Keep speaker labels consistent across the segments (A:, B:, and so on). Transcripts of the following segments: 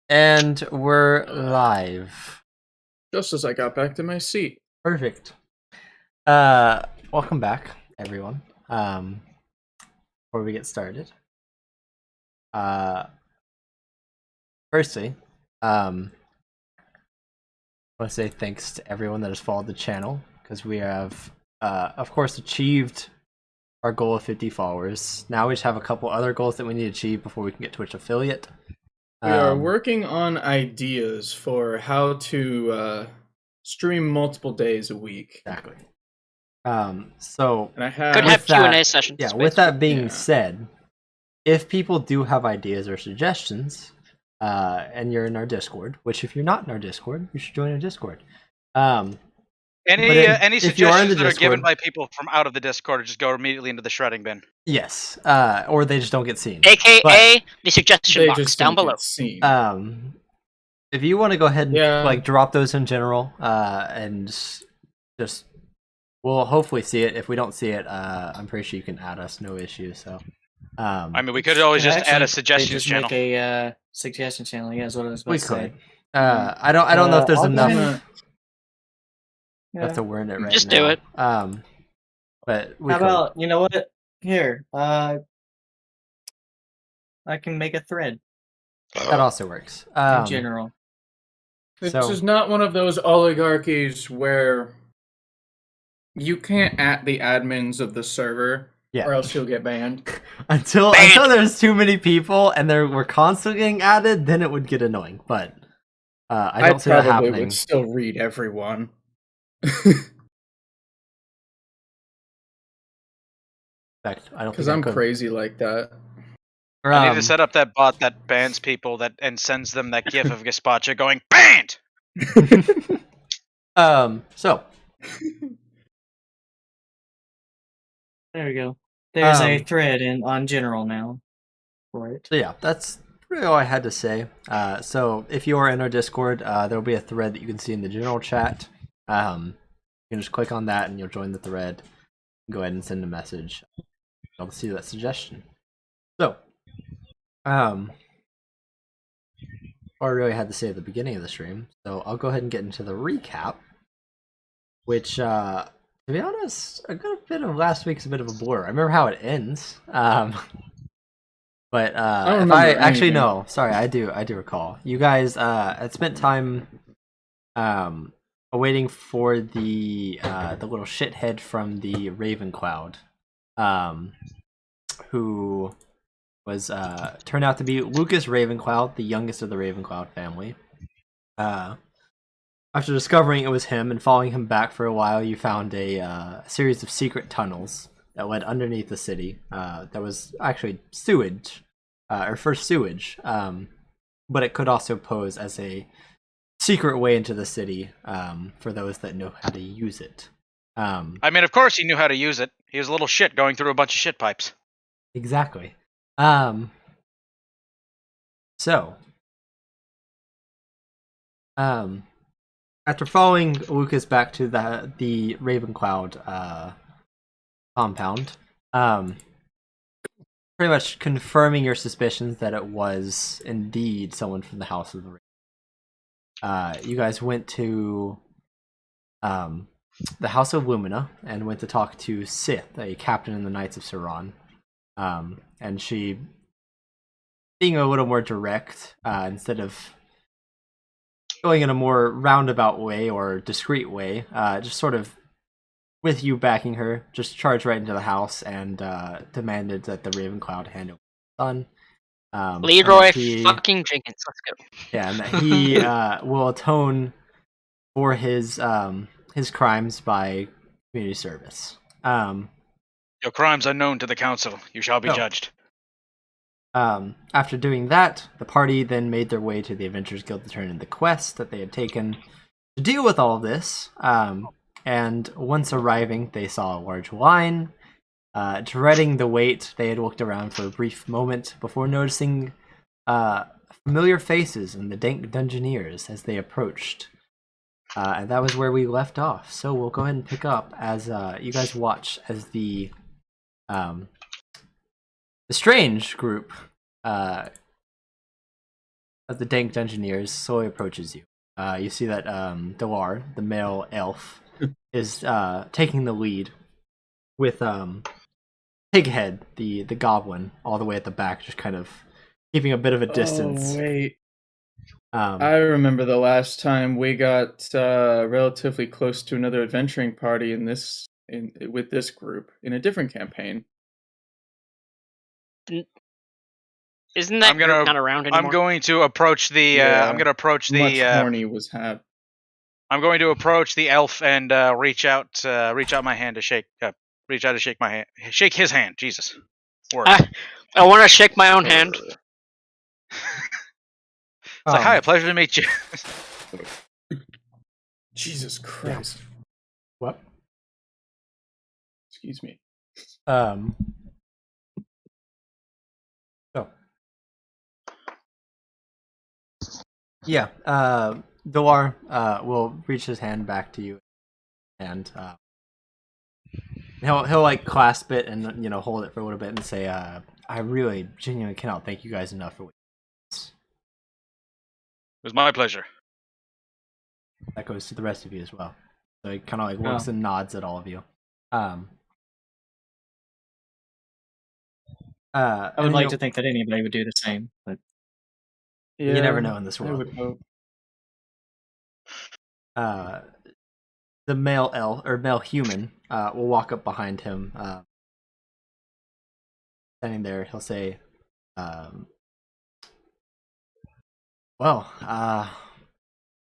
A: And we're live.
B: Just as I got back to my seat.
A: Perfect. Welcome back, everyone. Before we get started, firstly, I want to say thanks to everyone that has followed the channel because we have, of course, achieved our goal of 50 followers. Now we just have a couple other goals that we need to achieve before we can get Twitch affiliate.
B: We are working on ideas for how to stream multiple days a week.
A: Exactly. So
B: and I
C: could have Q&A sessions.
A: Yeah, with that being said, if people do have ideas or suggestions, and you're in our Discord, which if you're not in our Discord, you should join our Discord.
C: Any suggestions that are given by people from out of the Discord just go immediately into the shredding bin.
A: Yes, or they just don't get seen.
C: AKA the suggestion box down below.
A: If you want to go ahead and like drop those in general, and just we'll hopefully see it. If we don't see it, I'm pretty sure you can add us, no issue. So,
C: I mean, we could always just add a suggestions channel.
D: Make a suggestion channel. Yeah, is what I was about to say.
A: I don't know if there's enough. That's a word it right
C: just
A: now.
C: Do it.
A: But
D: how about you know what? Here, I can make a thread.
A: That also works.
D: In general.
B: This is not one of those oligarchies where you can't at the admins of the server, or else you'll get banned.
A: until there's too many people and we're constantly getting added, then it would get annoying. But I don't see that happening.
B: I would still read everyone. Because I'm crazy like that.
C: I need to set up that bot that bans people and sends them that gif of Gaspacha going banned.
A: So
D: there we go. There's a thread on general now for it.
A: So yeah, that's really all I had to say. So if you are in our Discord, there will be a thread that you can see in the general chat. You can just click on that and you'll join the thread. Go ahead and send a message. I'll see that suggestion. So, all I really had to say at the beginning of the stream. So I'll go ahead and get into the recap, which, to be honest, a good bit of last week's a bit of a blur. I remember how it ends. But if I actually no, sorry, I do recall. You guys had spent time waiting for the little shithead from the Raven Cloud, who was turned out to be Lucas Ravencloud, the youngest of the Ravencloud family. After discovering it was him and following him back for a while, you found a series of secret tunnels that led underneath the city. That was actually sewage, or for sewage, but it could also pose as a secret way into the city for those that know how to use it.
C: I mean, of course he knew how to use it. He was a little shit going through a bunch of shit pipes.
A: Exactly. After following Lucas back to the Ravencloud compound, pretty much confirming your suspicions that it was indeed someone from the House of the Raven. You guys went to the House of Lumina and went to talk to Sith, a captain in the Knights of Sauron. And she, being a little more direct, instead of going in a more roundabout way or discreet way, just sort of with you backing her, just charged right into the house and demanded that the Ravencloud hand over his son.
C: Leroy fucking Jenkins, let's go.
A: Yeah, and that he will atone for his crimes by community service.
C: Your crimes are known to the council. You shall be judged.
A: After doing that, the party then made their way to the Adventurers Guild to turn in the quest that they had taken to deal with all of this. And once arriving, they saw a large line. Dreading the wait, they had looked around for a brief moment before noticing familiar faces in the Dank Dungeoneers as they approached. And that was where we left off. So we'll go ahead and pick up as you guys watch as the strange group the Dank Dungeoneers slowly approaches you. You see that Delar, the male elf, is taking the lead with Pighead, the goblin, all the way at the back, just kind of keeping a bit of a distance.
B: Oh, wait. I remember the last time we got relatively close to another adventuring party with this group in a different campaign.
E: Isn't that group not around anymore?
C: I'm going to approach the. I'm going to approach the.
B: Much horny was had.
C: I'm going to approach the elf and reach out my hand to shake. Reach out to shake my hand. Shake his hand. Jesus.
E: I want to shake my own hand.
C: It's like, hi, pleasure to meet you.
B: Jesus Christ.
A: What?
B: Excuse me.
A: So. Yeah, Delar will reach his hand back to you, and he'll like clasp it and hold it for a little bit and say, "I really genuinely cannot thank you guys enough for this.
C: It was my pleasure."
A: That goes to the rest of you as well. So he kind of like looks and nods at all of you. I
D: would like to think that anybody would do the same, but
A: you never know in this world.
B: I would hope.
A: The male elf or male human will walk up behind him. Standing there, he'll say, "Well,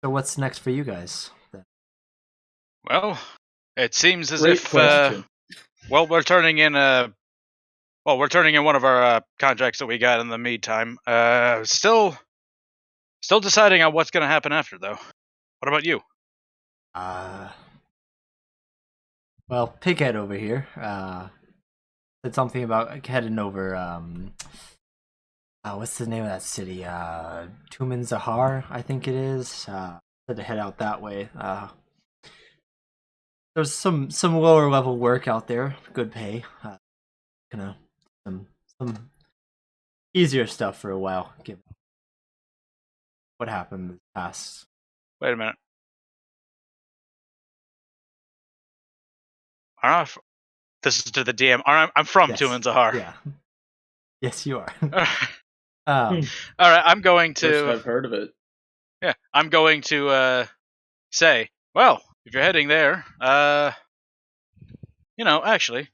A: so what's next for you guys?" Then?
C: Well, it seems as if we're turning in one of our contracts that we got in the meantime. Still deciding on what's going to happen after, though. What about you?
A: Well, Pighead over here said something about heading over. What's the name of that city? Tumen Zahar, I think it is. Said to head out that way. There's some lower level work out there, good pay. Some easier stuff for a while. Given what happened this past.
C: Wait a minute. This is to the DM. I'm from Tumen Zahar.
A: Yeah. Yes, you are.
C: All right, I'm going to.
B: First I've heard of it.
C: Yeah, I'm going to say, well, if you're heading there, actually,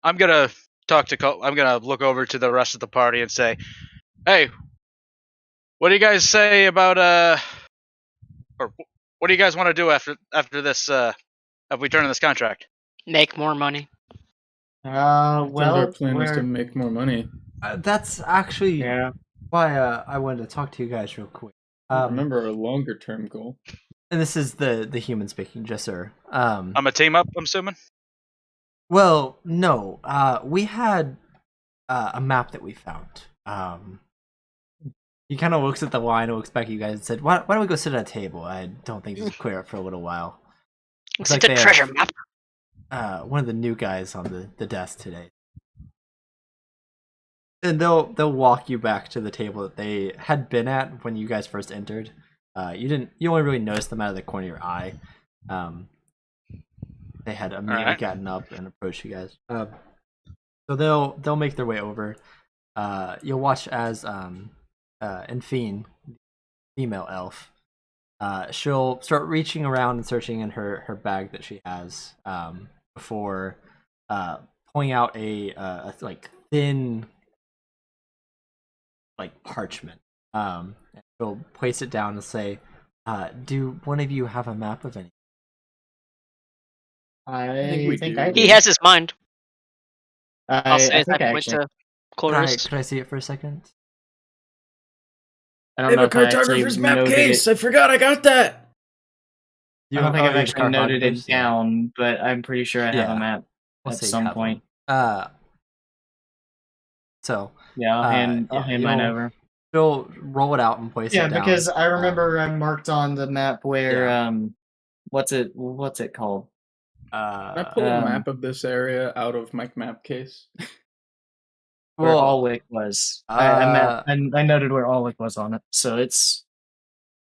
C: I'm gonna I'm gonna look over to the rest of the party and say, hey, what do you guys say about or what do you guys want to do after this? If we turn in this contract,
E: make more money.
B: Well, our plan is to make more money.
A: That's actually why I wanted to talk to you guys real quick.
B: Remember our longer term goal.
A: And this is the human speaking, just sir.
C: I'm a team up, I'm assuming.
A: Well, no. We had a map that we found. He kind of looks at the line, looks back at you guys, and said, "Why don't we go sit at a table? I don't think this is clear up for a little while."
E: It's like a treasure map.
A: One of the new guys on the desk today, and they'll walk you back to the table that they had been at when you guys first entered. You only really noticed them out of the corner of your eye. They had immediately gotten up and approached you guys. So they'll make their way over. You'll watch as Enfine, female elf, she'll start reaching around and searching in her bag that she has before pulling out a like thin like parchment. And she'll place it down and say, "Do one of you have a map of any?"
D: I think I do.
E: He has his mind.
D: I'll say I point
E: to Cloris.
A: Could I see it for a second?
D: I don't know if I actually
B: map case. I forgot I got that.
D: I don't think I've actually noted it down, but I'm pretty sure I have a map at some point.
A: So
D: yeah, I'll hand mine over.
A: She'll roll it out and place it down.
D: Yeah, because I remember I marked on the map where what's it called?
B: Can I pull a map of this area out of my map case?
D: where Alwick was. I noted where Alwick was on it, so it's...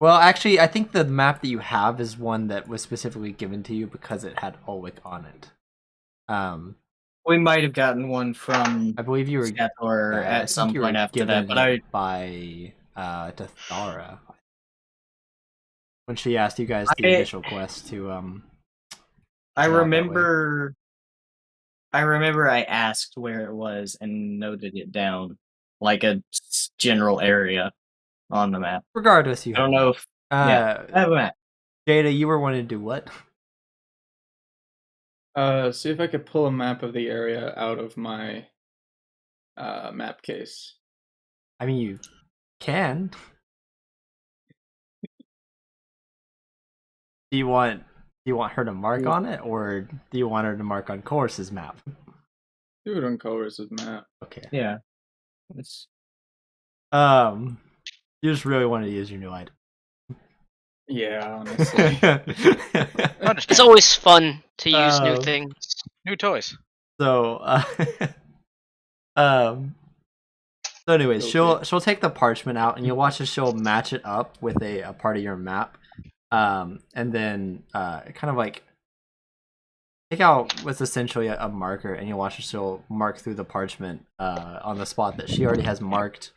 A: Well, actually, I think the map that you have is one that was specifically given to you because it had Alwick on it.
D: We might have gotten one from...
A: I believe you were...
D: Or at some point after that, but
A: by Dathara. When she asked you guys the initial quest to...
D: I remember I asked where it was and noted it down, like a general area on the map.
A: Regardless,
D: I don't know if... I have a map.
A: Jada, you were wanting to do what?
B: See if I could pull a map of the area out of my map case.
A: I mean, you can. Do you want her to mark on it, or do you want her to mark on Chorus's map?
B: Do it on Chorus's map.
A: Okay.
D: Yeah.
A: You just really want to use your new item.
B: Yeah, honestly.
E: It's always fun to use new things.
C: New toys.
A: So, so anyways, okay. she'll take the parchment out, and you'll watch as she'll match it up with a part of your map, and then kind of like take out what's essentially a marker, and you'll watch as she'll mark through the parchment on the spot that she already has marked.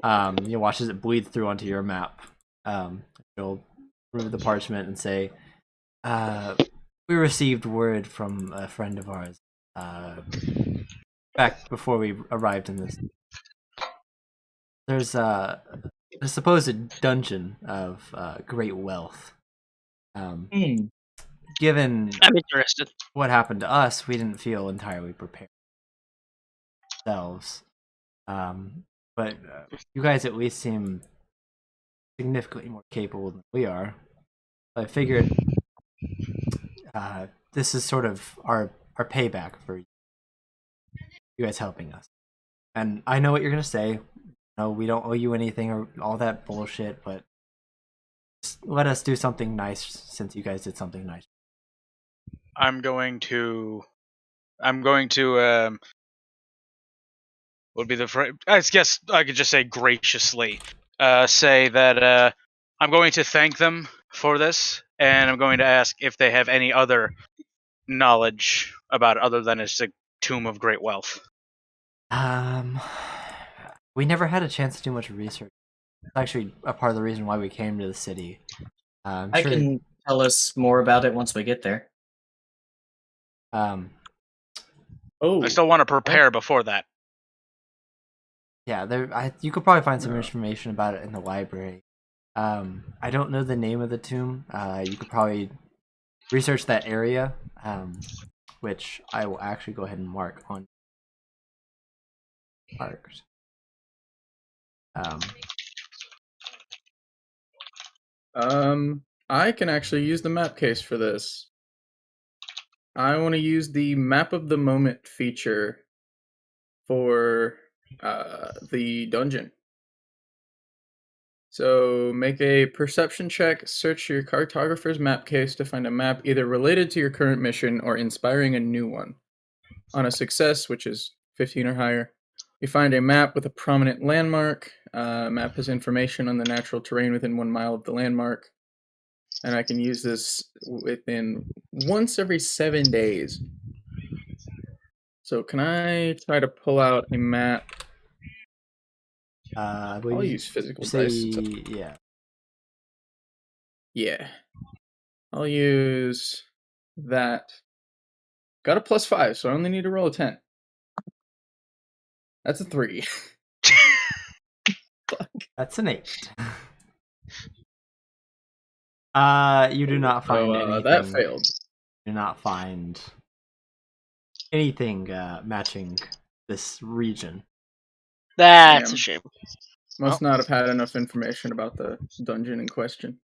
A: You'll watch as it bleeds through onto your map. She'll remove the parchment and say, we received word from a friend of ours back before we arrived in this. There's a supposed dungeon of great wealth. Given
E: I'm interested.
A: What happened to us, we didn't feel entirely prepared ourselves. But you guys at least seem significantly more capable than we are. I figured this is sort of our payback for you guys helping us. And I know what you're gonna say. No, we don't owe you anything or all that bullshit, but just let us do something nice since you guys did something nice.
C: I'm going to would be the phrase, I guess I could just say graciously say that I'm going to thank them for this, and I'm going to ask if they have any other knowledge about it other than it's a tomb of great wealth.
A: We never had a chance to do much research. It's actually a part of the reason why we came to the city.
D: I can tell us more about it once we get there.
C: I still want to prepare before that.
A: Yeah, you could probably find some information about it in the library. I don't know the name of the tomb. You could probably research that area, which I will actually go ahead and mark on marked.
B: I can actually use the map case for this. I want to use the map of the moment feature for the dungeon. So make a perception check, search your cartographer's map case to find a map either related to your current mission or inspiring a new one. On a success, which is 15 or higher, you find a map with a prominent landmark. Map has information on the natural terrain within 1 mile of the landmark. And I can use this within once every 7 days. So can I try to pull out a map? I'll use physical dice.
A: Yeah.
B: Yeah. I'll use that. Got a +5, so I only need to roll a 10. That's a 3.
A: That's an 8. You do not find anything.
B: That failed.
A: Do not find anything matching this region.
E: That's a shame.
B: Must not have had enough information about the dungeon in question.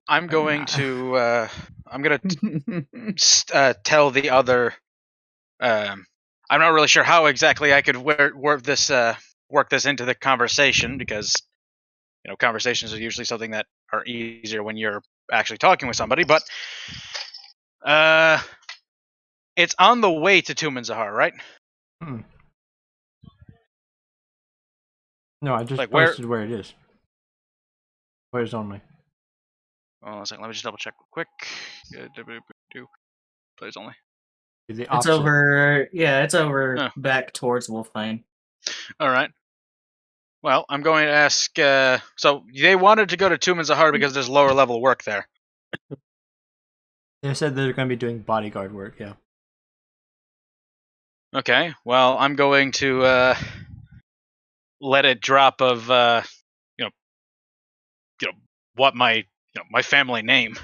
C: I'm going to tell the other. I'm not really sure how exactly I could work this into the conversation, because conversations are usually something that are easier when you're actually talking with somebody. But it's on the way to Tumen Zahar, right?
A: No, I just
C: Like,
A: posted where it is. Where's only?
C: Oh, a second. Let me just double check real quick. Players only.
A: The
D: It's
A: opposite.
D: over. Yeah, it's over
C: Oh.
D: back towards Wolfine.
C: All right. Well, I'm going to ask. So they wanted to go to Tumen Zahar because there's lower level work there.
A: They said they're going to be doing bodyguard work. Yeah.
C: Okay. Well, I'm going to let it drop of what my my family name.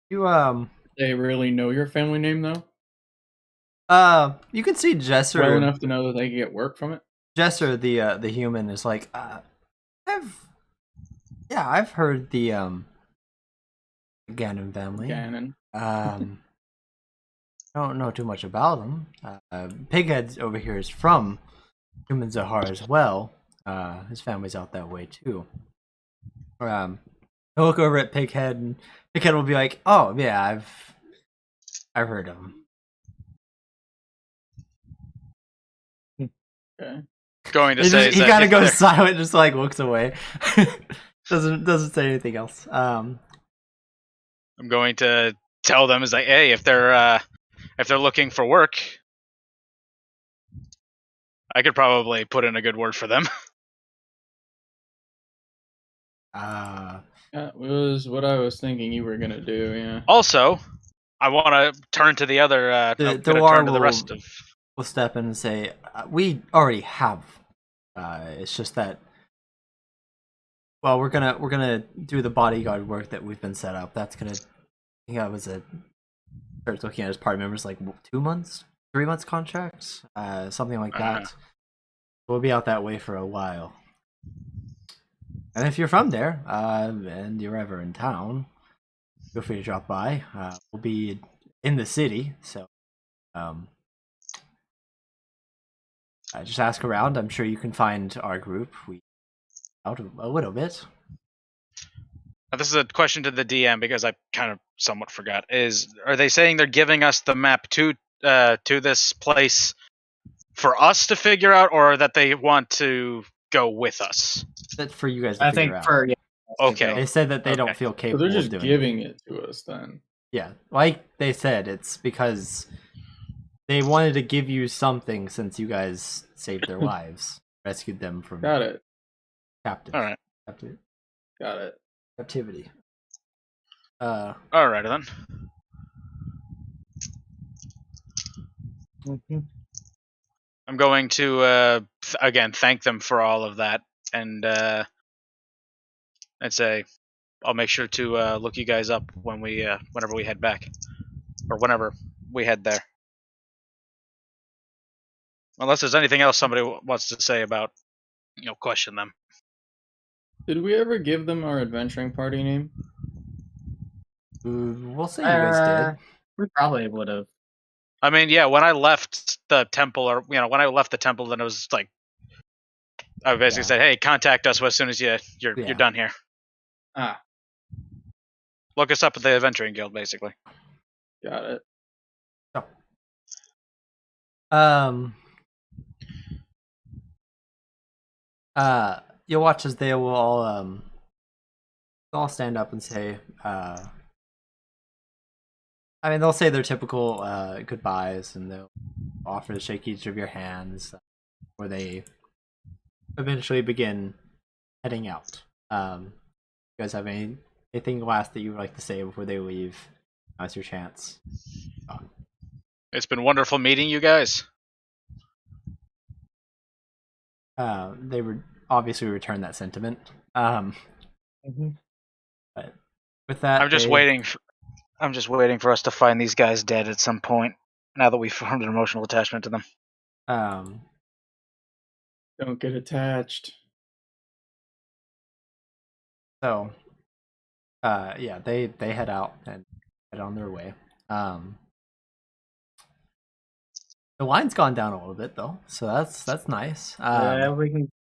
A: You
B: They really know your family name though,
A: you can see Jesser.
B: well enough to know that they can get work from it.
A: Jesser, the human, is like, I've heard the Ganon family.
B: Ganon.
A: I don't know too much about them. Pighead over here is from Tumen Zahar as well. His family's out that way too. I look over at Pighead, and Pighead will be like, "Oh yeah, I've heard of him."
B: Okay.
C: Going to
A: He,
C: say
A: just,
C: is
A: he
C: that
A: kind of
C: if
A: goes
C: they're-
A: silent, just like looks away. doesn't say anything else.
C: I'm going to tell them is like, hey, if they're looking for work, I could probably put in a good word for them.
B: That was what I was thinking you were gonna do. Yeah.
C: Also, I want to turn to the other.
A: The
C: turn
A: war
C: to the rest of.
A: we'll step in and say, we already have. It's just that. Well, we're gonna do the bodyguard work that we've been set up. That's gonna. I think that was starts looking at his party members like 2 months, 3 months contracts, something like that. We'll be out that way for a while. And if you're from there, and you're ever in town, feel free to drop by. We'll be in the city, so just ask around. I'm sure you can find our group. We out a little bit.
C: Now, this is a question to the DM because I kind of somewhat forgot. Are they saying they're giving us the map to this place for us to figure out, or that they want to go with us?
A: That's for you guys to
D: I
A: figure
D: think
A: out.
D: for
C: Okay.
A: They said that they don't
C: Okay.
A: feel
B: So
A: capable
B: they're
A: of
B: just
A: doing
B: giving it to us then.
A: Yeah, like they said, it's because they wanted to give you something since you guys saved their lives, rescued them from
B: Got it.
A: captive.
C: All right.
B: Got it.
A: Captivity.
C: All right then. I'm going to again thank them for all of that, and I'd say I'll make sure to look you guys up when whenever we head back, or whenever we head there. Unless there's anything else somebody wants to say about, question them.
B: Did we ever give them our adventuring party name?
A: We'll say you guys did.
D: We probably would have.
C: I mean, yeah, when I left the temple, or when I left the temple, then it was like I basically said, "Hey, contact us as soon as you're done here.
B: Ah,
C: Look us up at the Adventuring Guild, basically."
B: got it.
A: You'll watch as they will all stand up and say, I mean, they'll say their typical goodbyes, and they'll offer to shake each of your hands before they eventually begin heading out. You guys have anything last that you would like to say before they leave? Now's your chance.
C: It's been wonderful meeting you guys.
A: They would obviously return that sentiment. But with that,
C: I'm just waiting. I'm just waiting for us to find these guys dead at some point. Now that we've formed an emotional attachment to them.
B: Don't get attached.
A: So, yeah, they head out and head on their way. The line's gone down a little bit though, so that's nice.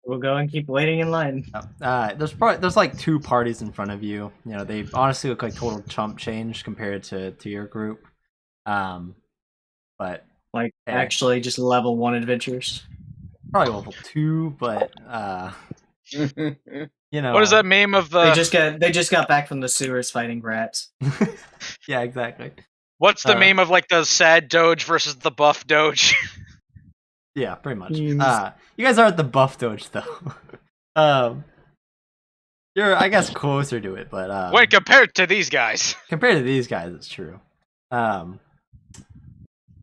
D: We'll go and keep waiting in line.
A: There's like 2 parties in front of you. They honestly look like total chump change compared to your group. But
D: Like
A: Okay.
D: actually just level 1 adventures.
A: Probably level 2, but you know.
C: What is that meme of the?
D: They just got back from the sewers fighting rats.
A: Yeah, exactly.
C: What's the meme of like the sad Doge versus the buff Doge?
A: Yeah, pretty much.
B: Memes.
A: You guys are at the buff Doge though. You're, I guess, closer to it, but
C: Wait, compared to these guys.
A: compared to these guys, it's true. You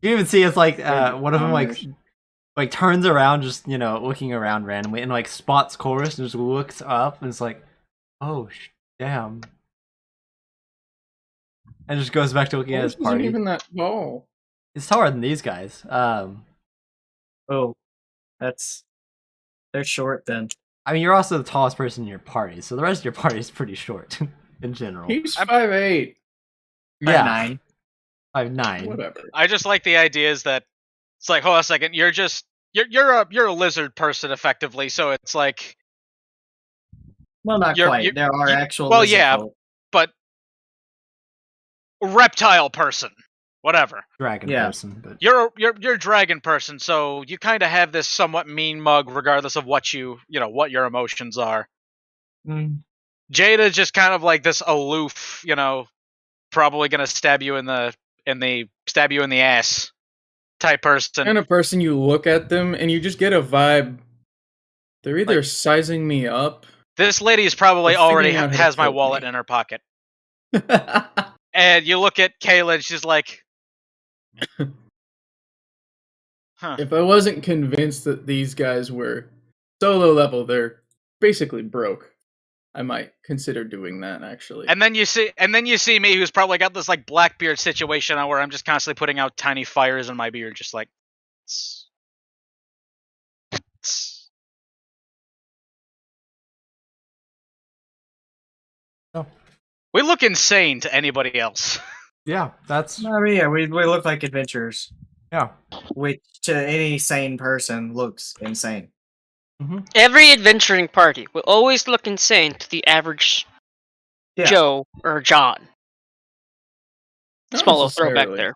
A: even see it's like one of them like turns around, just looking around randomly, and like spots Chorus and just looks up, and it's like, oh damn, and just goes back to looking at his
B: Isn't
A: party.
B: even that tall.
A: It's taller than these guys.
D: Oh, they're short then.
A: I mean, you're also the tallest person in your party, so the rest of your party is pretty short in general.
B: He's 5'8".
A: Yeah.
D: 9.
A: 5'9".
B: Whatever.
C: I just like the ideas that it's like, hold on a second, you're a lizard person effectively, so it's like,
D: Well, not
C: You're-
D: quite.
C: you-
D: There are
C: you-
D: actual.
C: well,
D: lizard
C: yeah,
D: folk.
C: but reptile person, whatever.
A: Dragon
D: Yeah.
A: person, but
C: You're a dragon person, so you kind of have this somewhat mean mug, regardless of what what your emotions are.
D: Mm.
C: Jada's just kind of like this aloof, probably gonna stab you in the ass type person.
B: Kind of person you look at them and you just get a vibe. They're either sizing me up.
C: This lady is probably
B: Or
C: already
B: figuring out how to
C: has my
B: choke
C: wallet
B: me.
C: in her pocket, and you look at Kayla, and she's like, "Huh."
B: If I wasn't convinced that these guys were solo level, they're basically broke. I might consider doing that actually.
C: And then you see me, who's probably got this like Blackbeard situation where I'm just constantly putting out tiny fires in my beard, just like. Tss. Tss.
A: Oh.
C: We look insane to anybody else.
A: yeah, that's
D: I mean, yeah, we look like adventurers,
A: yeah.
D: which to any sane person looks insane.
E: Every adventuring party will always look insane to the average
D: Yeah.
E: Joe or John.
B: Not
E: Small little throwback
B: necessarily.
E: there.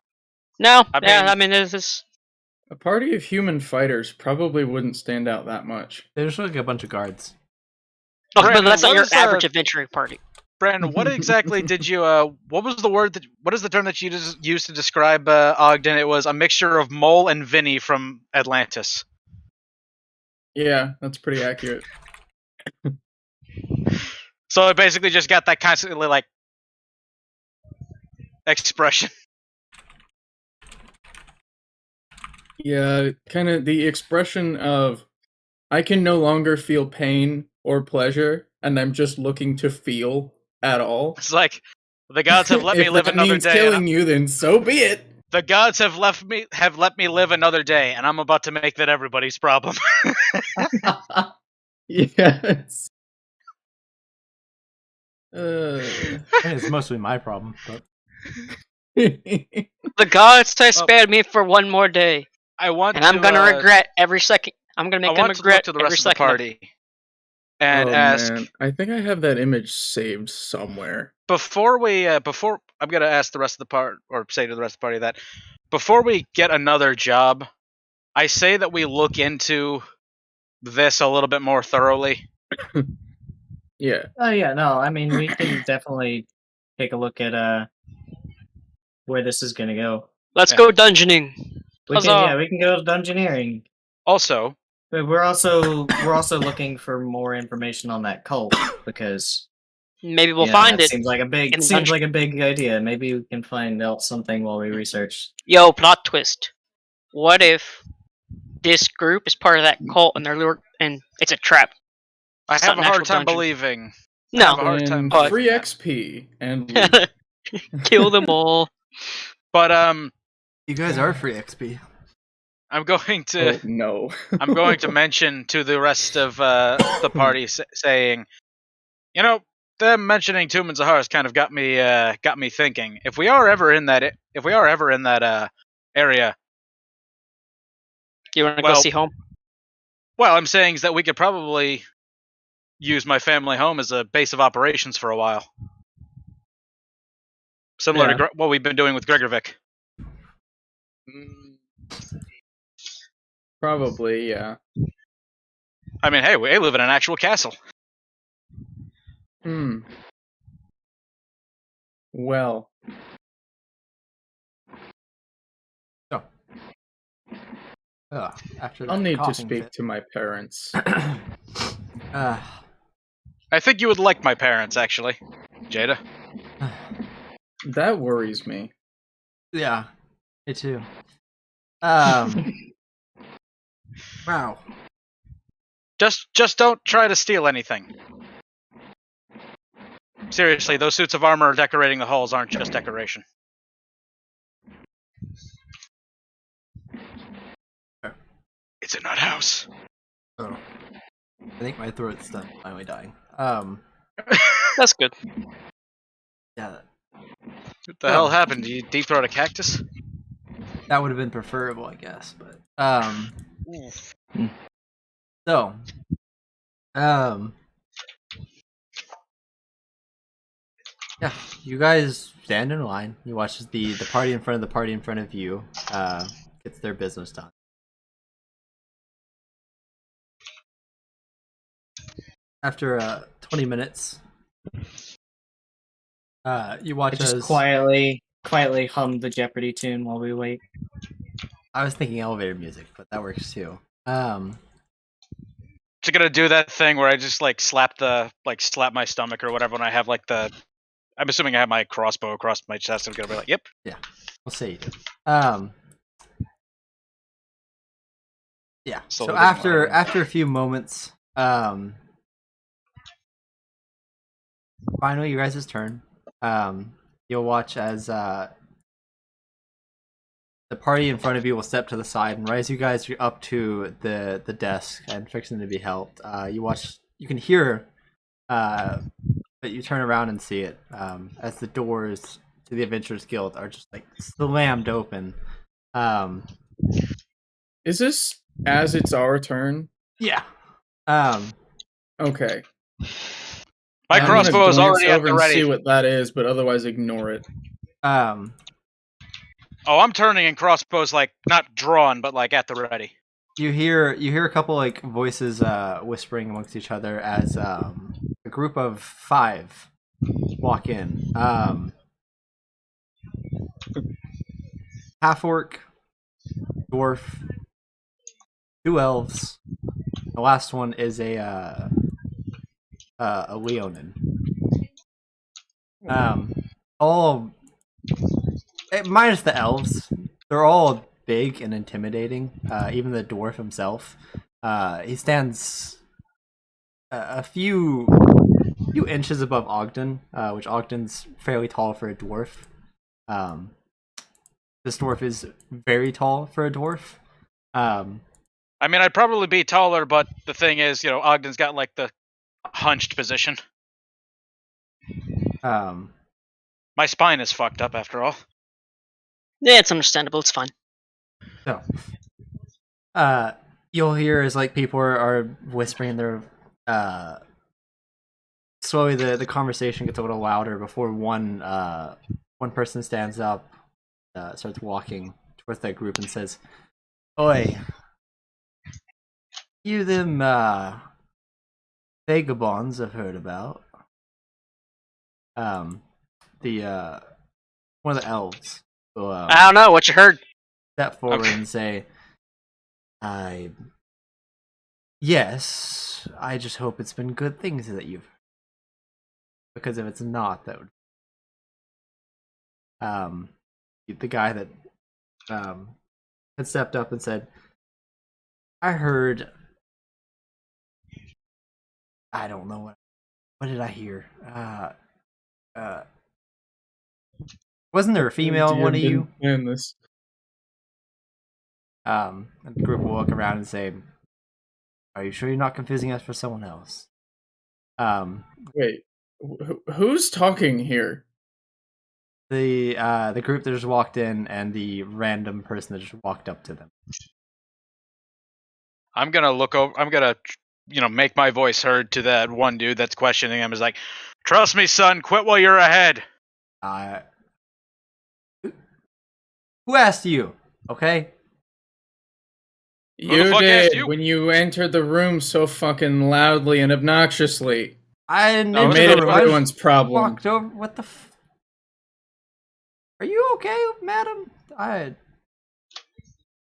E: No,
C: I
E: I mean, this is
B: A party of human fighters probably wouldn't stand out that much.
A: They just look like a bunch of guards.
E: okay, but
C: Brandon,
E: that's not
C: what
E: your
C: is,
E: average adventuring party.
C: Brandon, what exactly did you? What was the word what is the term that you used to describe Ogden? It was a mixture of Mole and Vinny from Atlantis.
B: Yeah, that's pretty accurate.
C: So it basically just got that constantly like expression.
B: Yeah, kind of the expression of I can no longer feel pain or pleasure, and I'm just looking to feel at all.
C: It's like the gods have let me
B: If
C: live
B: that
C: another
B: means
C: day.
B: killing you, then so be it.
C: The gods have let me live another day, and I'm about to make that everybody's problem.
B: Yes.
A: I mean, it's mostly my problem, but
E: The gods have spared me for one more day,
C: I want
E: and I'm
C: to,
E: gonna regret every second. I'm gonna
C: I
E: make them
C: want to look
E: regret
C: to the
E: every
C: rest of the
E: second.
C: party and
B: Oh,
C: ask
B: man. I think I have that image saved somewhere.
C: before I'm gonna ask the rest of the part or say to the rest of the party that before we get another job, I say that we look into this a little bit more thoroughly.
B: Yeah.
D: Oh yeah, no, I mean we can definitely take a look at where this is gonna go.
E: Let's
C: Yeah.
E: go dungeoning. Huzzah.
D: We can go dungeoneering.
C: Also,
D: But we're also looking for more information on that cult because
E: Maybe we'll
D: yeah,
E: find
D: that
E: it.
D: Seems like a big
E: in dungeon.
D: like a big idea. Maybe we can find out something while we research.
E: Yo, plot twist. What if this group is part of that cult and they're lured and it's a trap?
C: I
E: It's
C: have
E: not
C: a
E: an
C: hard
E: actual
C: time
E: dungeon.
C: believing.
E: No.
C: have a hard time
B: And
C: believing
B: free
C: that.
B: XP and loot.
E: Kill them all.
C: But
A: you guys are free XP.
C: I'm going to
B: Oh, no.
C: I'm going to mention to the rest of the party saying, them mentioning Tomb and Zahara's kind of got me thinking. If we are ever in that area,
E: You want to
C: Well-
E: go see home?
C: well, I'm saying is that we could probably use my family home as a base of operations for a while, similar to what we've been doing with Gregorvik.
B: Probably, yeah.
C: I mean, hey, we live in an actual castle.
B: Well.
A: So, after that
B: I'll need to
A: coughing
B: speak
A: fit.
B: to my parents.
A: uh,
C: I think you would like my parents, actually, Jada.
B: That worries me.
A: yeah, me too. Wow.
C: Just don't try to steal anything. Seriously, those suits of armor decorating the halls aren't just decoration. It's a nut house.
A: Oh. I think my throat's done finally dying.
E: That's good.
A: Yeah,
C: What the hell happened? Did you deep throat a cactus?
A: that would have been preferable, I guess. But
C: Oof.
A: so, yeah, you guys stand in line. You watch as the party in front of the party in front of you gets their business done. After 20 minutes, you
D: I
A: watch
D: just
A: as
D: quietly hum the Jeopardy tune while we wait.
A: I was thinking elevator music, but that works too.
C: Just gonna do that thing where I just like slap my stomach or whatever when I have like the. I'm assuming I have my crossbow across my chest. I'm gonna be like, "Yep."
A: Yeah, we'll say you do. Yeah.
C: Slowly
A: So
C: getting
A: after
C: louder.
A: a few moments, finally, you guys' turn. You'll watch as the party in front of you will step to the side, and right as you guys are up to the desk and fixing to be helped, you can hear, but you turn around and see it as the doors to the Adventurers Guild are just like slammed open.
B: Is this as it's our turn?
A: Yeah.
B: Okay.
C: My
B: I'm gonna
C: crossbow is
B: glance
C: already at
B: over
C: the
B: and see
C: ready.
B: what that is, but otherwise ignore it.
C: Oh, I'm turning and crossbows like not drawn, but like at the ready.
A: You hear a couple like voices whispering amongst each other as a group of 5 walk in. Half orc, dwarf, 2 elves. The last one is a Leonin. All minus the elves, they're all big and intimidating. Even the dwarf himself, he stands a few inches above Ogden, which Ogden's fairly tall for a dwarf. This dwarf is very tall for a dwarf.
C: I mean, I'd probably be taller, but the thing is, Ogden's got like the hunched position. My spine is fucked up after all.
E: Yeah, it's understandable. It's fine.
A: So, you'll hear as like people are whispering their slowly the conversation gets a little louder before one person stands up, starts walking towards that group and says, "Oi, you them vagabonds I've heard about." The one of the elves will
E: I don't know what you heard.
A: step forward
C: Okay.
A: and say, Yes, I just hope it's been good things that you've heard. Because if it's not, that would the guy that had stepped up and said, I heard, I don't know what did I hear? Wasn't there a female in one of you?
B: In this.
A: And the group will look around and say, are you sure you're not confusing us for someone else?
B: Wait, who's talking here?
A: The group that just walked in and the random person that just walked up to them.
C: I'm gonna look over. I'm gonna, make my voice heard to that one dude that's questioning him. Is like, trust me, son. Quit while you're ahead.
A: Who asked you? Okay.
C: Who the
B: You
C: fuck asked
B: did
C: you?
B: when you entered the room so fucking loudly and obnoxiously.
A: I didn't
C: No,
B: You
A: enter
B: made
A: the
B: it
A: room. I
B: everyone's
A: just
B: problem.
A: walked over. What the? Are you okay, madam?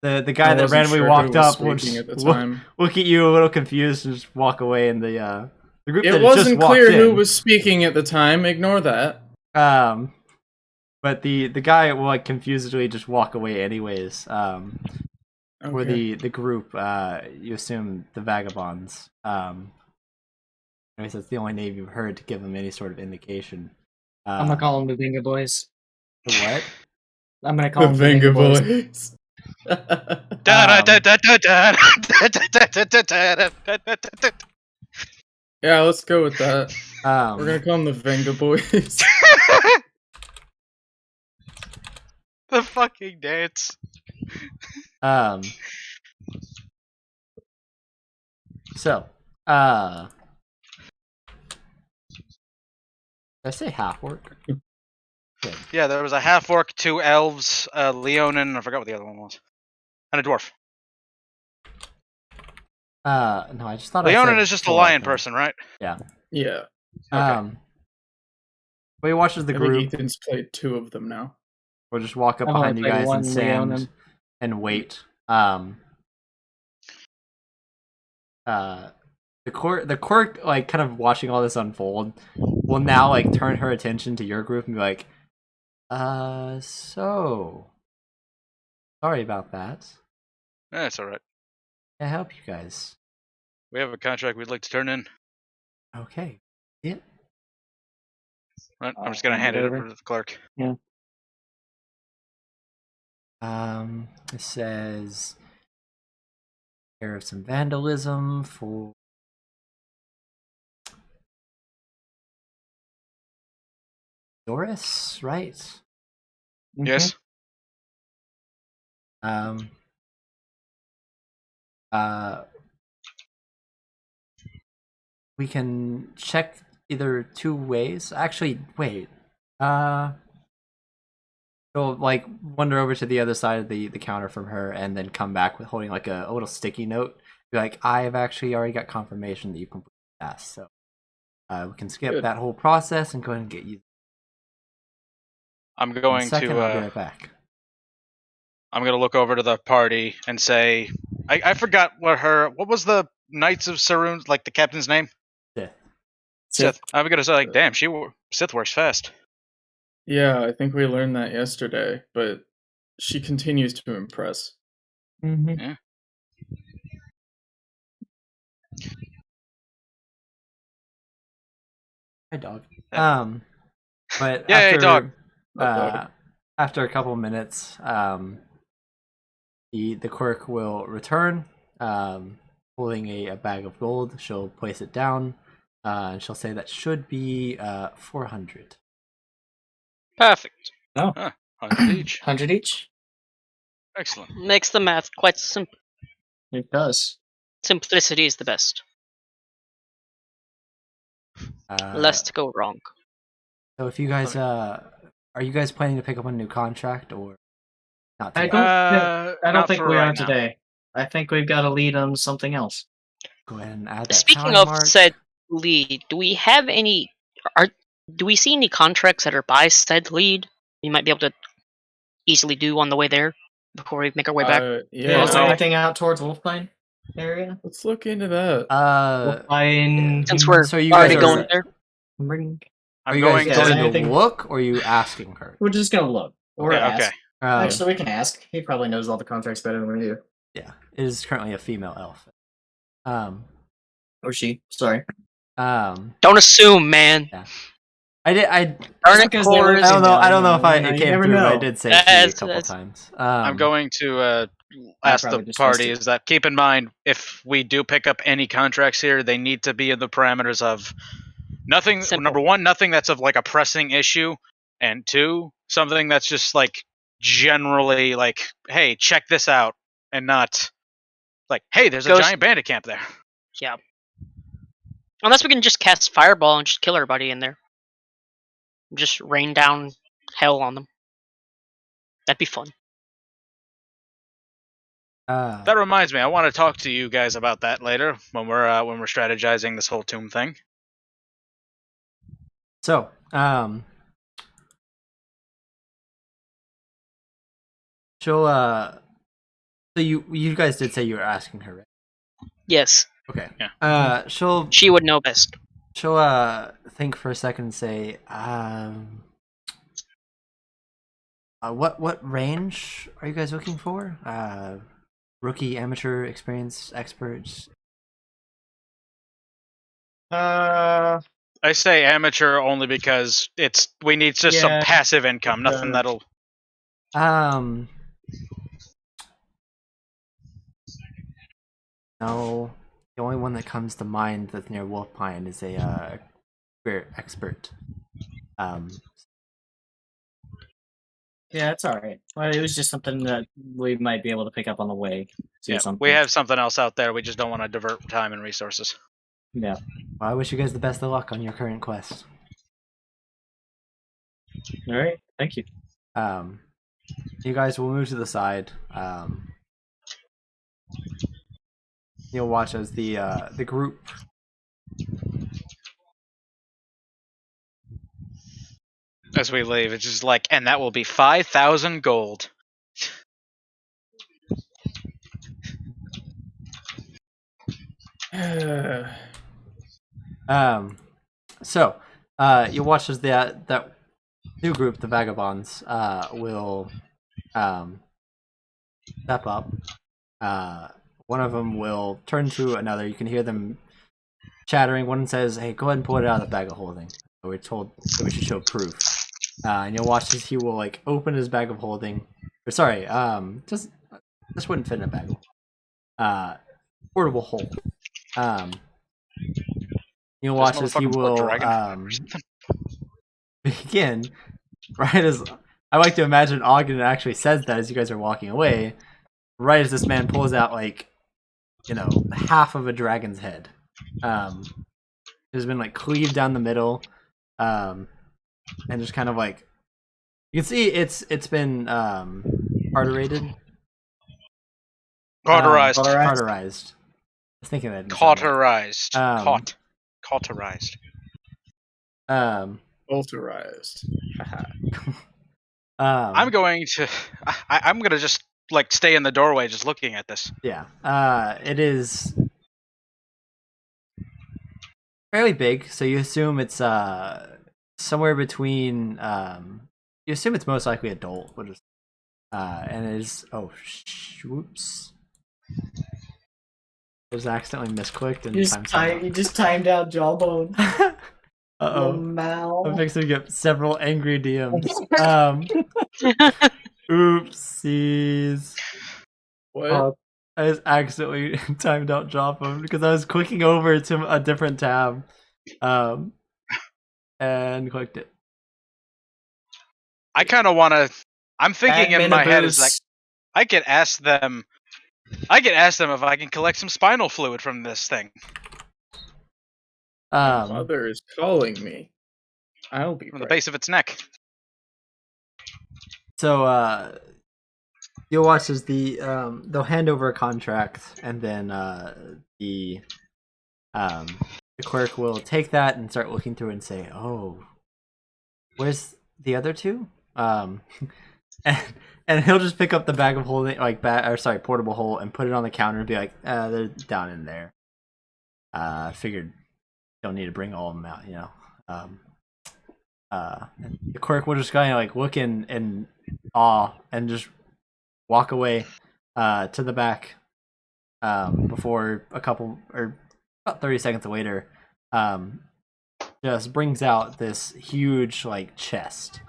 A: The guy
B: I
A: that
B: wasn't
A: randomly
B: sure who
A: walked
B: was
A: up will
B: speaking
A: just
B: at the time.
A: look at you a little confused and just walk away. And the group that
B: It
A: had just
B: wasn't
A: walked
B: clear who
A: in,
B: was speaking at the time. Ignore that.
A: but the guy will like confusedly just walk away anyways. For
B: Okay.
A: the group, you assume the vagabonds. Anyways, that's the only name you've heard to give them any sort of indication.
D: I'm gonna call them the Vinga Boys.
A: The what?
D: I'm gonna call
B: The
D: them the Vinga
B: Venga
D: Boys.
B: Boys. Yeah, let's go with that. We're gonna call them the Venga Boys.
C: The fucking dance.
A: So, did I say half orc? Good.
C: Yeah, there was a half orc, 2 elves, a Leonin, I forgot what the other one was, and a dwarf.
A: No, I just thought
C: Leonin
A: I said
C: is just a
A: four,
C: lion
A: I think.
C: person, right?
A: Yeah.
B: Yeah.
C: Okay.
A: But he watches the
B: I think
A: group.
B: Ethan's played 2 of them now.
A: We'll just walk up
D: I've
A: behind you
D: only played
A: guys
D: one
A: and stand
D: Leonin.
A: and wait. The court, like, kind of watching all this unfold, will now like turn her attention to your group and be like, so sorry about that.
C: That's all right.
A: Can I help you guys?
C: We have a contract we'd like to turn in.
A: Okay. Yeah.
C: Right, I'm just gonna hand it over to the clerk.
D: Yeah.
A: It says care of some vandalism for Doris, right?
C: Yes.
A: We can check either 2 ways. Actually, wait. So like wander over to the other side of the counter from her, and then come back with holding like a little sticky note. Be like, I've actually already got confirmation that you completed the task, so we can skip
B: Good.
A: that whole process and go ahead and get you.
C: I'm
A: In a
C: going
A: second,
C: to
A: I'll be right back.
C: I'm gonna look over to the party and say, I forgot what was the Knights of Saroon, like the captain's name? Sith. I'm gonna say like, damn, Sith works fast.
B: Yeah, I think we learned that yesterday, but she continues to impress.
D: Mm-hmm.
C: Yeah.
A: Hi, dog.
C: Yeah.
A: But
C: Yay,
A: after
C: dog.
A: after a couple of minutes, the clerk will return, holding a bag of gold. She'll place it down, and she'll say that should be 400.
E: Perfect.
D: Oh,
C: 100 each.
D: 100 each.
C: Excellent.
E: Makes the math quite simple.
D: It does.
E: Simplicity is the best. Less to go wrong.
A: So if you guys are you guys planning to pick up a new contract or not
D: I
A: today?
D: don't
C: Not
D: think
C: for
D: we
C: right
D: are
C: now.
D: today. I think we've got to lead on something else.
A: Go ahead and add that
E: Speaking
A: time
E: of
A: mark.
E: said lead, do we have any? Do we see any contracts that are by said lead? We might be able to easily do on the way there before we make our way back.
B: Yeah,
D: Is
C: no.
D: there anything out towards Wolfpine area?
B: let's look into that.
D: Wolfpine.
E: Since we're
A: so you
E: already
A: guys
E: going
A: are,
E: there,
A: are
C: I'm
A: you guys
C: going
D: yeah,
A: going
D: is
C: to.
A: to
D: anything-
A: look or are you asking her?
D: We're just gonna look or
C: Yeah,
D: ask.
C: okay.
D: Actually, we can ask. He probably knows all the contracts better than we do.
A: Yeah, it is currently a female elf.
D: Or she. Sorry.
E: don't assume, man.
A: I
E: Darn
D: Just
E: it,
D: because they
E: Cores.
D: look
A: don't know. I don't know if
D: female,
A: it
D: you
A: came
D: never
A: through. But I
D: know.
A: did say
E: That's-
A: she a couple
E: that's-
A: times.
C: I'm going to ask
D: probably
C: the
D: just
C: party
D: missed it.
C: is that keep in mind if we do pick up any contracts here, they need to be in the parameters of nothing.
E: Simple.
C: Number one, nothing that's of like a pressing issue, and 2, something that's just like generally like, hey, check this out, and not like, hey, there's a
E: Ghost-
C: giant bandit camp there.
E: Yeah. Unless we can just cast Fireball and just kill everybody in there. Just rain down hell on them. That'd be fun.
C: That reminds me, I want to talk to you guys about that later when we're strategizing this whole tomb thing.
A: So, she'll so you guys did say you were asking her, right?
E: Yes.
A: Okay.
C: Yeah.
E: She would know best.
A: She'll think for a second and say, what range are you guys looking for? Rookie, amateur, experienced, experts?
C: I say amateur only because we need just some passive income, nothing that'll.
A: No. The only one that comes to mind that's near Wolfpine is a expert.
D: Yeah, it's all right. Well, it was just something that we might be able to pick up on the way.
C: Yeah, we have something else out there. We just don't want to divert time and resources.
D: Yeah.
A: Well, I wish you guys the best of luck on your current quest.
D: All right. Thank you.
A: You guys will move to the side. You'll watch as the group.
C: As we leave, it's just like, and that will be 5,000 gold.
A: So, you'll watch as that new group, the Vagabonds, will step up. One of them will turn to another. You can hear them chattering. One says, "Hey, go ahead and pull it out of the bag of holding. We're told that we should show proof." And you'll watch as he will like open his bag of holding. Or sorry, just this wouldn't fit in a bag. Portable hole. You'll watch as he will begin. Right as I like to imagine, Ogden actually says that as you guys are walking away. Right as this man pulls out like, half of a dragon's head. Has been like cleaved down the middle, and just kind of like you can see it's been arterized. Cauterized. I was thinking that.
C: Cauterized.
B: Cauterized.
C: I'm going to just like stay in the doorway, just looking at this.
A: Yeah. It is fairly big, so you assume it's somewhere between you assume it's most likely adult, which is and it is whoops. It was accidentally misclicked and
D: you just timed out Jawbone.
A: I'm fixing to get several angry DMs. Oopsies.
B: What?
A: I just accidentally timed out Jawbone because I was clicking over to a different tab, and clicked it.
C: I kind of want to. I'm thinking in my head is like, I could ask them if I can collect some spinal fluid from this thing.
B: My mother is calling me. I'll be
C: from the base of its neck.
A: So you'll watch as they'll hand over a contract, and then the clerk will take that and start looking through and say, "Oh, where's the other two?" And he'll just pick up the bag of holding, portable hole, and put it on the counter and be like, "They're down in there." Figured don't need to bring all of them out, the clerk will just kind of like look in awe and just walk away to the back before about 30 seconds later just brings out this huge like chest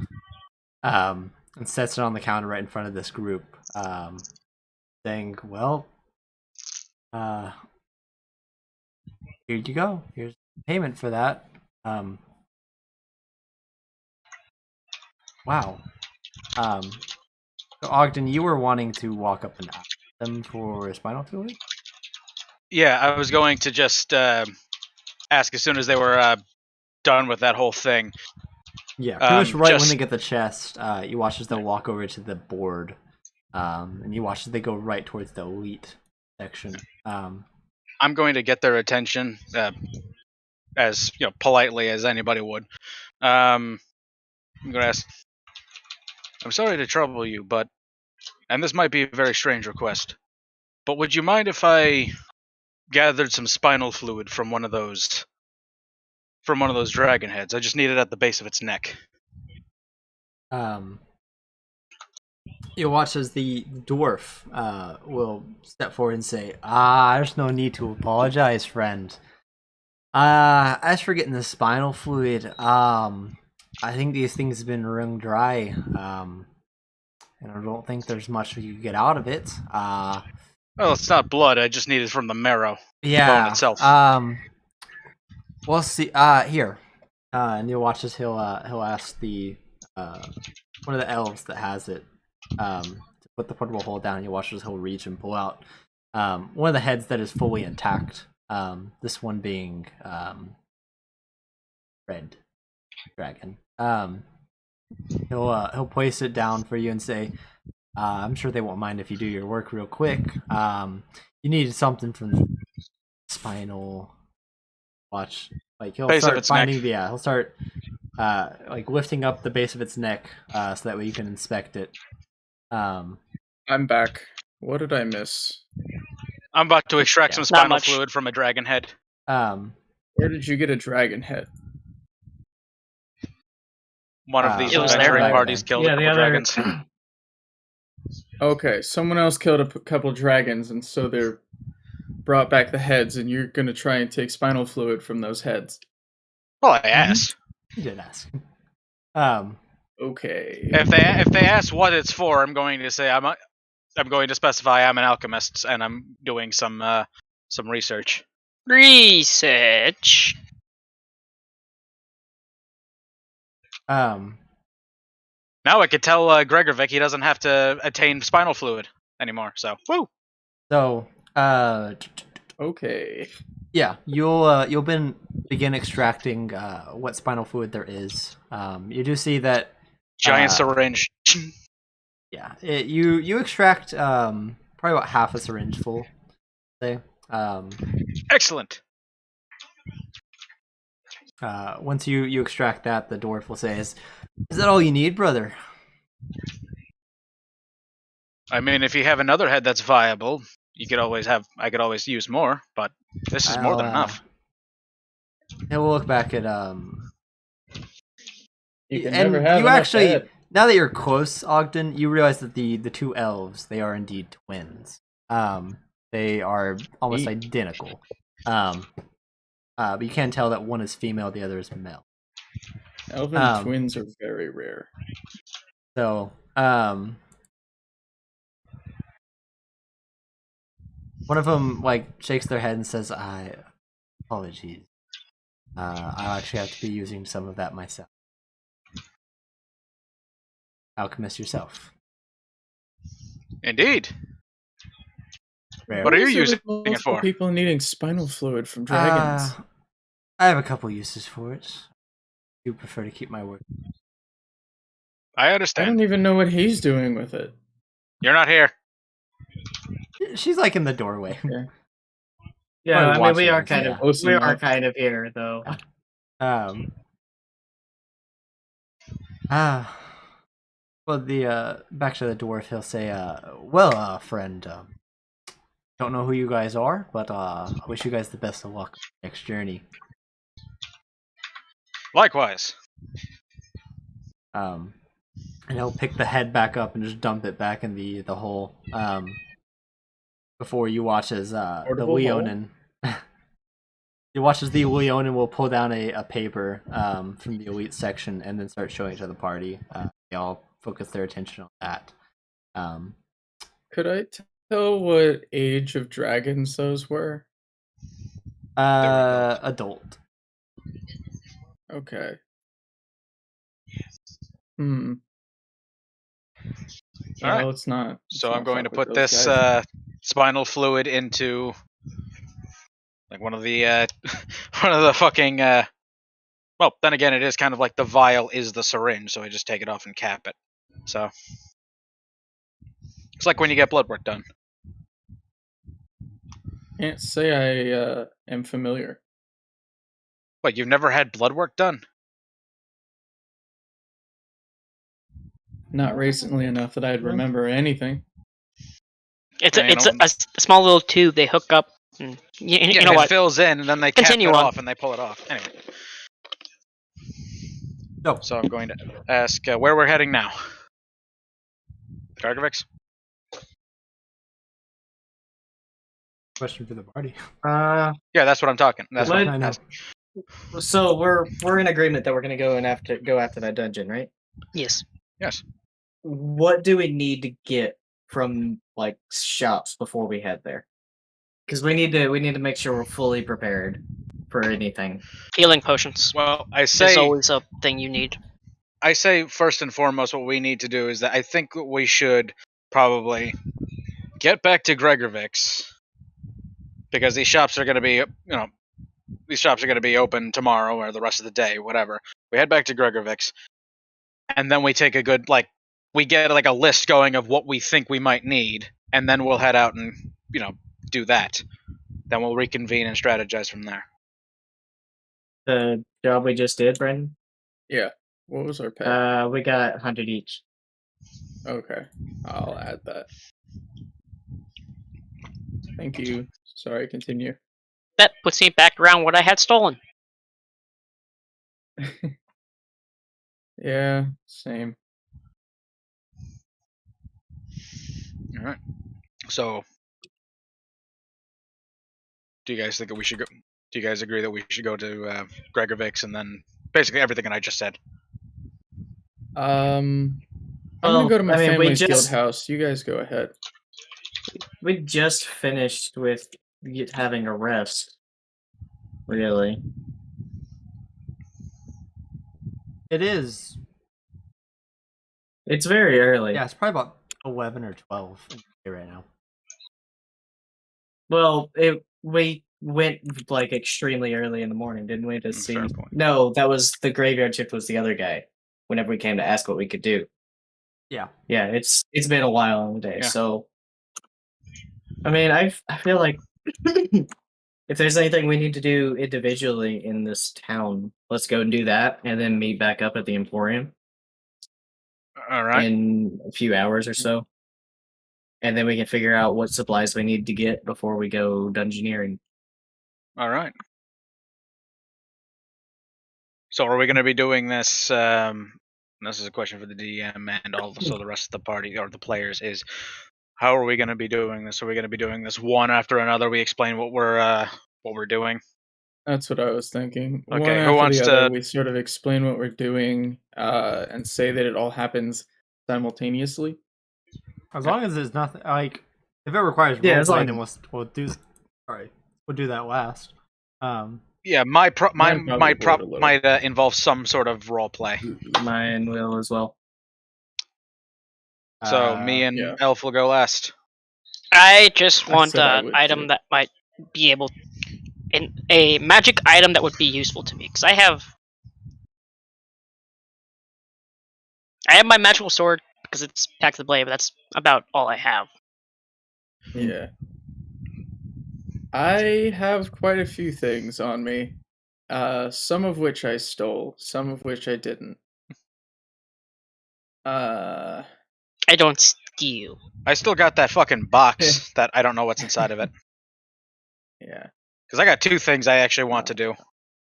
A: and sets it on the counter right in front of this group, saying, "Well, here you go. Here's payment for that." Wow. So Ogden, you were wanting to walk up and ask them for spinal fluid?
C: Yeah, I was going to just ask as soon as they were done with that whole thing.
A: Yeah, pretty much right when they get the chest, you watch as they'll walk over to the board and you watch as they go right towards the elite section.
C: I'm going to get their attention as politely as anybody would. I'm going to ask. I'm sorry to trouble you, and this might be a very strange request, but would you mind if I gathered some spinal fluid from one of those dragon heads? I just need it at the base of its neck.
A: You watch as the dwarf will step forward and say, there's no need to apologize, friend. As for getting the spinal fluid, I think these things have been wrung dry, and I don't think there's much you can get out of it.
C: Well, it's not blood. I just need it from the marrow.
A: Yeah.
C: The bone itself.
A: We'll see. Here. And you'll watch as he'll ask the one of the elves that has it to put the portable hole down. You watch as he'll reach and pull out one of the heads that is fully intact. This one being red dragon. He'll place it down for you and say, I'm sure they won't mind if you do your work real quick. You need something from the spinal. Watch, like he'll
C: base
A: start finding
C: neck.
A: He'll start like lifting up the base of its neck so that way you can inspect it.
B: I'm back. What did I miss?
C: I'm about to extract some spinal fluid from a dragon head.
B: Where did you get a dragon head?
C: One of these
E: was
C: adventuring
E: there.
C: parties killed a couple dragons.
B: Okay, someone else killed a couple dragons, and so they're brought back the heads, and you're gonna try and take spinal fluid from those heads.
C: Well, I asked.
A: You did ask.
B: Okay.
C: If they ask what it's for, I'm going to say I'm going to specify I'm an alchemist and I'm doing some research.
E: Research.
C: Now I could tell Gregorvik he doesn't have to attain spinal fluid anymore. So woo.
A: So
B: Okay.
A: yeah, you'll begin extracting what spinal fluid there is. You do see that
C: Giant syringe.
A: Yeah, you extract probably about half a syringe full. Say.
C: Excellent.
A: Once you extract that, the dwarf will say, "Is that all you need, brother?"
C: I mean, if you have another head that's viable, you could always have. I could always use more, but this is more than enough.
A: He'll look back at
B: You can
A: and
B: never have
A: you
B: enough
A: actually
B: head.
A: now that you're close, Ogden, you realize that the two elves, they are indeed twins. They are almost identical. But you can tell that one is female, the other is male.
B: Elven twins are very rare.
A: So, one of them like shakes their head and says, apologies. I'll actually have to be using some of that myself. Alchemist yourself.
C: Indeed.
A: Rare.
C: What are you
B: Why is
C: using
B: there
C: it for?
B: People needing spinal fluid from dragons.
A: I have a couple uses for it. I do prefer to keep my work.
C: I
B: I
C: understand.
B: don't even know what he's doing with it.
C: You're not here.
A: She's like in the doorway.
D: Yeah,
A: Probably
D: I mean we
A: watching
D: are
A: us,
D: kind
A: yeah.
D: of
B: Close
D: we are
B: enough.
D: kind of here though.
A: Well, the back to the dwarf, he'll say, well, friend, don't know who you guys are, but I wish you guys the best of luck next journey.
C: Likewise.
A: And he'll pick the head back up and just dump it back in the hole. Before you watch as the
B: Portable
A: Leonin. You watch as the Leonin will pull down a paper from the elite section and then start showing it to the party. They all focus their attention on that.
B: Could I tell what age of dragons those were?
A: Adult.
B: Okay.
C: All right.
B: Let's not.
C: So I'm going to put this spinal fluid into like one of the fucking. Well, then again, it is kind of like the vial is the syringe, so I just take it off and cap it. So It's like when you get blood work done.
B: Can't say I am familiar.
C: What, you've never had blood work done?
B: Not recently enough that I'd remember anything.
E: It's
C: Yeah, you know,
E: a small little tube they hook up. And you know
C: it
E: what?
C: fills in, and then they cap
E: Continue
C: it
E: on.
C: off, and they pull it off. Anyway.
A: No.
C: So I'm going to ask where we're heading now. Gargavix?
A: Question for the party.
D: Uh,
C: Yeah, that's what I'm talking. That's what
D: What?
C: I'm
A: I know.
C: asking.
D: so we're in agreement that we're gonna go and go after that dungeon, right?
E: Yes.
C: Yes.
D: What do we need to get from like shops before we head there? Because we need to make sure we're fully prepared for anything.
E: Healing potions
C: Well, I
E: is
C: say
E: always a thing you need.
C: first and foremost, what we need to do is that I think we should probably get back to Gregorvix, because these shops are going to be, these shops are going to be open tomorrow or the rest of the day, whatever. We head back to Gregorvix, and then we take a good, we get like a list going of what we think we might need, and then we'll head out and, do that. Then we'll reconvene and strategize from there.
D: The job we just did, Brendan.
B: Yeah. What was our pay?
D: We got 100 each.
B: Okay. I'll add that. Thank you. Sorry, continue.
E: That puts me back around what I had stolen.
B: Yeah, same.
C: All right. So, do you guys think that we should go? Do you guys agree that we should go to Gregorvix and then basically everything that I just said?
B: I'm
D: Well,
B: gonna go to my
D: I mean, we
B: family's guild
D: just-
B: house. You guys go ahead.
D: We just finished with having a rest. Really?
A: It is.
D: It's very early.
A: Yeah, it's probably about 11 or 12 right now.
D: Well, we went like extremely early in the morning, didn't we? To see.
C: Fair point.
D: No, that was the graveyard shift. Was the other guy? Whenever we came to ask what we could do.
A: Yeah.
D: Yeah, it's been a while in the day.
C: Yeah.
D: So, I mean, I feel like if there's anything we need to do individually in this town, let's go and do that, and then meet back up at the Emporium
C: All right.
D: in a few hours or so. And then we can figure out what supplies we need to get before we go dungeoneering.
C: All right. So are we going to be doing this? This is a question for the DM and also the rest of the party or the players. Is how are we going to be doing this? Are we going to be doing this one after another? We explain what we're doing.
B: That's what I was thinking.
C: Okay,
B: One
C: who
B: after
C: wants
B: the other,
C: to-
B: we sort of explain what we're doing and say that it all happens simultaneously.
A: As long as there's nothing like, if it requires
D: Yeah, as
A: roleplay,
D: long-
A: then we'll do. Sorry, we'll do that last.
C: Yeah, my
B: Mine probably
C: prop
B: would a little.
C: might involve some sort of role play.
D: Mine will as well.
C: So me and
B: yeah.
C: Elf will go last.
E: I just
B: I
E: want
B: said I
E: an
B: would
E: item
B: too.
E: that might be able, a magic item that would be useful to me, because I have my magical sword because it's Pact of the Blade, but that's about all I have.
B: Yeah. I have quite a few things on me. Some of which I stole, some of which I didn't.
E: I don't steal.
C: I still got that fucking box that I don't know what's inside of it.
B: Yeah.
C: Because I got two things I actually want to do.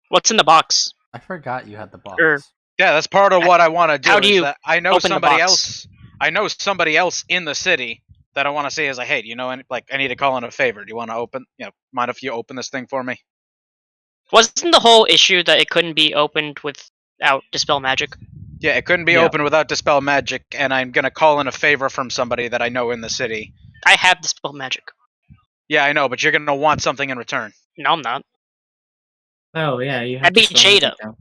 E: What's in the box?
A: I forgot you had the box.
E: Sure.
C: Yeah, that's part of what I want to do.
E: How do
C: is
E: you
C: that I know
E: open the
C: somebody
E: box?
C: else. I know somebody else in the city that I want to say is like, hey, I need to call in a favor. Do you want to open? Mind if you open this thing for me?
E: Wasn't the whole issue that it couldn't be opened without dispel magic?
C: Yeah, it couldn't be
D: Yeah.
C: opened without dispel magic, and I'm gonna call in a favor from somebody that I know in the city.
E: I have dispel magic.
C: Yeah, I know, but you're gonna want something in return.
E: No, I'm not.
D: Oh yeah, you have
E: I'd be
D: to spell it
E: Jada.
D: down.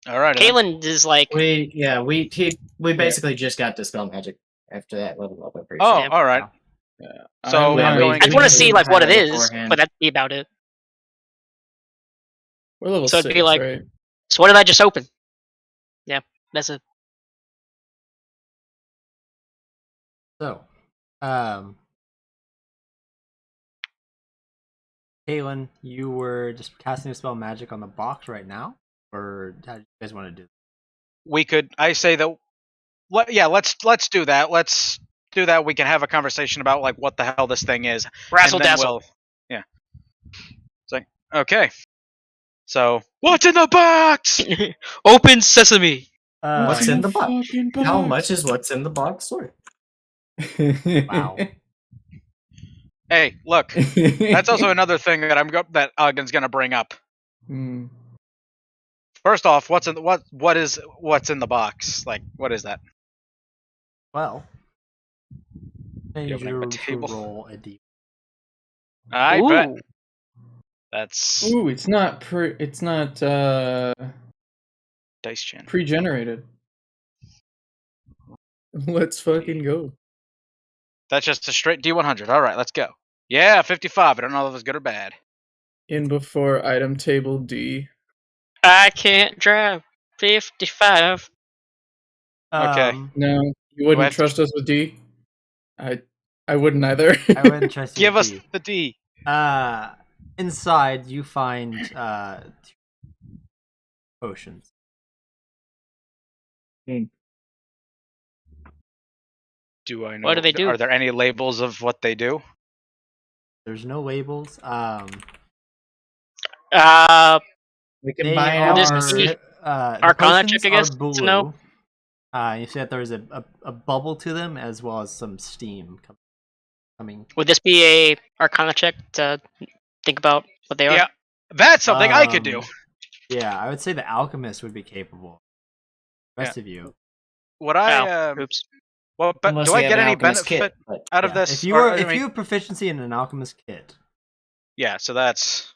C: All right. then.
E: Kalen is like,
D: We basically just got dispel magic after that level up. I'm pretty
C: Oh,
D: sure.
C: all right.
B: Yeah.
C: So
D: I'm
C: I'm going.
E: I just want to see like what it
D: have it
E: is,
D: beforehand.
E: but that'd be about it.
B: We're level
E: So it'd
B: 6,
E: be like-
B: right?
E: So what did I just open? Yeah, that's it.
A: So, Kaylin, you were just casting a spell magic on the box right now, or how do you guys want to do?
C: We could. I say that. Let's do that. Let's do that. We can have a conversation about like what the hell this thing is.
E: Razzle
C: and then
E: dazzle.
C: Yeah. It's like okay. So what's in the box?
E: Open sesame.
D: What's in the box?
B: fucking box?
D: How much is what's in the box worth?
A: Wow.
C: Hey, look. That's also another thing that Ogden's gonna bring up.
B: Hmm.
C: First off, what's in the box? Like, what is that?
A: Well, I need
C: opening
A: you
C: the
A: to
C: table.
A: roll a d.
C: I
E: Ooh.
C: bet that's
B: Ooh, it's not
C: dice chin.
B: pre-generated. Let's fucking go.
C: That's just a straight D100. All right, let's go. Yeah, 55. I don't know if it's good or bad.
B: In before item table D.
E: I can't drive 55.
C: Okay.
B: No, you
C: I
B: wouldn't
C: have to-
B: trust us with D. I wouldn't either.
A: I wouldn't trust you.
C: Give
A: with
C: us
A: D.
C: the D.
A: Inside you find 2 potions.
C: Do I know?
E: What do they do?
C: Are there any labels of what they do?
A: There's no labels.
B: We
A: They
B: can buy
A: are,
B: out.
E: this be
A: the
E: Arcana
A: potions
E: check, I guess,
A: are
E: to
A: blue.
E: know?
A: You see that there's a bubble to them as well as some steam coming.
E: Would this be a Arcana check to think about what they are?
C: Yeah, that's something I could do.
A: Yeah, I would say the alchemist would be capable. The rest of you.
C: Would I?
E: Oops.
C: Well, but
D: Unless
C: do
D: we
C: I
D: have
C: get
D: an
C: any
D: alchemist
C: benefit
D: kit, but
C: out of
A: Yeah,
C: this?
A: if you
C: Or,
A: are,
C: I
A: if
C: mean,
A: you have proficiency in an alchemist kit,
C: yeah, so that's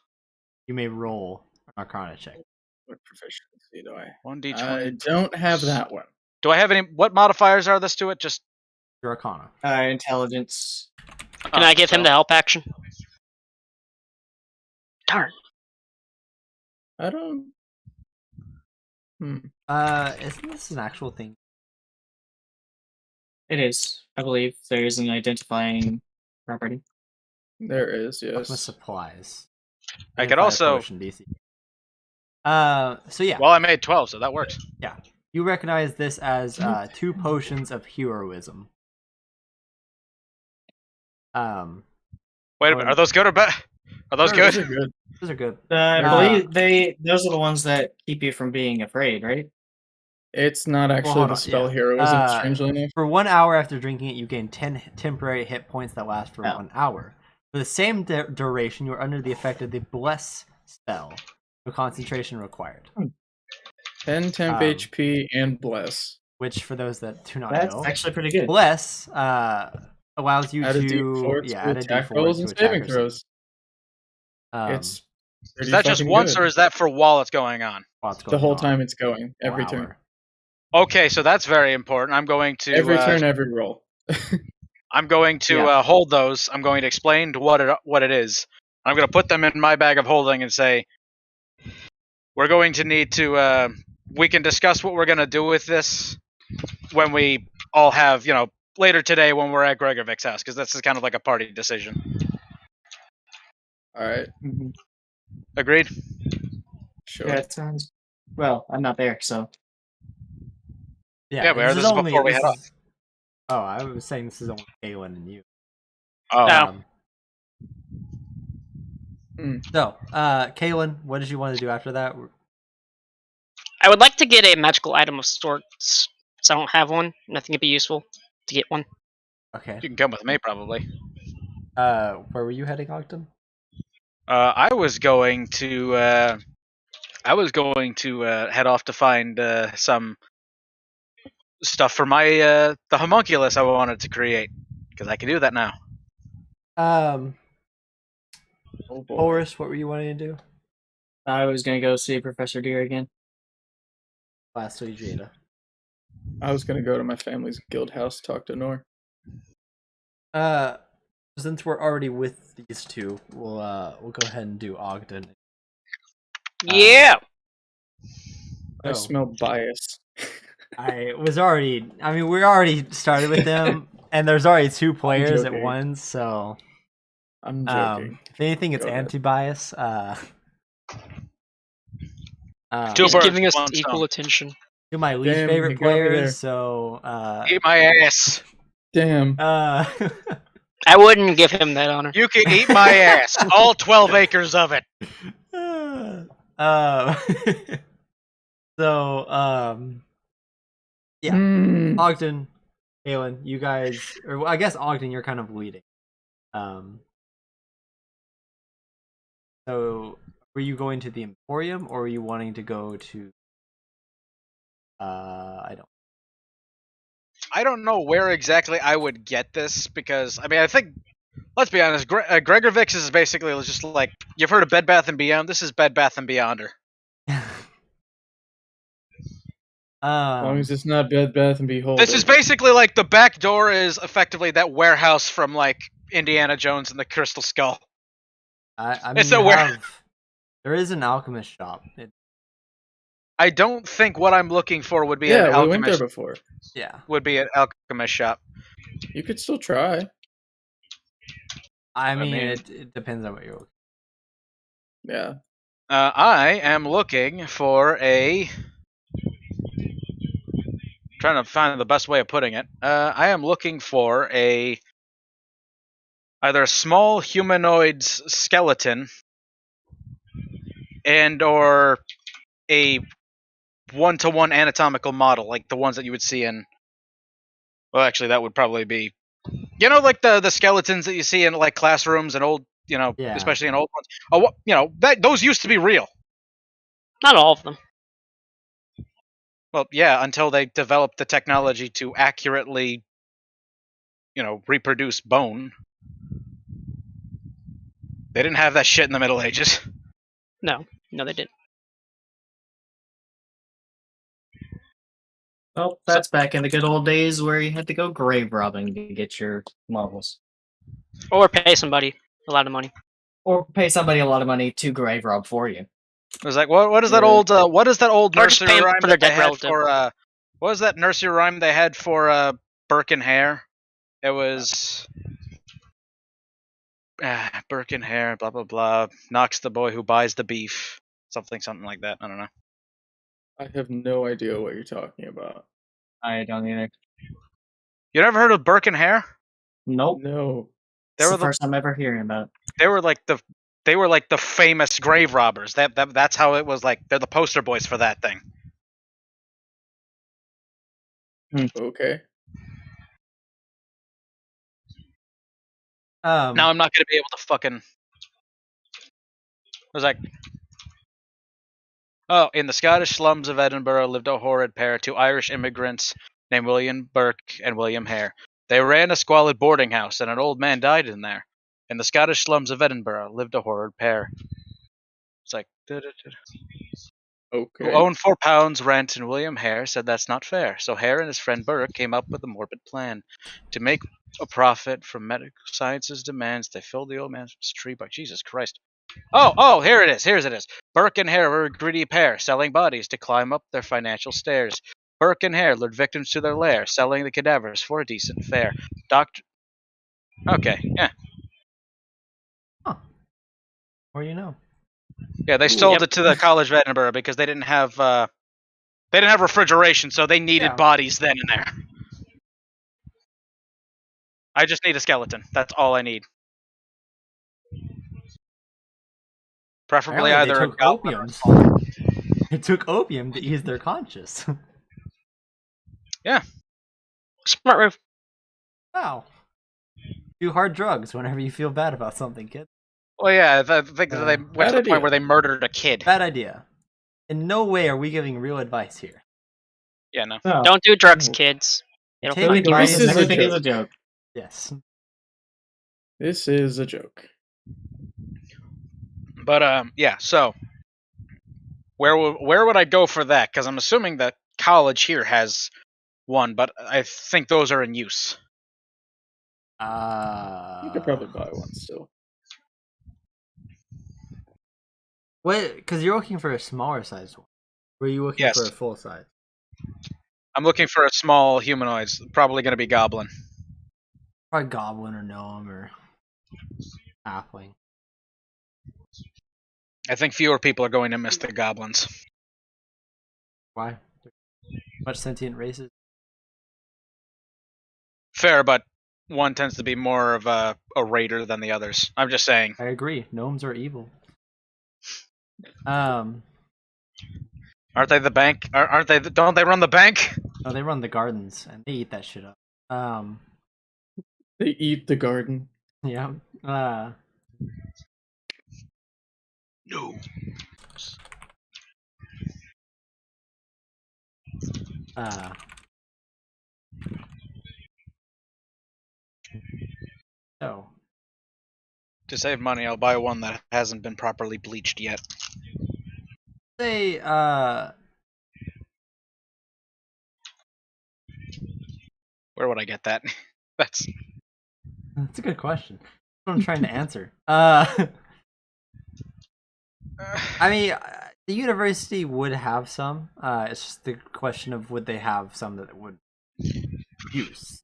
A: you may roll an Arcana check.
B: What proficiency do I?
C: 1d20.
B: I don't have that one.
C: Do I have any? What modifiers are this to it? Just
A: Your Arcana.
D: intelligence.
E: Can I give him the help action? Darn.
B: I don't.
A: Isn't this an actual thing?
D: It is, I believe. There is an identifying property.
B: There is,
A: Alchemist
B: yes.
A: supplies.
C: I could
A: Identify a
C: also.
A: potion, DC. So yeah,
C: Well, I made 12, so that works.
A: you recognize this as 2 potions of heroism.
C: Wait a minute. Are those good or bad? Are those
A: Sure,
C: good?
B: Those are good.
A: Those are good.
D: I believe those are the ones that keep you from being afraid, right?
B: It's not actually
A: hold
B: the
A: on,
B: spell
A: yeah.
B: heroism, strangely enough.
A: For 1 hour after drinking it, you gain 10 temporary hit points that last for 1 hour. For the same duration, you are under the effect of the Bless spell. No concentration required.
B: 10 temp HP and bless.
A: Which, for those that do not
D: That's
A: know,
D: actually pretty good.
A: Bless allows you
B: Add a
A: to
B: D4 to
A: add a
B: attack
A: D4
B: rolls
A: to
B: and
A: attack
B: saving
A: or
B: throws.
A: something.
B: It's
C: Is that just
B: fucking
C: once,
B: good.
C: or is that for while it's going on?
A: while it's
B: The
A: going
B: whole
A: on,
B: time it's going,
A: whole
B: every
A: hour.
B: turn.
C: Okay, so that's very important. I'm going to
B: Every turn, every roll.
C: I'm going to
D: Yeah.
C: hold those. I'm going to explain to what it is. I'm going to put them in my bag of holding and say, we're going to need to. We can discuss what we're going to do with this when we all have, later today when we're at Gregovic's house, because this is kind of like a party decision.
B: All right,
D: Mhm.
C: Agreed?
B: sure.
D: Yeah, it sounds. Well, I'm not there, so.
C: Yeah, we are. This is before we head off.
A: Oh, I was saying this is only Kaylin and you.
C: Oh,
E: No.
A: So, Kaylin, what did you want to do after that?
E: I would like to get a magical item of sorts. So I don't have one. I think it'd be useful to get one.
A: Okay.
C: you can come with me probably.
A: Where were you heading, Ogden?
C: I was going to head off to find some stuff for my the homunculus I wanted to create, because I can do that now.
B: Oh boy.
A: Boris, what were you wanting to do?
D: I was gonna go see Professor Deer again.
A: Lastly, Jada.
B: I was gonna go to my family's guild house, talk to Nor.
A: Since we're already with these two, we'll go ahead and do Ogden.
E: Yeah.
B: I
A: So,
B: smell bias.
A: we already started with them. and there's already 2 players at
B: joking.
A: once, so
B: I'm joking.
A: if anything, it's
B: Go ahead.
A: anti-bias.
C: Two
E: He's
C: birds
E: giving
C: with
E: us
C: one
E: equal
C: stone.
E: attention.
A: To my least
B: Damn,
A: favorite
B: he got me there.
A: players, so
C: Eat my ass.
B: Damn.
E: I wouldn't give him that honor.
C: You can eat my ass. All 12 acres of it.
A: So yeah,
B: Mm.
A: Ogden, Kalen, you guys, or well, I guess Ogden, you're kind of leading. So were you going to the Emporium, or were you wanting to go to? I
C: don't know where exactly I would get this because I mean I think let's be honest, Gregor Vix is basically just like you've heard of Bed Bath and Beyond. This is Bed Bath and Beyonder.
B: As long as it's not Bed Bath and Behold.
C: This is basically like the back door is effectively that warehouse from like Indiana Jones and the Crystal Skull.
A: I mean,
C: It's a
A: there is an alchemist shop.
C: I don't think what I'm looking for would be an
B: Yeah, we
C: alchemist.
B: went there before.
A: Yeah,
C: Would be an alchemist shop.
B: You could still try.
A: I mean,
C: mean-
A: it depends on what you're looking.
B: Yeah.
C: I am looking for a. Trying to find the best way of putting it. I am looking for either a small humanoid skeleton and or a 1-to-1 anatomical model, like the ones that you would see in. Well, actually, that would probably be, like the skeletons that you see in like classrooms and old,
A: Yeah.
C: especially in old ones. Those used to be real.
E: Not all of them.
C: Well, yeah, until they developed the technology to accurately, reproduce bone. They didn't have that shit in the Middle Ages.
E: No, they didn't.
D: Well, that's back in the good old days where you had to go grave robbing to get your models.
E: Or pay somebody a lot of money.
D: Or pay somebody a lot of money to grave rob for you.
C: It was like, what is that
B: Yeah.
C: old
E: Or just
C: nursery
E: pay 'em
C: rhyme
E: for their
C: that they
E: dead
C: had
E: relative.
C: for what was that nursery rhyme they had for Burke and Hare? It was Burke and Hare, blah blah blah. Knocks the boy who buys the beef. Something like that. I don't know.
B: I have no idea what you're talking about.
D: I don't either.
C: You never heard of Burke and Hare?
D: Nope.
B: No.
D: It's the first time ever hearing about it.
C: They were like the famous grave robbers. That's how it was like. They're the poster boys for that thing.
B: Okay.
C: Now I'm not going to be able to fucking. It was like, oh, in the Scottish slums of Edinburgh lived a horrid pair, 2 Irish immigrants named William Burke and William Hare. They ran a squalid boarding house, and an old man died in there. In the Scottish slums of Edinburgh lived a horrid pair. It's like,
B: Okay.
C: who owned £4 rent, and William Hare said that's not fair. So Hare and his friend Burke came up with a morbid plan. To make a profit from medical science's demands, they filled the old man's tree by Jesus Christ. Oh, here it is. Here it is. Burke and Hare were a greedy pair, selling bodies to climb up their financial stairs. Burke and Hare lured victims to their lair, selling the cadavers for a decent fare. Okay, yeah.
A: Or you know.
C: Yeah, they sold it to the College of Edinburgh because they didn't have refrigeration, so they needed bodies then and there. I just need a skeleton. That's all I need. Preferably
A: Apparently
C: either
A: they
C: a
A: took
C: goblin or a
A: opiums.
C: skull.
A: They took opium to ease their conscience.
E: Smart move.
A: Wow. Do hard drugs whenever you feel bad about something, kid.
C: Well, yeah, I think that they went
B: bad
C: to the
B: idea.
C: point where they murdered a kid.
A: Bad idea. In no way are we giving real advice here.
C: Yeah, no.
D: No.
E: Don't do drugs, kids. It'll
A: Take
E: fuck
A: it
E: you
A: by
E: up.
B: This is a
D: Everything is
B: joke.
D: a joke.
A: Yes.
B: This is a joke.
C: But yeah. So, where would I go for that? Because I'm assuming that college here has one, but I think those are in use.
B: You could probably buy one still.
A: What? Because you're looking for a smaller size one. Or are you looking
C: Yes.
A: for a full size?
C: I'm looking for a small humanoid. Probably going to be goblin.
A: Probably goblin or gnome or halfling.
C: I think fewer people are going to miss the goblins.
A: Why? Much sentient races.
C: Fair, but one tends to be more of a raider than the others. I'm just saying.
A: I agree. Gnomes are evil.
C: Aren't they the bank? Aren't they? Don't they run the bank?
A: No, they run the gardens and they eat that shit up.
B: They eat the garden.
A: Yeah.
C: No.
A: So.
C: To save money, I'll buy one that hasn't been properly bleached yet.
A: Say,
C: Where would I get that? That's
A: a good question. That's what I'm trying to answer. I mean, the university would have some. It's just the question of would they have some that would use,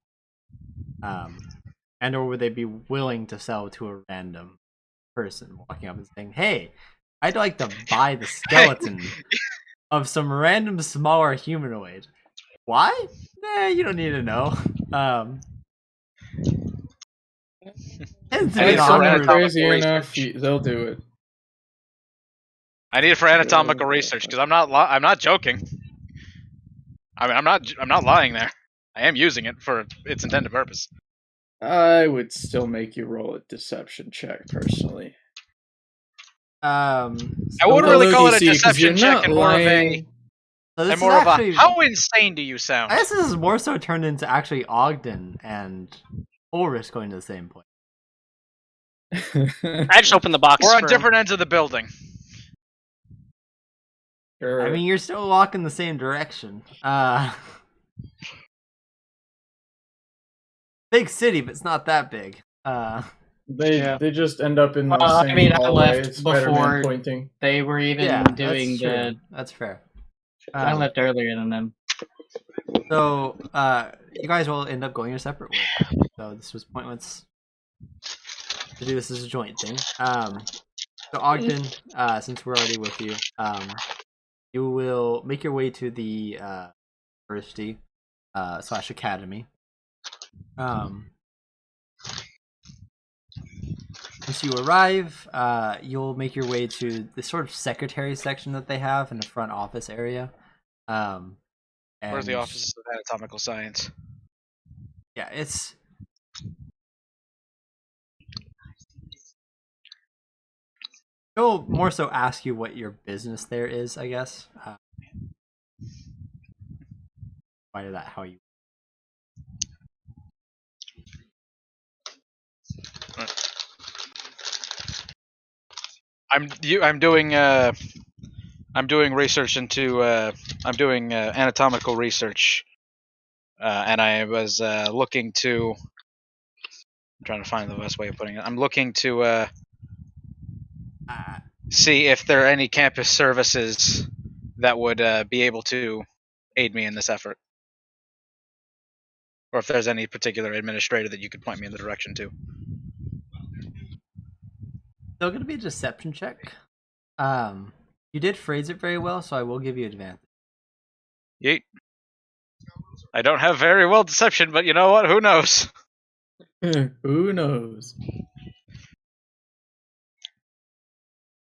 A: and or would they be willing to sell to a random person walking up and saying, "Hey, I'd like to buy the skeleton of some random smaller humanoid." Why? You don't need to know. Tends to be
B: If
A: an
B: someone
A: awkward-
B: crazy
C: research.
B: enough, they'll do it.
C: I need it for anatomical research because I'm not joking. I mean, I'm not lying there. I am using it for its intended purpose.
B: I would still make you roll a deception check, personally.
C: I wouldn't really call it a deception check, and more of a
A: So this
C: and more
A: is
C: of
A: actually,
C: a how insane do you sound?
A: I guess this is more so turned into actually Ogden and Ulrich going to the same place.
E: I just opened the box.
C: We're on
E: for-
C: different ends of the building.
B: Sure.
A: I mean, you're still walking the same direction. Big city, but it's not that big.
B: They just end up in the
D: I
B: same
D: mean, I
B: hallway.
D: left
B: Spider-Man
D: before-
B: pointing.
D: They were even
A: Yeah,
D: doing
A: that's true.
D: the.
A: That's fair.
D: I left earlier than them.
A: So, you guys will end up going your separate ways. So this was pointless to do this as a joint thing. So Ogden, since we're already with you, you will make your way to the university / academy. Once you arrive, you'll make your way to the sort of secretary section that they have in the front office area.
C: Where's the
A: And-
C: Office of Anatomical Science?
A: Yeah, it's. He'll more so ask you what your business there is, I guess. Why did that? How you?
C: I'm doing research into I'm doing anatomical research, and I was looking to. I'm trying to find the best way of putting it. I'm looking to see if there are any campus services that would be able to aid me in this effort, or if there's any particular administrator that you could point me in the direction to.
A: Still gonna be a deception check. You did phrase it very well, so I will give you advantage.
C: Yeet. I don't have very well deception, but you know what? Who knows?
B: Who knows?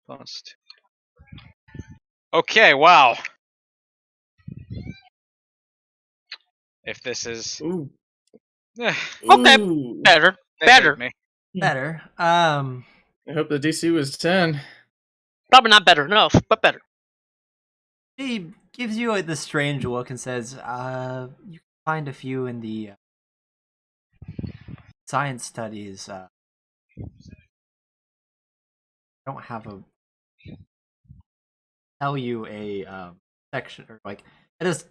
C: Lost. Okay, wow. If this is
B: Ooh.
E: Okay.
B: Ooh.
E: Better.
C: they
E: Better.
C: hate me.
A: Better.
B: I hope the DC was 10.
E: Probably not better enough, but better.
A: He gives you this strange look and says, you can find a few in the science studies. I don't have a tell you a section or like it is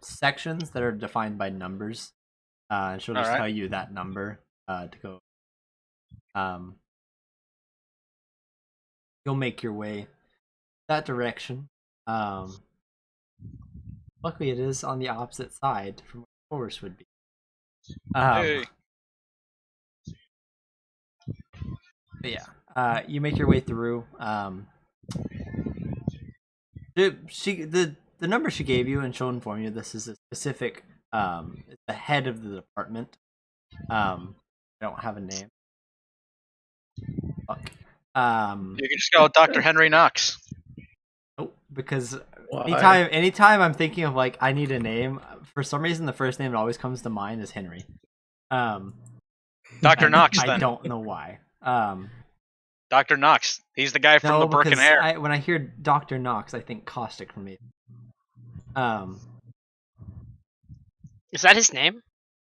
A: sections that are defined by numbers. And she'll just
C: Alright.
A: tell you that number to go. You'll make your way that direction. Luckily, it is on the opposite side from where the forest would be.
C: Hey.
A: But yeah, you make your way through. The number she gave you, and she'll inform you this is a specific it's the head of the department. I don't have a name. Fuck.
C: You can just call it Dr. Henry Knox.
A: Nope, because
B: Why?
A: anytime I'm thinking of like I need a name, for some reason the first name that always comes to mind is Henry.
C: Dr. Knox,
A: I
C: then.
A: don't know why.
C: Dr. Knox. He's the guy from the broken hair.
A: When I hear Dr. Knox, I think caustic from me.
E: Is that his name?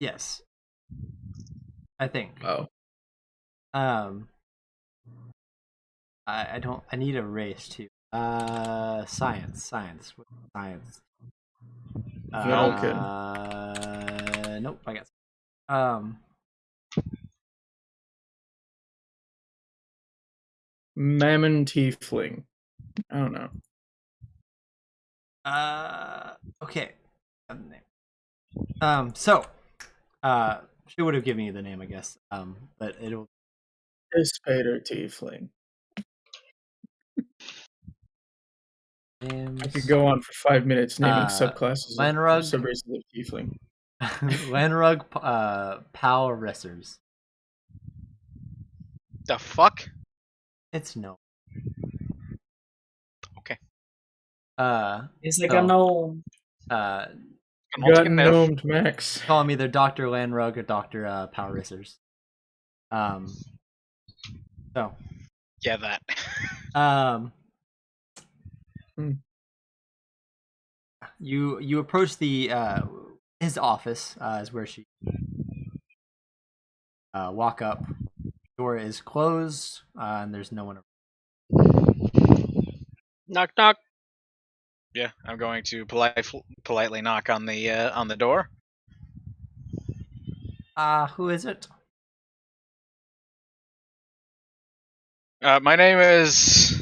A: Yes. I think.
B: Oh.
A: I don't. I need a race too. Science.
B: Vulcan.
A: Nope. I got.
B: Mammon Tiefling. I don't know.
A: Okay. So, she would have given you the name, I guess. But it'll.
B: Dissipator Tiefling.
A: Names.
B: I could go on for 5 minutes naming subclasses
A: Lanrug.
B: of subraces of Tiefling.
A: Lanrug, Power Ressers.
C: The fuck?
A: It's no.
C: Okay.
D: It's like
A: so,
D: a gnome.
B: Got gnomed Max.
A: Call him either Dr. Lanrug or Dr. Power Ressers. So.
C: Yeah, that.
A: You approach the his office is where she walk up. Door is closed and there's no one around.
E: Knock knock.
C: Yeah, I'm going to politely knock on the door.
A: Who is it?
C: My name is.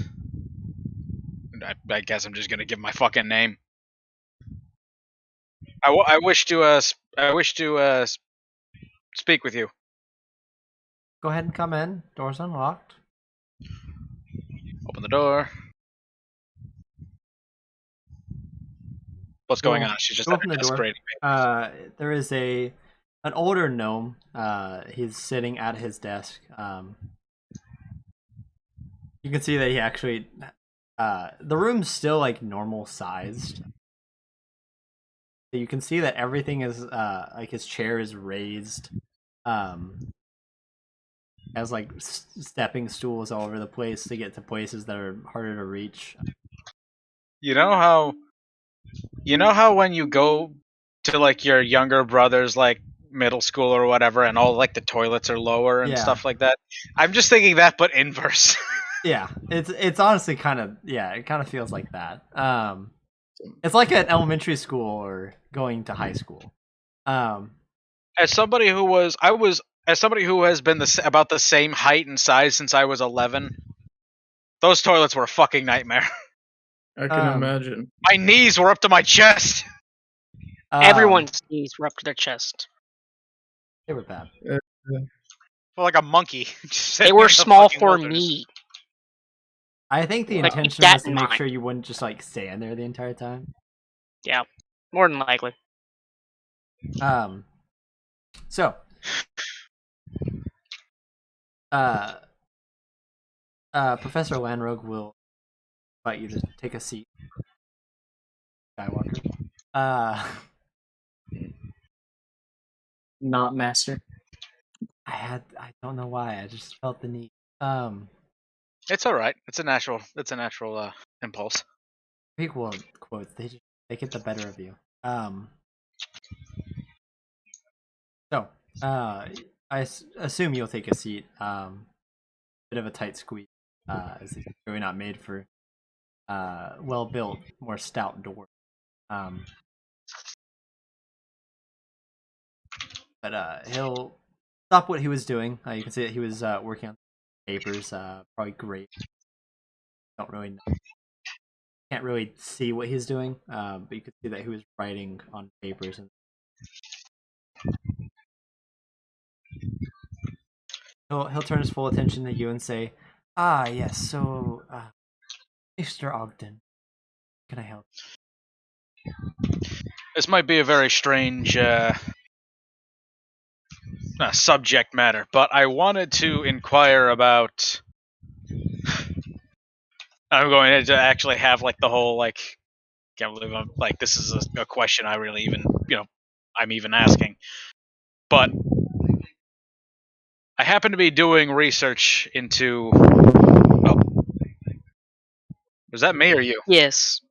C: I guess I'm just gonna give my fucking name. I wish to speak with you.
A: Go ahead and come in. Door's unlocked.
C: Open the door. What's going on? She's just
A: open the door.
C: Papers.
A: There is an older gnome. He's sitting at his desk. You can see that he actually. The room's still like normal sized. You can see that everything is like his chair is raised. Has like stepping stools all over the place to get to places that are harder to reach.
C: You know how when you go to like your younger brother's like middle school or whatever, and all like the toilets are lower and stuff like that. I'm just thinking that, but inverse.
A: Yeah, it's honestly kind of it kind of feels like that. It's like an elementary school or going to high school.
C: As somebody who has been about the same height and size since I was 11, those toilets were a fucking nightmare.
B: I can imagine.
C: My knees were up to my chest.
E: Everyone's knees were up to their chest.
A: They were bad.
C: Like a monkey.
E: They were small for me.
A: I think the
E: Like,
A: intention was to make sure you wouldn't just like stand there the entire time.
E: Yeah, more than likely.
A: So, Professor Lanrogue will invite you to take a seat. Skywalker.
D: Not master.
A: I don't know why. I just felt the need.
C: It's all right. It's a natural impulse.
A: Prequel quotes. They get the better of you. So, I assume you'll take a seat. Bit of a tight squeeze. As it's really not made for well-built, more stout door. But he'll stop what he was doing. You can see that he was working on papers. Probably great. Don't really know. Can't really see what he's doing, but you can see that he was writing on papers. And he'll turn his full attention to you and say, "Ah, yes. So, Mr. Ogden, can I help?"
C: This might be a very strange subject matter, but I wanted to inquire about. I'm going to actually have like the whole like. Can't believe I'm like this is a question I really even I'm even asking, but I happen to be doing research into. Oh, was that me or you?
E: Yes.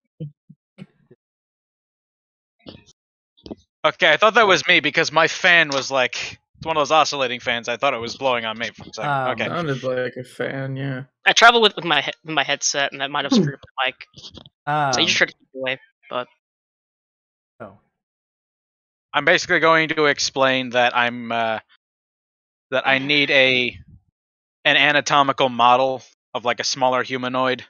C: Okay, I thought that was me because my fan was like it's one of those oscillating fans. I thought it was blowing on me for a second. Okay.
B: Sounded like a fan, yeah.
E: I travel with my headset, and that might have screwed up the mic. So you just try to keep it away. But
A: Oh.
C: I'm basically going to explain that that I need an anatomical model of like a smaller humanoid.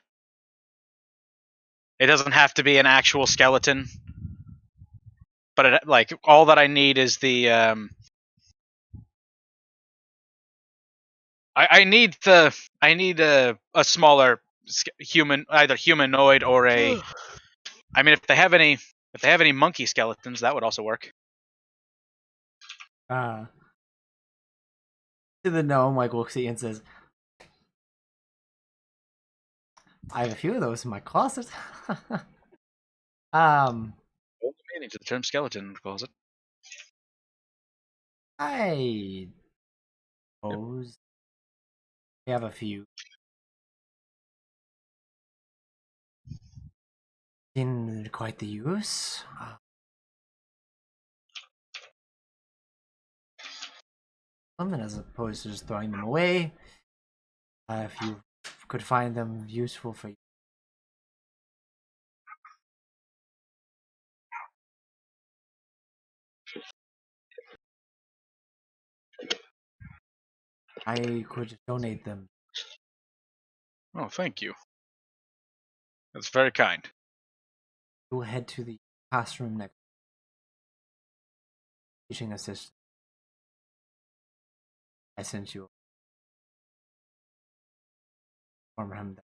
C: It doesn't have to be an actual skeleton, but like all that I need is the I need a smaller human, either humanoid or a. I mean, if they have any monkey skeletons, that would also work.
A: To the gnome, like looks at you and says, "I have a few of those in my closet."
C: Old meaning to the term skeleton in the closet.
A: I suppose we have a few. In quite the use. And as opposed to just throwing them away, if you could find them useful for you. I could donate them.
C: Oh, thank you. That's very kind.
A: You'll head to the classroom next. Teaching assistant. I sent you. Inform him that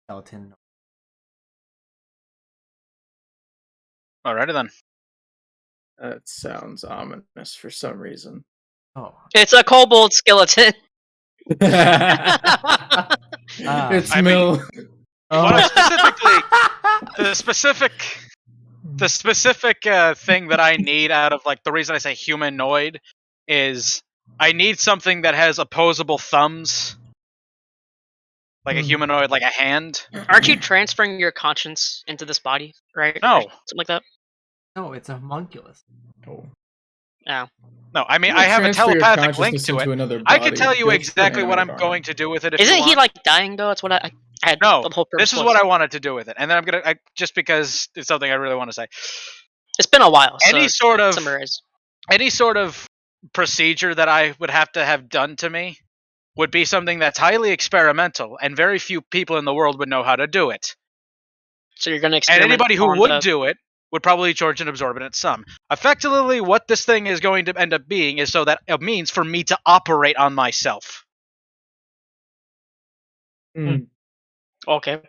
A: skeleton.
C: Alrighty then.
B: That sounds ominous for some reason.
A: Oh,
E: it's a kobold skeleton.
B: It's
C: I
B: Mill.
C: What the specific thing that I need out of like the reason I say humanoid is I need something that has opposable thumbs, like a humanoid, like a hand.
E: Aren't you transferring your conscience into this body, right?
C: No.
E: Or something like that.
A: No, it's a homunculus.
B: Oh.
E: Oh.
C: No, I mean
B: You
C: I have a
B: transfer your
C: telepathic link
B: consciousness
C: to
B: into
C: it.
B: another
C: I can
B: body,
C: tell you
B: built
C: exactly what I'm
B: animated
C: going
B: arm.
C: to do with it. If
E: Isn't
C: you
E: he
C: want.
E: like dying though? That's what I had.
C: No,
E: the whole purpose
C: this is
E: was.
C: what I wanted to do with it, and then I'm gonna just because it's something I really want to say.
E: It's been a while.
C: Any
E: so
C: sort of
E: summarize.
C: any sort of procedure that I would have to have done to me would be something that's highly experimental, and very few people in the world would know how to do it.
E: So you're gonna
C: And
E: experiment.
C: anybody who
E: on
C: would
E: the...
C: do it would probably charge an exorbitant sum. Effectively, what this thing is going to end up being is so that it means for me to operate on myself.
E: Okay.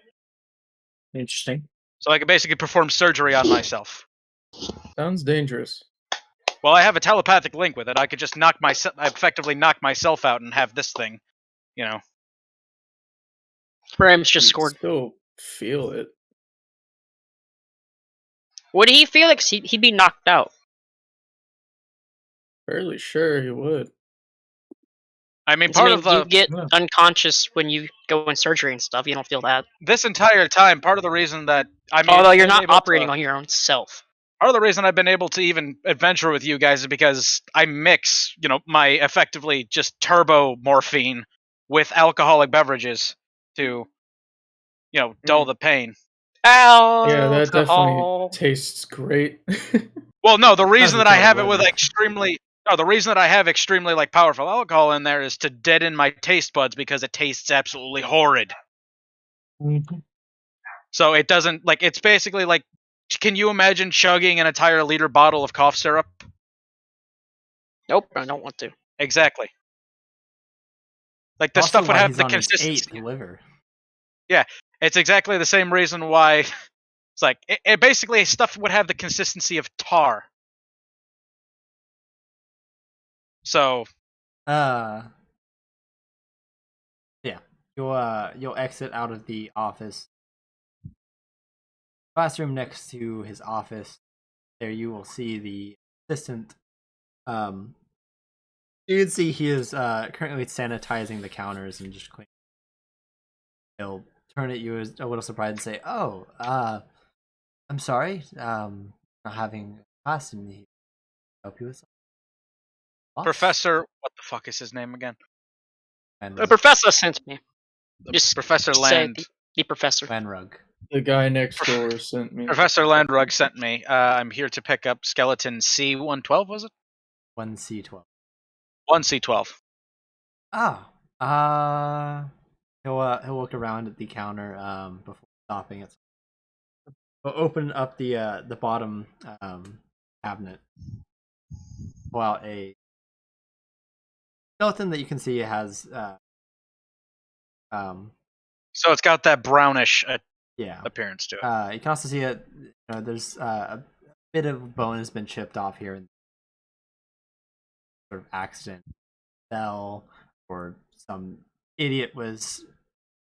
D: Interesting.
C: So I can basically perform surgery on myself.
B: Sounds dangerous.
C: Well, I have a telepathic link with it. I could just effectively knock myself out and have this thing,
E: Bram's just
B: You
E: scored.
B: still feel it.
E: Would he feel like he'd be knocked out?
B: Fairly sure he would.
C: I mean, part of the
E: you get unconscious when you go in surgery and stuff. You don't feel that.
C: this entire time, part of the reason that
E: Although you're not operating on your own self.
C: Part of the reason I've been able to even adventure with you guys is because I mix, my effectively just turbo morphine with alcoholic beverages to, dull the pain.
E: Alcohol.
B: Yeah, that definitely tastes great.
C: Well, no, the reason that I have it
B: weather.
C: with the reason that I have extremely powerful alcohol in there is to deaden my taste buds because it tastes absolutely horrid.
D: Mm-hmm.
C: So it doesn't it's basically like. Can you imagine chugging an entire liter bottle of cough syrup?
E: Nope, I don't want to.
C: Exactly. Like the
A: Also
C: stuff would
A: why
C: have
A: he's
C: the
A: on his
C: consistency.
A: 8th liver.
C: It's exactly the same reason why it's like it basically stuff would have the consistency of tar. So
A: Yeah. You'll exit out of the office. Classroom next to his office. There you will see the assistant. You can see he is currently sanitizing the counters and just cleaning. He'll turn at you as a little surprised and say, "Oh, I'm sorry. Not having class in me. Help you with something." What?
C: Professor, what the fuck is his name again?
E: The professor sent me. Just
C: Professor
E: say
C: Land.
E: the professor.
A: Landrug.
B: The guy next door sent me.
C: Professor Landrug sent me. I'm here to pick up skeleton C112. Was it
A: 1C12.
C: 1C12?
A: He'll look around at the counter before stopping it. He'll open up the bottom cabinet. Pull out a skeleton that you can see has
C: So it's got that brownish
A: yeah.
C: appearance to it.
A: You can also see it. There's a bit of bone has been chipped off here, and sort of accident fell, or some idiot was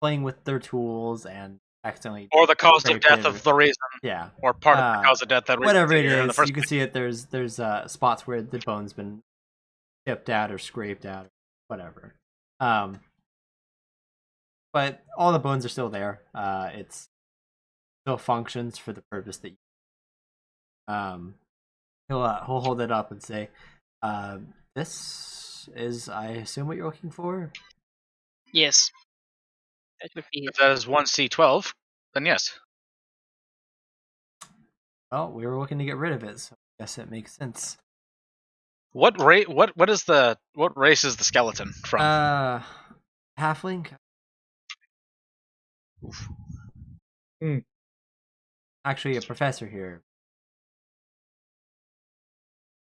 A: playing with their tools and accidentally.
C: Or the cause of
A: scraped
C: death
A: it,
C: of the reason.
A: Yeah.
C: Or part of the cause of death. That
A: Whatever it
C: in the
A: is,
C: first
A: you can see it. There's spots where the bone's been chipped at or scraped at, or whatever. But all the bones are still there. It's still functions for the purpose that he'll hold it up and say, "This is, I assume, what you're looking for."
E: Yes. That would be
C: If that is 1C12, then yes.
A: Well, we were looking to get rid of it, so I guess it makes sense.
C: What race is the skeleton from?
A: Halfling. Actually, a professor here.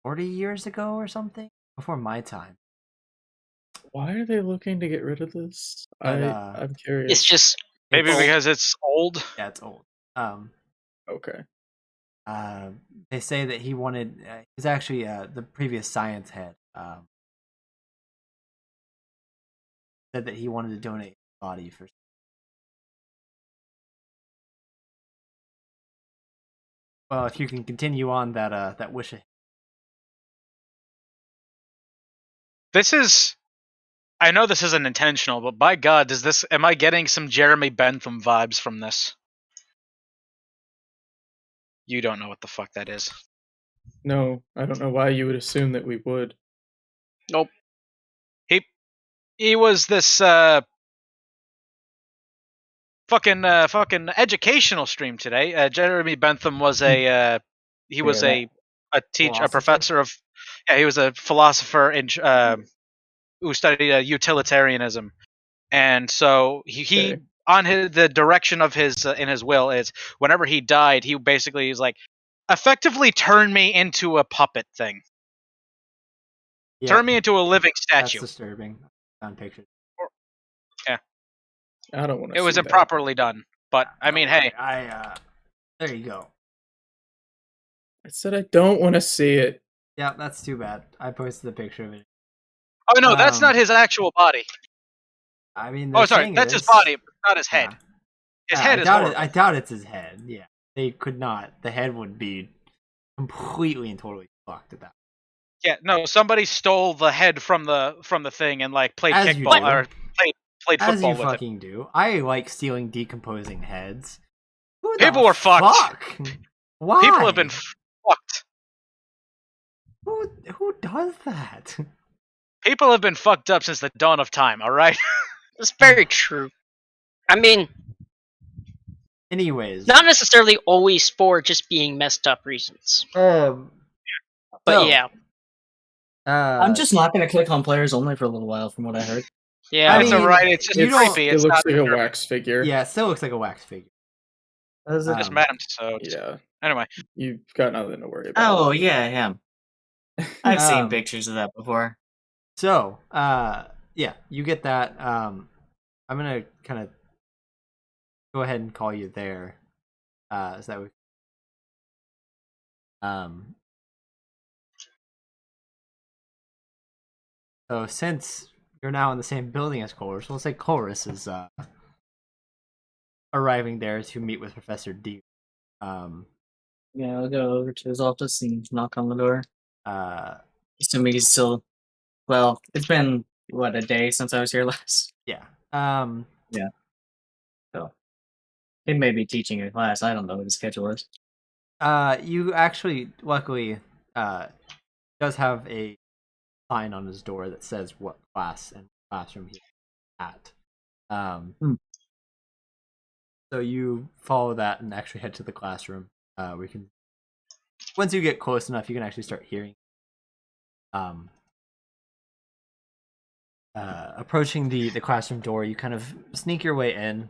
A: 40 years ago or something? Before my time.
B: Why are they looking to get rid of this?
A: But,
B: I'm curious.
E: It's just
C: Maybe
A: it's-
C: because it's old.
A: Yeah, it's old.
B: Okay.
A: They say that he wanted. He's actually the previous science head. Said that he wanted to donate his body for. Well, if you can continue on that wish.
C: This is. I know this isn't intentional, but by God, am I getting some Jeremy Bentham vibes from this? You don't know what the fuck that is.
B: No, I don't know why you would assume that we would.
E: nope.
C: He was this fucking educational stream today. Jeremy Bentham was a professor of he was a philosopher in who studied utilitarianism, and so he
B: Okay.
C: on the direction of his in his will is whenever he died, he basically is like effectively turn me into a puppet thing.
A: Yeah,
C: Turn me into a living
A: that's
C: statue.
A: disturbing. On pictures.
B: I don't want to.
C: It was improperly done, but I mean, hey,
A: There you go.
B: I said I don't want to see it.
A: Yeah, that's too bad. I posted a picture of it.
C: oh no, that's not
A: Um,
C: his actual body.
A: I mean,
C: Oh,
A: they're
C: sorry,
A: saying
C: that's
A: it
C: his
A: is.
C: body, but not his head.
A: Yeah.
C: His head is horrible.
A: I doubt it's his head. Yeah, they could not. The head would be completely and totally fucked at that.
C: Yeah, no, somebody stole the head from the thing and like played
A: As you
C: kickball
A: do.
C: or played
A: As
C: football
A: you
C: with it.
A: fucking do. I like stealing decomposing heads. Who
C: People
A: the
C: are fucked.
A: fuck? Why?
C: People have been fucked.
A: Who does that?
C: People have been fucked up since the dawn of time. All right.
E: It's very true. I mean,
A: Anyways,
E: not necessarily always for just being messed up reasons.
A: but
E: Yeah.
D: I'm just not going to click on players only for a little while, from what I heard.
E: Yeah.
C: It's
A: mean,
C: alright. It's just
A: you don't-
C: creepy.
B: It
C: It's
B: looks
C: not
B: like a
C: disturbing.
B: wax figure.
A: Yeah, it still looks like a wax figure.
D: Does it?
C: Just
A: Um,
C: Madam Tussauds.
B: Yeah.
C: Anyway,
B: You've got nothing to worry about.
D: Oh, yeah, I am. I've seen
A: Um,
D: pictures of that before.
A: So, yeah, you get that. I'm gonna kind of go ahead and call you there. Is that um? So since you're now in the same building as Chorus, we'll say Chorus is arriving there to meet with Professor D.
D: Yeah, I'll go over to his office and knock on the door.
A: Uh,
D: Assuming he's still. Well, it's been what, a day since I was here last.
A: yeah.
D: So he may be teaching a class. I don't know what his schedule is.
A: You actually, luckily, does have a sign on his door that says what class and classroom he's at. So you follow that and actually head to the classroom. We can, once you get close enough, you can actually start hearing. Approaching the classroom door, you kind of sneak your way in.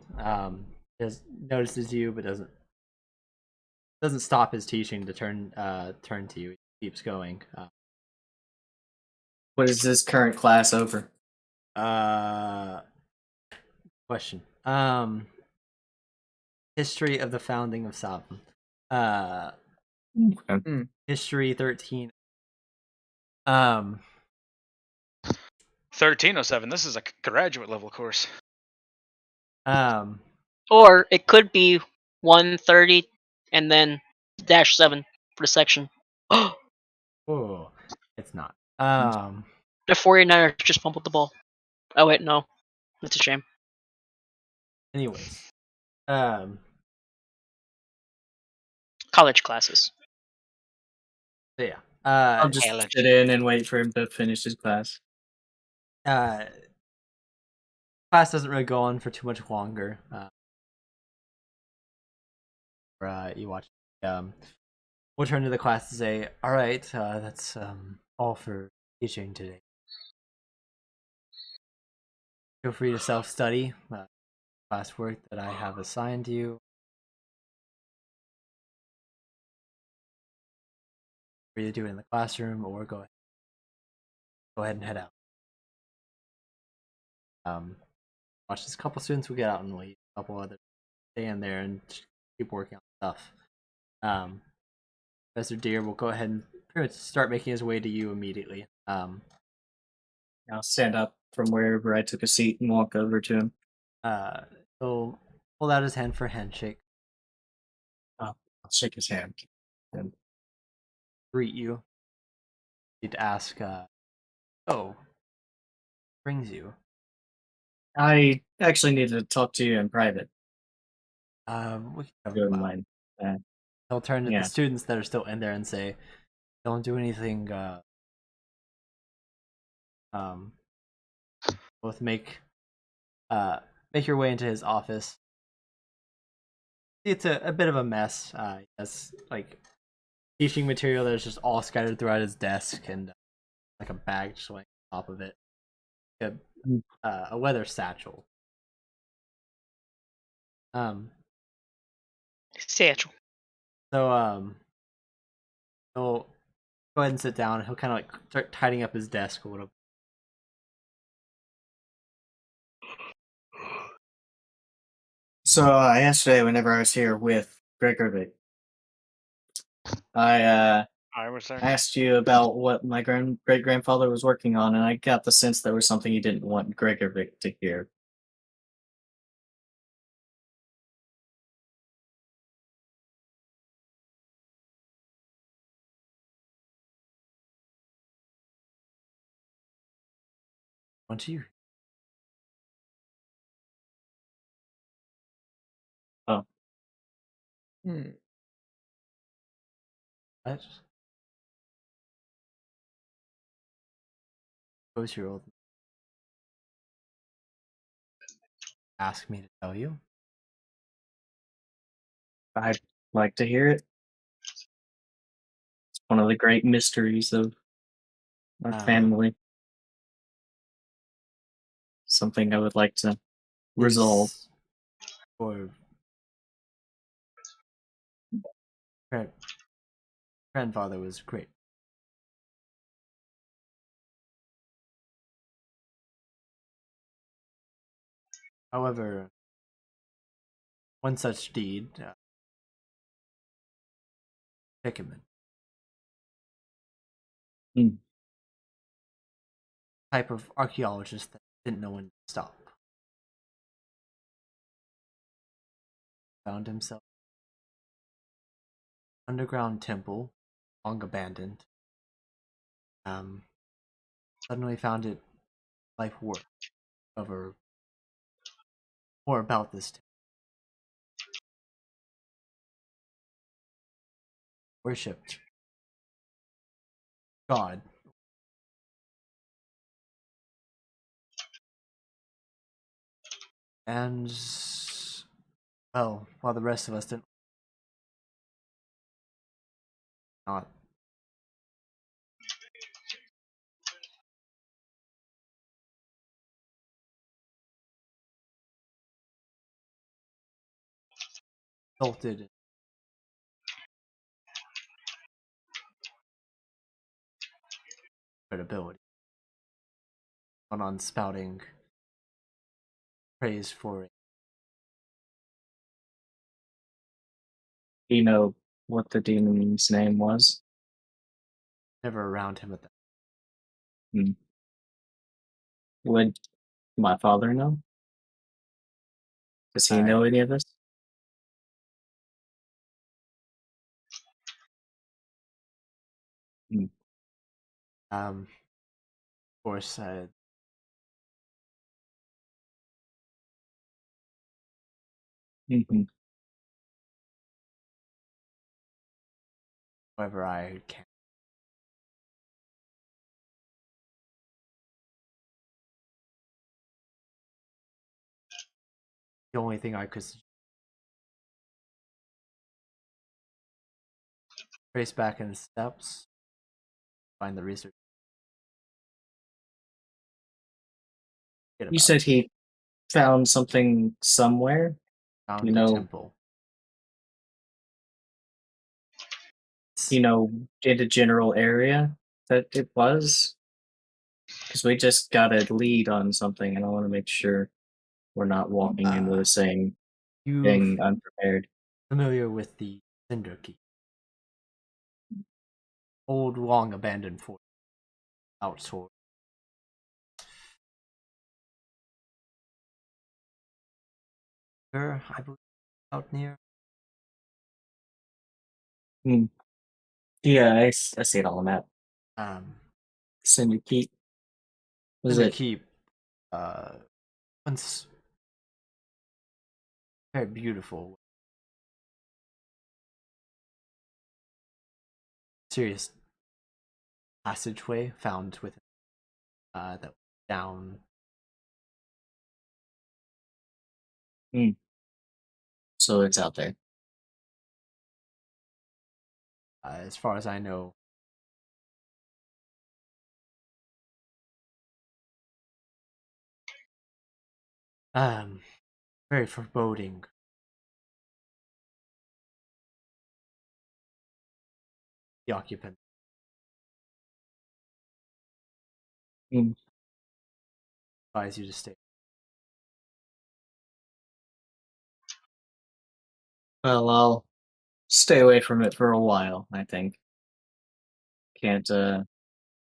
A: Just notices you, but doesn't stop his teaching to turn to you. He keeps going.
D: What is this current class over?
A: Question. History of the founding of Savin. History 13.
C: 1307. This is a graduate level course.
E: Or it could be 130 and then -7 for the section.
A: Oh, it's not.
E: The 49ers just fumbled the ball. Oh wait, no. That's a shame.
A: Anyways.
E: College classes.
A: So yeah.
D: I'll just sit in and wait for him to finish his class.
A: Class doesn't really go on for too much longer. You watch. We'll turn to the class to say, "All right, that's all for teaching today. Feel free to self-study classwork that I have assigned you. Free to do it in the classroom, or go ahead and head out." Watch this. A couple students will get out and leave. A couple others stay in there and keep working on stuff. Professor Deer will go ahead and pretty much start making his way to you immediately.
D: I'll stand up from wherever I took a seat and walk over to him.
A: He'll hold out his hand for a handshake.
D: I'll shake his hand and
A: greet you. He'd ask, "Oh, brings you?"
D: I actually need to talk to you in private.
A: We can
D: If you wouldn't mind.
A: He'll turn to
D: Yeah.
A: the students that are still in there and say, "Don't do anything. Both make your way into his office." It's a bit of a mess. He has like teaching material that's just all scattered throughout his desk, and like a bag just laying on top of it. A leather satchel.
E: Satchel.
A: So he'll go ahead and sit down. He'll kind of like start tidying up his desk a little.
D: So yesterday, whenever I was here with Gregory, I
C: was there.
D: asked you about what my great grandfather was working on, and I got the sense there was something you didn't want Gregory to hear.
A: Want you?
D: Oh.
A: What? Who's your old? Ask me to tell you.
D: I'd like to hear it. It's one of the great mysteries of our family. Something I would like to resolve.
A: Or grandfather was great. However, one such deed, predicament.
D: Hmm.
A: Type of archaeologist that didn't know when to stop. Found himself underground temple, long abandoned. Suddenly found it life work over more about this temple. Worshipped God. And well, while the rest of us didn't not resulted in credibility. Went on spouting praise for it.
D: Do you know what the demon's name was?
A: Never around him at that.
D: Would my father know? Does he know any of this?
A: Of course,
D: Mm-hmm.
A: however, I can't. The only thing I could trace back in steps, find the research.
D: You said he found something somewhere?
A: Found
D: you
A: a
D: know-
A: temple.
D: In a general area that it was? Because we just got a lead on something, and I want to make sure we're not walking into the same
A: You
D: thing unprepared.
A: familiar with the Cinder Key? Old, long abandoned fort outsourced. I believe, out near.
D: Yeah, I see it on the map. Cinder Keep. Was
A: Cinder
D: it?
A: Keep. Once very beautiful. Serious passageway found within that down.
D: So it's out there.
A: As far as I know, very foreboding. The occupant. Advise you to stay.
D: Well, I'll stay away from it for a while, I think. Can't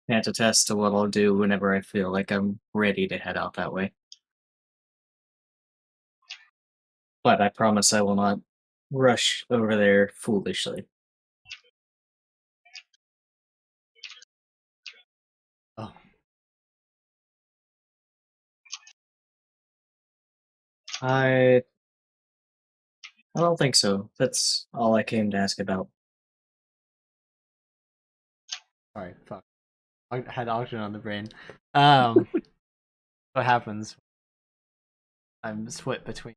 D: attest to what I'll do whenever I feel like I'm ready to head out that way. But I promise I will not rush over there foolishly.
A: Oh,
D: I don't think so. That's all I came to ask about.
A: sorry, fuck. I had oxygen on the brain. What happens? I'm split between.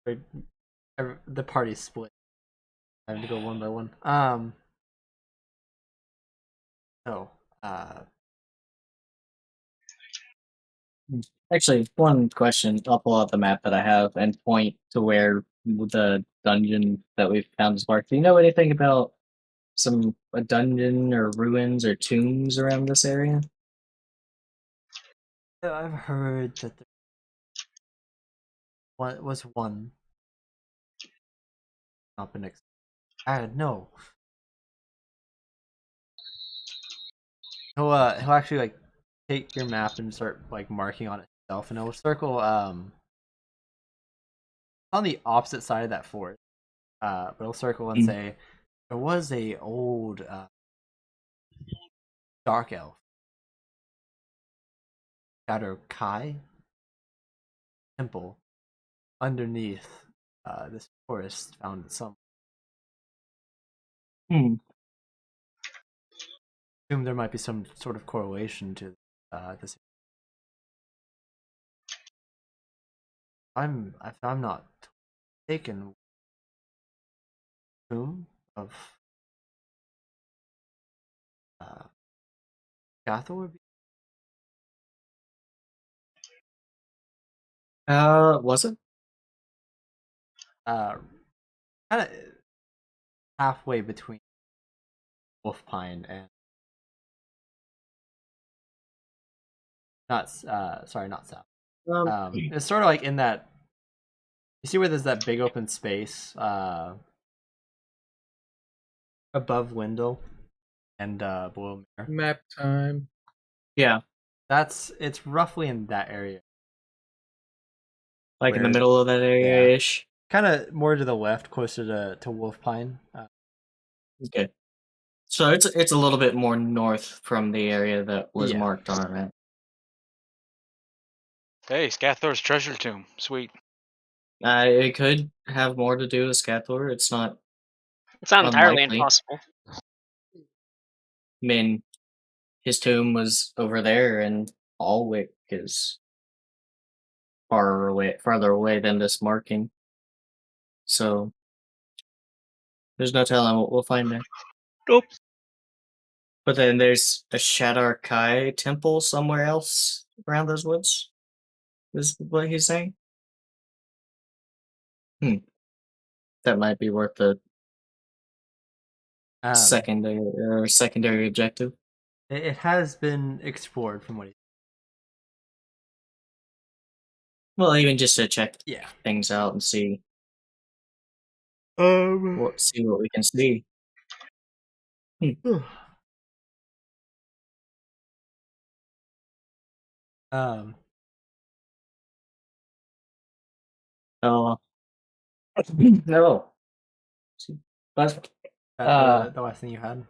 A: The party's split. I have to go one by one. So,
D: Actually, one question. I'll pull out the map that I have and point to where the dungeon that we found is marked. Do you know anything about a dungeon or ruins or tombs around this area?
A: I've heard that What was one? Not been no. He'll actually like take your map and start like marking on it himself, and he'll circle on the opposite side of that forest. But he'll circle and say there was a old dark elf, Shadow Kai temple underneath this forest found some. Assume there might be some sort of correlation to this. If I'm not mistaken, tomb of Gathor would be.
D: Was it?
A: Kind of halfway between Wolfpine and not south. It's sort of like in that. You see where there's that big open space above Wendell and below Mare?
B: Map time.
D: Yeah,
A: It's roughly in that area.
D: like in the
A: Where-
D: middle of that area-ish.
A: Kind of more to the left, closer to Wolfpine.
D: Okay. So it's a little bit more north from the area that was
A: Yeah.
D: marked on our map.
C: Hey, Scathor's treasure tomb. Sweet.
D: It could have more to do with Scathor. It's not.
E: It's not entirely
D: Unlikely.
E: impossible.
D: I mean, his tomb was over there, and Alwick is farther away than this marking. So there's no telling what we'll find there.
E: Nope.
D: But then there's a Shadar Kai temple somewhere else around those woods. Is what he's saying. That might be worth the secondary objective.
A: It has been explored from what he.
D: Well, even just to check
A: Yeah.
D: things out and see
A: Um.
D: see what we can see.
A: um.
D: Oh no. But
A: The last thing you had.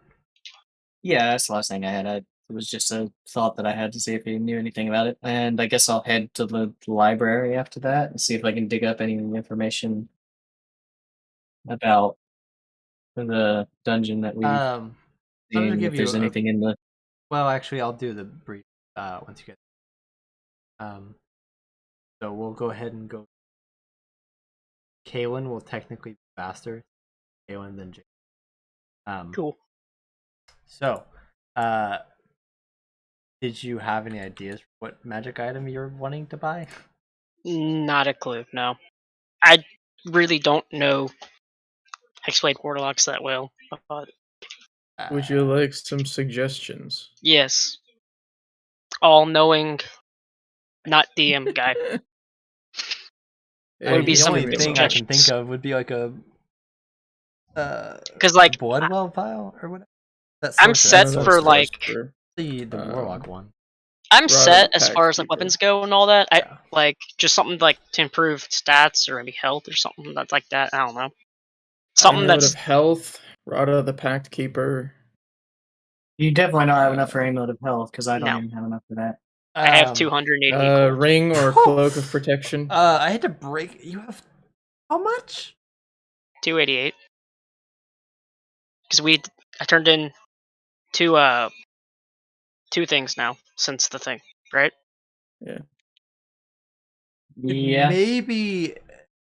D: yeah, that's the last thing I had. It was just a thought that I had to see if he knew anything about it. And I guess I'll head to the library after that and see if I can dig up any information about the dungeon that we
A: I'm gonna give
D: if there's
A: you
D: anything in the.
A: Well, actually, I'll do the brief once you get. So we'll go ahead and go. Kaylin will technically be faster, Kaylin than Jake.
E: Cool.
A: So, did you have any ideas for what magic item you're wanting to buy?
E: Not a clue, no. I really don't know Hexblade Warlocks that well, but
B: Would you like some suggestions?
E: yes. All-knowing, not DM guy.
A: I mean,
E: be
A: the
E: some
A: only
E: good
A: thing I can
E: suggestions.
A: think of would be like a
E: Because, like,
A: Bloodwell vial or whatever.
E: I'm
A: sorcerer.
E: set
A: That's
E: for,
A: sorcerer.
E: like-
A: the warlock one.
E: I'm
B: Rod
E: set
B: of
E: as far as, like,
B: Packkeeper.
E: weapons go and all that.
A: Yeah.
E: Like, just something, like, to improve stats or maybe health or something that's like that. I don't know. Something
B: Amulet
E: that's...
B: of health, Rod of the Pact Keeper.
D: You definitely don't have enough for Amulet of Health because I don't
E: No.
D: even have enough for that.
E: I have 280 gold.
B: Ring or cloak of protection.
A: I had to break. You have how much?
E: 288. Because I turned in two things now since the thing, right?
A: Could
D: Yeah.
A: maybe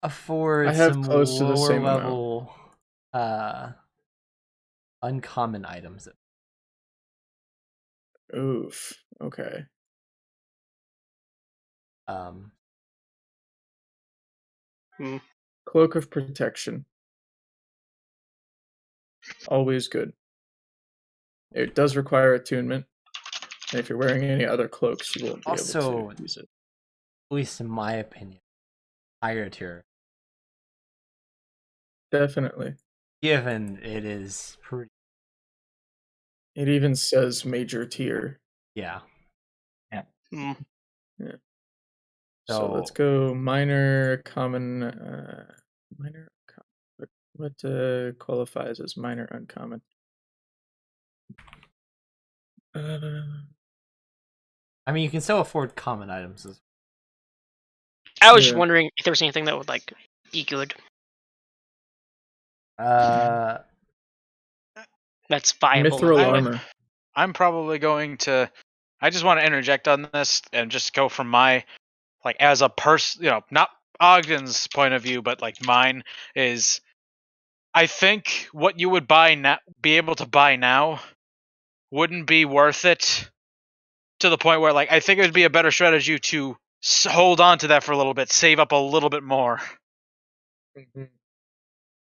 A: afford
B: I have
A: some
B: close to the
A: lower
B: same amount.
A: level uncommon items.
B: Oof. Okay. Cloak of protection. Always good. It does require attunement. And if you're wearing any other cloaks, you won't be
A: Also-
B: able to use it.
A: At least in my opinion, higher tier,
B: Definitely.
A: given it is pretty.
B: It even says major tier.
A: Yeah.
E: Mm.
B: So let's
A: So-
B: go minor, common, minor. What qualifies as minor uncommon?
A: I mean, you can still afford common items.
E: I was just
B: Yeah.
E: wondering if there was anything that would like be good.
A: Uh,
E: That's viable.
B: Mithril
C: I-
B: armor.
C: I'm probably going to. I just want to interject on this and just go from my, like, as a person, not Ogden's point of view, but like mine is. I think what you would buy now, be able to buy now, wouldn't be worth it. To the point where, like, I think it would be a better strategy to hold on to that for a little bit, save up a little bit more.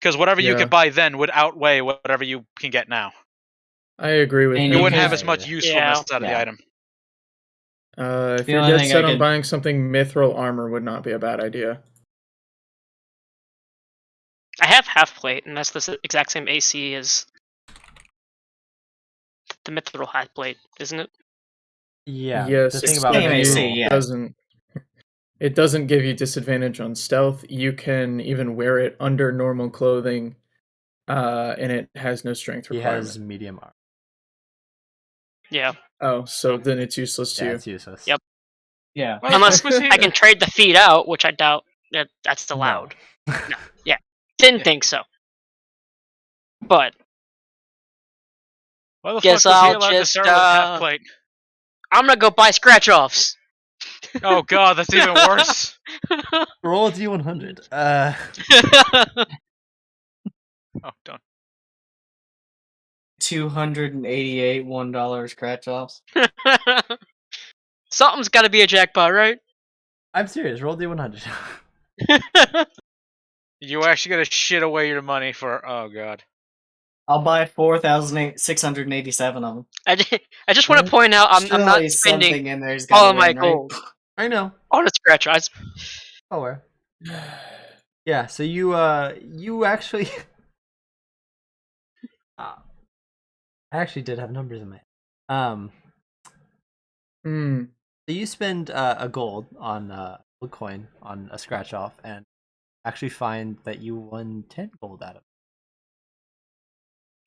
C: Because whatever you
B: Yeah.
C: could buy then would outweigh whatever you can get now.
B: I agree with
D: And
C: You
B: him.
C: wouldn't have
D: could-
C: as much usefulness out of the
D: Yeah.
C: item.
B: If
D: The
B: you're
D: only
B: dead
D: thing I
B: set on
D: could-
B: buying something mithril armor would not be a bad idea.
E: I have half plate, and that's the exact same AC as the mithril half plate, isn't it?
A: yeah.
B: Yes,
A: The thing
D: it's
A: about
D: same
A: mithril-
D: AC, yeah.
B: It doesn't give you disadvantage on stealth. You can even wear it under normal clothing, and it has no strength
A: he
B: requirement.
A: has medium armor.
E: Yeah.
B: Oh, so then it's useless to
A: Yeah,
B: you.
A: it's useless.
E: Yep.
D: Yeah.
C: Well,
E: Unless
C: fuck was he
E: I can trade the feet out, which I doubt that's
A: No.
E: allowed. Didn't
C: Yeah.
E: think so. But
C: Why the
E: Guess
C: fuck was he
E: I'll
C: allowed to
E: just,
C: start with half plate?
E: I'm gonna go buy scratch offs.
C: Oh god, that's even worse.
A: Roll a d100.
C: Oh, don't.
D: 288 $1 scratch offs.
E: Something's got to be a jackpot, right?
A: I'm serious. Roll d100.
C: You actually gotta shit away your money for. Oh god.
D: I'll buy 4,687 of them.
E: I just want to point out I'm not
D: Surely
E: spending
D: something in there's
E: all
D: gotta
E: of my
D: win, right?
E: gold
A: I know.
E: on a scratch off.
A: Oh, where? Yeah. So you actually. I actually did have numbers in my head. So you spend a gold on a coin on a scratch off, and actually find that you won 10 gold out of it.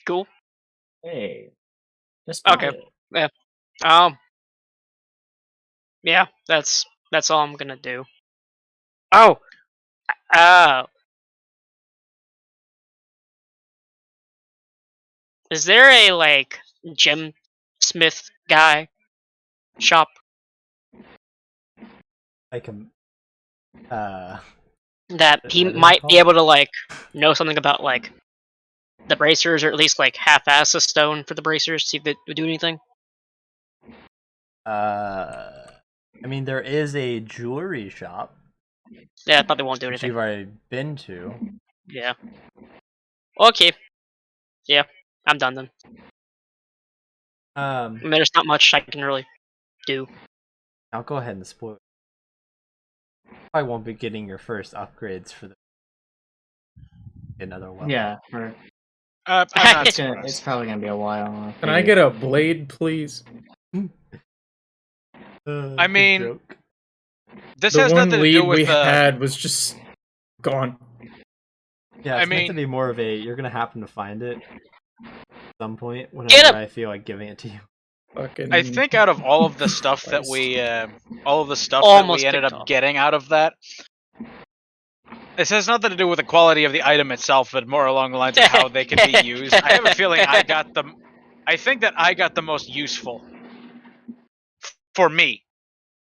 E: Cool.
D: Hey. Just
E: Okay.
D: buy it.
E: Yeah, that's all I'm gonna do. Oh. Is there a like gem smith guy shop?
A: Like
E: That he
A: what is it
E: might be
A: called?
E: able to like know something about like the bracers, or at least like half-ass a stone for the bracers, see if it would do anything.
A: I mean, there is a jewelry shop
E: Yeah, I probably won't do
A: which
E: anything.
A: you've already been to.
E: Yeah. Okay. Yeah, I'm done then. I mean, there's not much I can really do.
A: I'll go ahead and spoil it. I won't be getting your first upgrades for another weapon.
D: Yeah, for,
C: I'm not
D: it's
C: surprised.
D: probably gonna be a while.
B: Can I get a blade, please?
C: I
A: good
C: mean,
A: joke.
C: This
B: The
C: has
B: one
C: nothing to
B: lead
C: do
B: we
C: with.
B: had was just gone.
A: Yeah,
C: I
A: it's meant to
C: mean-
A: be more of a you're gonna happen to find it at some point
E: Get
A: whenever
E: him!
A: I feel like giving it to you.
B: Fucking.
C: I think out of all of the stuff that
B: Christ.
C: we, all of the stuff
E: Almost
C: that we ended
E: picked
C: up
E: off.
C: getting out of that, this has nothing to do with the quality of the item itself, but more along the lines of how they can be used. I have a feeling I got them. I think that I got the most useful for me.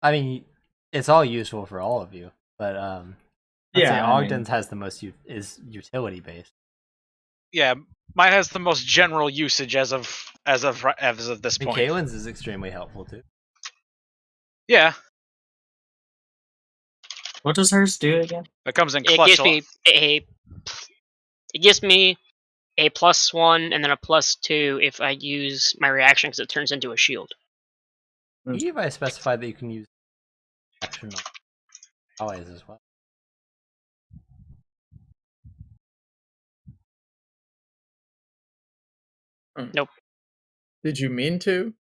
A: I mean, it's all useful for all of you, but I'd say
D: Yeah, I mean-
A: Ogden's has the most is utility based.
C: Yeah, mine has the most general usage as of this
A: And
C: point.
A: Kalen's is extremely helpful too.
C: Yeah,
D: What does hers do again?
C: it comes in
E: It
C: clutch.
E: gives me a +1 and then a +2 if I use my reaction because it turns into a shield.
A: I believe I specified that you can use action on allies as well.
E: Nope.
B: Did you mean to?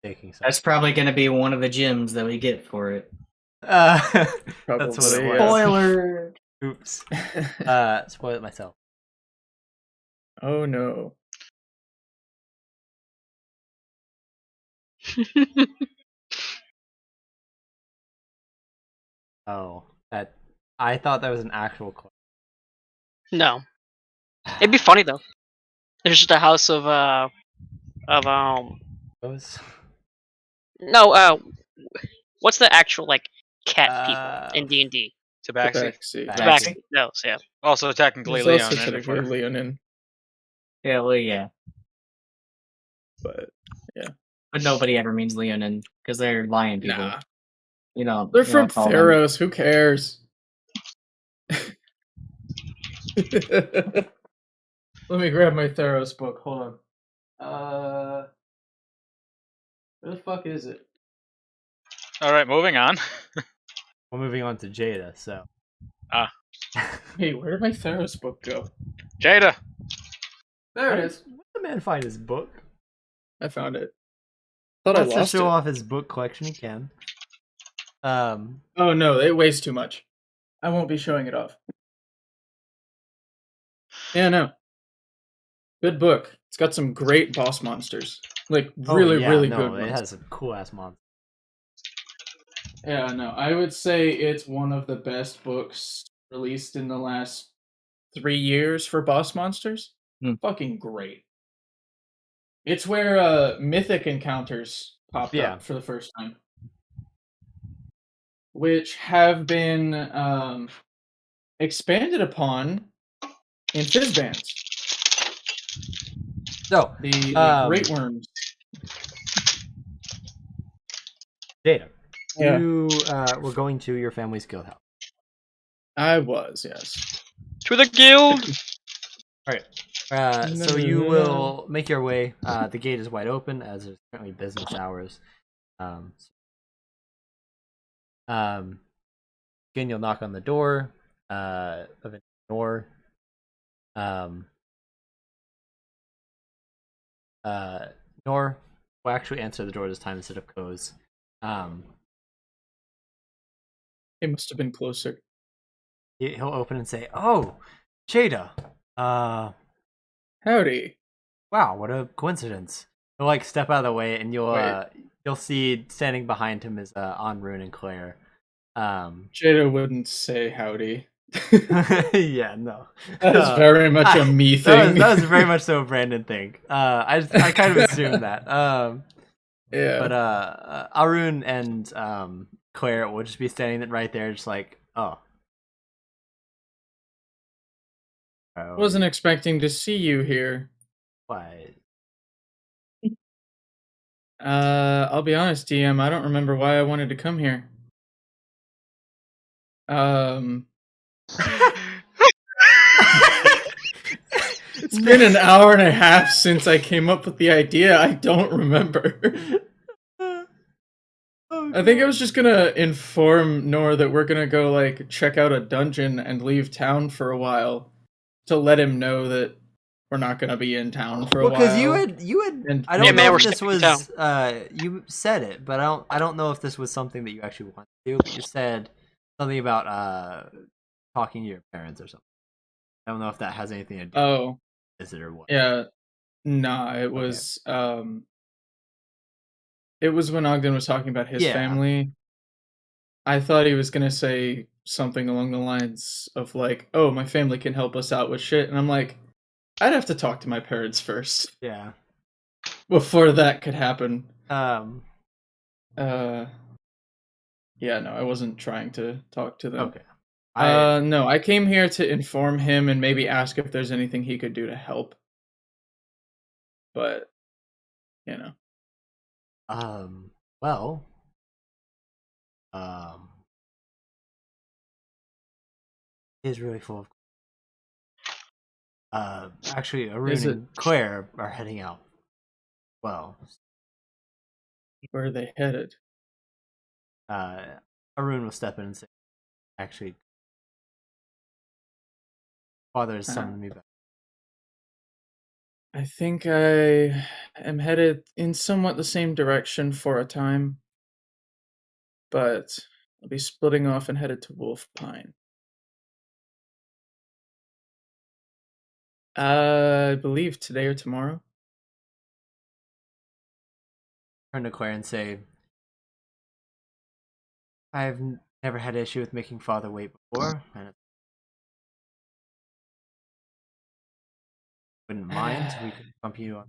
A: Taking some.
D: That's probably going to be one of the gems that we get for it.
A: That's what it
B: Probably,
A: was.
B: yeah.
D: Spoiler!
A: Oops. Spoiled it myself.
B: Oh no.
A: Oh, that I thought that was an actual question.
E: No. It'd be funny though. There's just a house of
A: Those?
E: no what's the actual like cat people in D&D?
C: Tabaxi.
B: Tabaxi.
A: Tabaxi.
E: Those, yeah.
C: Also technically
B: There's also
C: Leonin.
B: technically Leonin,
D: Yeah, well, yeah.
B: but
D: But nobody ever means Leonin because they're lion people.
B: nah.
D: You know,
B: They're
D: you
B: from
D: don't call them-
B: Theros. Who cares? Let me grab my Theros book. Hold on. Where the fuck is it?
C: All right, moving on.
A: We're moving on to Jada, so.
C: Ah.
B: Hey, where did my Theros book go?
C: Jada.
B: There it is.
A: Where did the man find his book?
B: I found it. Thought I
A: Wants to
B: lost
A: show
B: it.
A: off his book collection, he can.
B: Oh no, it weighs too much. I won't be showing it off. Yeah, no. Good book. It's got some great boss monsters. Like really good
A: It
B: ones.
A: has a cool ass monster.
B: Yeah, no. I would say it's one of the best books released in the last 3 years for boss monsters. Fucking great. It's where mythic encounters popped up for the first time, which have been expanded upon in Fizzbands.
A: So,
B: The Great Worms.
A: Jada,
B: Yeah.
A: you were going to your family's guild house.
B: I was, yes.
E: To the guild.
A: Alright. So you will make your way. The gate is wide open as there's currently business hours. Again, you'll knock on the door. Of a door. Nor will actually answer the door this time instead of Koz.
B: It must have been closer.
A: He'll open and say, "Oh, Jada.
B: Howdy.
A: Wow, what a coincidence." He'll like step out of the way, and you'll see standing behind him is Anrune and Claire.
B: Jada wouldn't say howdy.
A: Yeah, no.
B: That is very much a me thing.
A: That was very much so a Brandon thing. I kind of assumed that.
B: Yeah.
A: But Arun and Claire will just be standing right there, just like, oh.
B: Wasn't expecting to see you here.
A: Why?
B: I'll be honest, DM, I don't remember why I wanted to come here. It's been an hour and a half since I came up with the idea. I don't remember. I think I was just gonna inform Nor that we're gonna go like check out a dungeon and leave town for a while to let him know that we're not gonna be in town for a while.
A: Because you had
B: And-
A: I don't
E: Yeah,
A: know
E: man,
A: if
E: we're
A: this
E: skipping
A: was you said it, but I don't know if this was something that you actually wanted to do, but you said something about talking to your parents or something. I don't know if that has anything to do
B: Oh,
A: with it or what.
B: yeah. Nah, it was when Ogden was talking about his
A: Yeah.
B: family. I thought he was gonna say something along the lines of like, "Oh, my family can help us out with shit," and I'm like, I'd have to talk to my parents first
A: Yeah.
B: before that could happen. Yeah, no, I wasn't trying to talk to them.
A: Okay.
B: No, I came here to inform him and maybe ask if there's anything he could do to help. But, you know.
A: Well, he's really full of. Actually, Arun
B: Is it-
A: and Claire are heading out. Well,
B: Where are they headed?
A: Arun will step in and say, "Actually, Father has summoned me back."
B: I think I am headed in somewhat the same direction for a time, but I'll be splitting off and headed to Wolf Pine. I believe today or tomorrow.
A: Turn to Claire and say, I've never had an issue with making father wait before, and wouldn't mind. We could bump you on.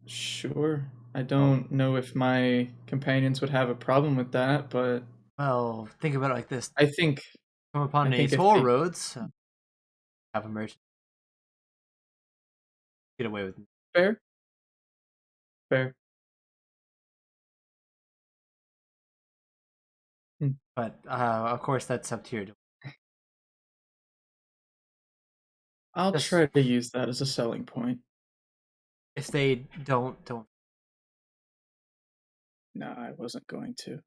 B: Sure. I don't know if my companions would have a problem with that, but
A: Well, think about it like this.
B: I think
A: Come upon
B: I
A: any
B: think if
A: toll
B: they-
A: roads, have emergency. Get away with it.
B: fair. Fair.
A: But, of course, that's up to you.
B: I'll
A: Just-
B: try to use that as a selling point.
A: If they don't.
B: No, I wasn't going to.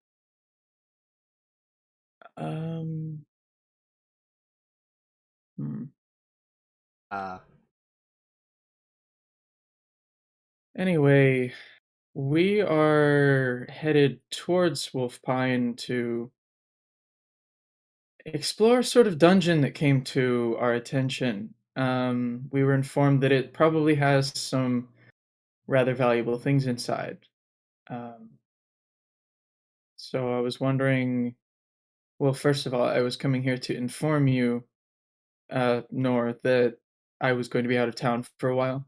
B: Um. Hmm. Anyway, we are headed towards Wolf Pine to explore a sort of dungeon that came to our attention. We were informed that it probably has some rather valuable things inside. Um, so I was wondering. Well, first of all, I was coming here to inform you, Nor, that I was going to be out of town for a while,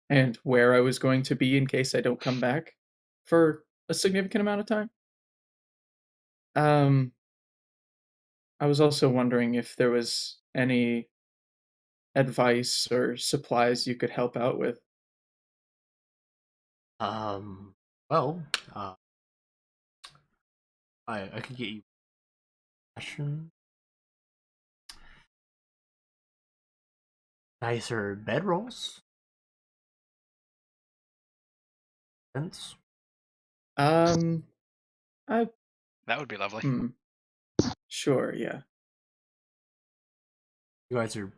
B: and where I was going to be in case I don't come back for a significant amount of time. I was also wondering if there was any advice or supplies you could help out with.
A: Well, I could get you fashion, nicer bedrolls, fence.
B: I
C: That would be lovely.
B: sure, yeah.
A: You guys are.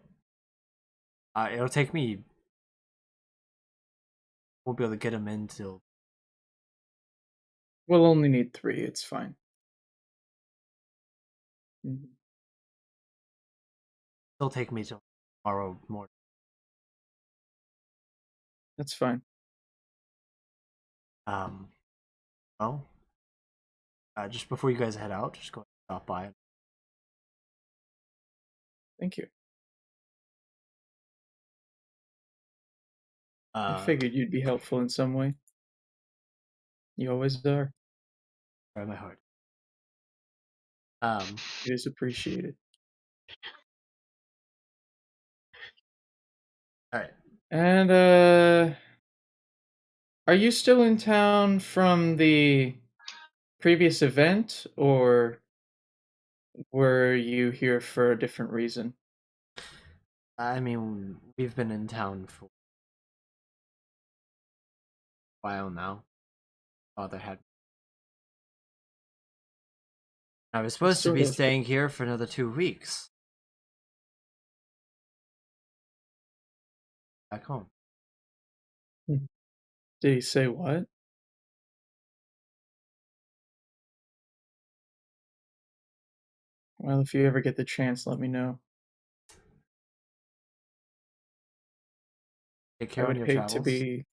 A: It'll take me. Won't be able to get them in till.
B: We'll only need 3. It's fine. Mhm.
A: It'll take me till tomorrow morning.
B: That's fine.
A: Well, just before you guys head out, just go ahead and stop by.
B: Thank you.
A: Uh,
B: I figured you'd be helpful in some way. You always are.
A: Try my heart.
B: It is appreciated.
A: All right.
B: And are you still in town from the previous event, or were you here for a different reason?
A: I mean, we've been in town for a while now. Father had. I was supposed to be
B: Sort of.
A: staying here for another 2 weeks. Back home.
B: Did he say what? Well, if you ever get the chance, let me know.
A: Take
B: I
A: care on
B: would
A: your
B: hate
A: travels.
B: to be.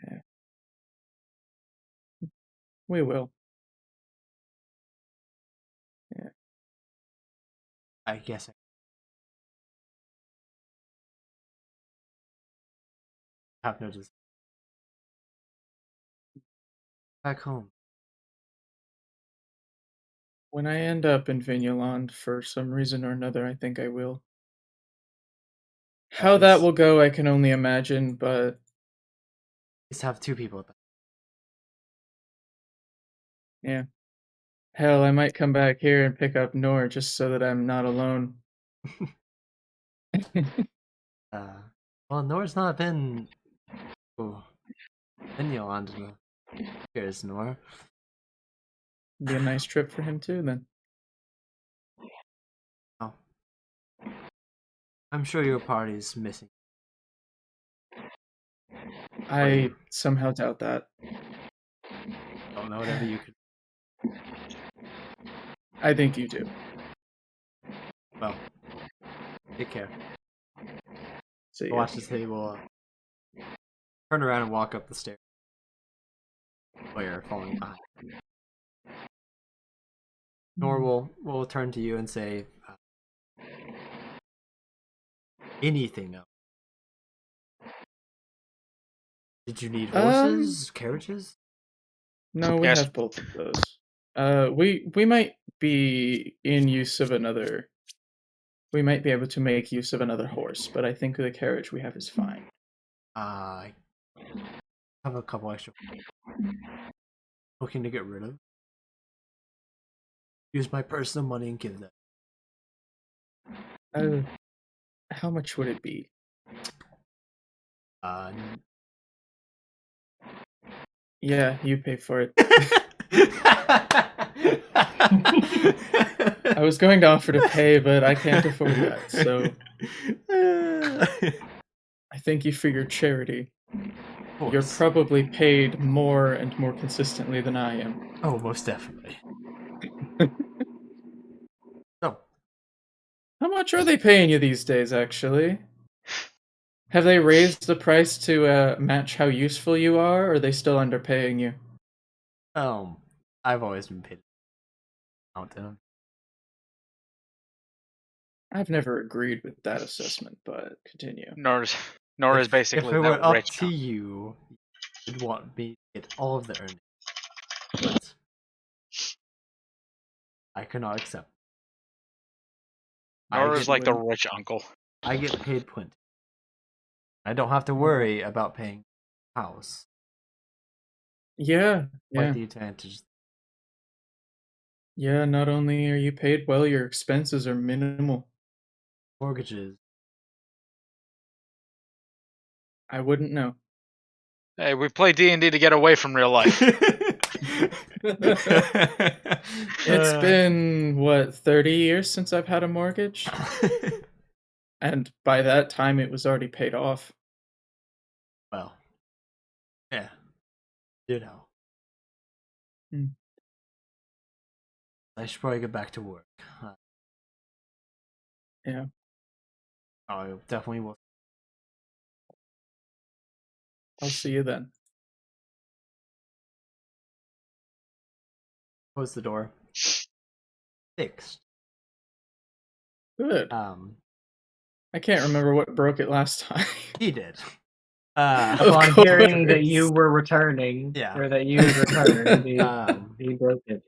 B: Yeah. We will. Yeah.
A: I guess. I have no desire. Back home.
B: When I end up in Vigneland for some reason or another, I think I will. How that
A: Nice.
B: will go, I can only imagine, but
A: Just have 2 people.
B: yeah. Hell, I might come back here and pick up Nor just so that I'm not alone.
A: Well, Nor's not been. Oh, Vigneland in the years, Nor.
B: Be a nice trip for him too, then.
A: Oh. I'm sure your party's missing.
B: I somehow doubt that.
A: Don't know whatever you could.
B: I think you do.
A: Well, take care.
B: So yeah.
A: Watch this table. Turn around and walk up the stairs. While you're falling behind. Nor will turn to you and say anything else. Did you need horses, carriages?
B: No, we
C: Yes.
B: have both of those. We might be in use of another. We might be able to make use of another horse, but I think the carriage we have is fine.
A: I have a couple extra. Looking to get rid of. Use my personal money and give that.
B: How much would it be? Yeah, you pay for it. I was going to offer to pay, but I can't afford that, so I thank you for your charity. You're probably paid more and more consistently than I am.
A: Oh, most definitely. So,
B: how much are they paying you these days, actually? Have they raised the price to match how useful you are, or are they still underpaying you?
A: I've always been paid. Them.
B: I've never agreed with that assessment, but continue.
C: Nor is basically
A: if it were
C: that
A: up
C: rich.
A: to you, you'd want me to get all of the earnings. But I cannot accept.
C: Nor is like the rich uncle.
A: I get paid plenty. I don't have to worry about paying house.
B: Yeah.
A: Quite the advantage.
B: Yeah, not only are you paid well, your expenses are minimal.
A: Mortgages.
B: I wouldn't know.
C: Hey, we play D&D to get away from real life.
B: It's been, what, 30 years since I've had a mortgage? And by that time, it was already paid off.
A: Well, yeah. You know. I should probably get back to work.
B: Yeah.
A: I definitely will.
B: I'll see you then.
A: Close the door. Fixed.
B: Good. I can't remember what broke it last time.
A: He did.
D: Upon hearing that you were returning, or that you returned, he broke it.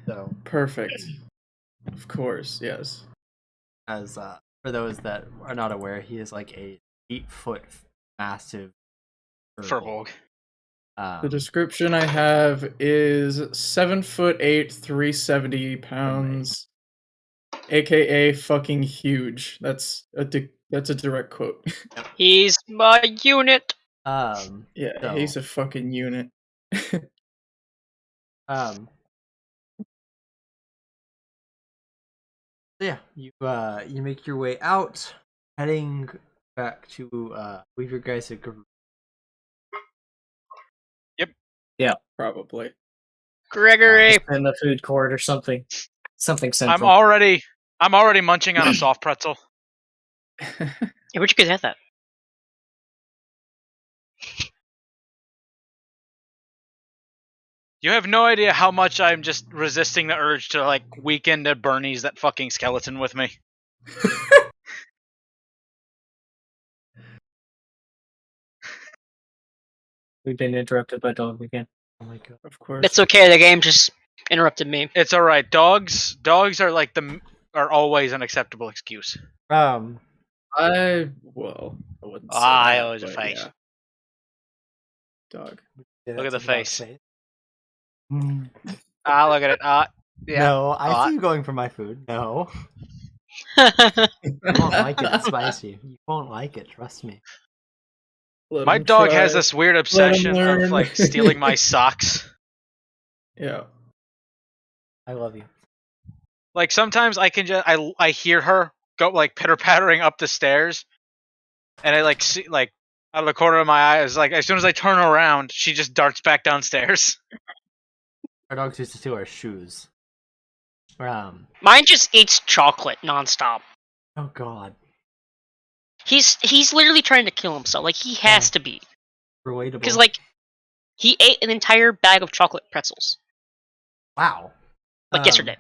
A: So
B: perfect. Of course, yes.
A: As for those that are not aware, he is like a 8-foot massive
C: Furbolg.
B: The description I have is 7'8", 370 pounds, aka fucking huge. That's a direct quote.
E: He's my unit.
B: Yeah, so. He's a fucking unit.
A: Yeah, you make your way out, heading back to leave your guys at.
C: Yep.
D: Yeah,
B: probably.
E: Gregory
D: in the food court or something. Something central.
C: I'm already munching on a soft pretzel.
E: Yeah, where'd you get that?
C: You have no idea how much I'm just resisting the urge to like weekend at Bernie's that fucking skeleton with me.
D: We've been interrupted by dog again.
A: Oh my god!
B: Of course.
E: It's okay. The game just interrupted me.
C: It's all right. Dogs are like are always an acceptable excuse.
B: I wouldn't say
C: I always a face.
B: Yeah. Dog.
A: Yeah,
C: look at the face.
A: Look
C: at it. Yeah.
A: No, I see you going for my food. No. You won't like it. It's spicy. You won't like it. Trust me.
C: My dog has this weird obsession of like stealing my socks.
B: Yeah.
A: I love you.
C: Like sometimes I can just I hear her go like pitter pattering up the stairs, and I like see like out of the corner of my eye is like as soon as I turn around, she just darts back downstairs.
A: Our dogs used to steal our shoes.
E: Mine just eats chocolate nonstop.
A: Oh God.
E: He's literally trying to kill himself. Like he has to be,
A: Relatable.
E: because like he ate an entire bag of chocolate pretzels
A: wow.
E: like yesterday.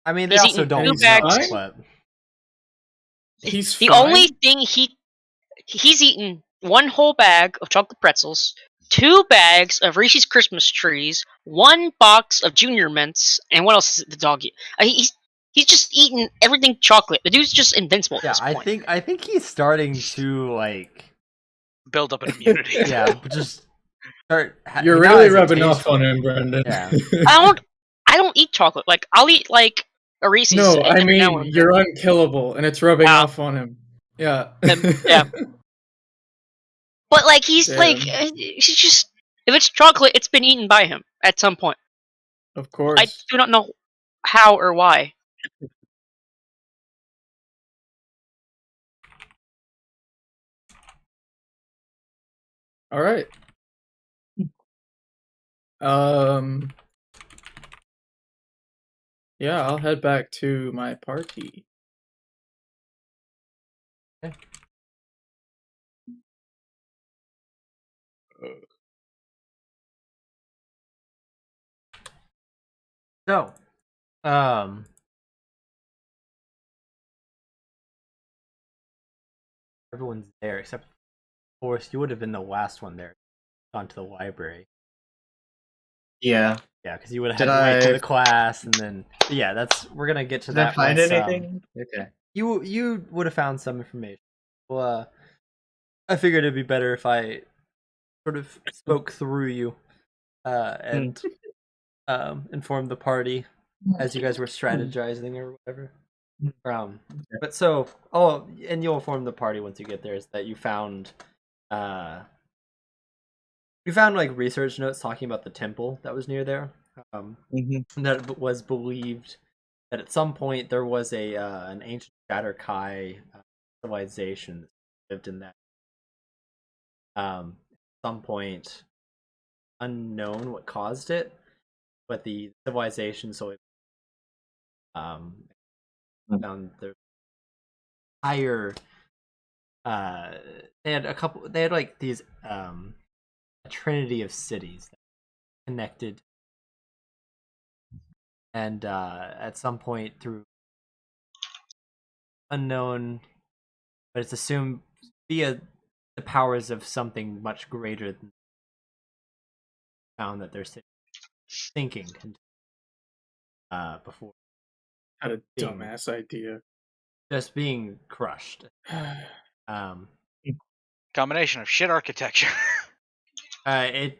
A: I mean, they
E: He's
A: also
E: eaten
A: don't
B: two
A: eat
B: bags.
A: milk, but
B: He's
E: The
B: fine.
E: only thing he's eaten 1 whole bag of chocolate pretzels, 2 bags of Reese's Christmas trees, 1 box of Junior Mints, and what else is the dog eat? He's just eating everything chocolate. The dude's just invincible at
A: yeah,
E: this point.
A: I think he's starting to like
C: Build up an immunity.
A: yeah, but just start.
B: You're
A: now
B: really
A: has a
B: rubbing
A: taste
B: off
A: for
B: on
A: it.
B: him, Brendan.
A: Yeah.
E: I don't eat chocolate. Like I'll eat like a Reese's.
B: No, I
E: every now
B: mean
E: and
B: you're
E: then.
B: unkillable, and it's rubbing
E: Wow.
B: off on him. Yeah.
E: Yeah. But like he's
B: Damn.
E: like he's just, if it's chocolate, it's been eaten by him at some point.
B: Of course.
E: I do not know how or why.
B: All right. Yeah, I'll head back to my party.
A: So, everyone's there except, of course, you would have been the last one there. Gone to the library.
D: Yeah.
A: Yeah, because you would have had
D: Did
A: to wait to
D: I-
A: the class, and then yeah, we're gonna get to
D: Did I
A: that.
D: find
A: once,
D: anything? Okay.
A: You would have found some information. Well, I figured it'd be better if I sort of spoke through you, and informed the party as you guys were strategizing or whatever. But so, and you'll inform the party once you get there, is that you found like research notes talking about the temple that was near there. That it was believed that at some point there was an ancient Shatter Kai civilization that lived in that. At some point, unknown what caused it, but the civilization found their higher. They had like these a trinity of cities that connected, and at some point through unknown, but it's assumed via the powers of something much greater than, found that they're sinking before
B: Had a dumbass idea.
A: just being crushed.
C: Combination of shit architecture.
A: And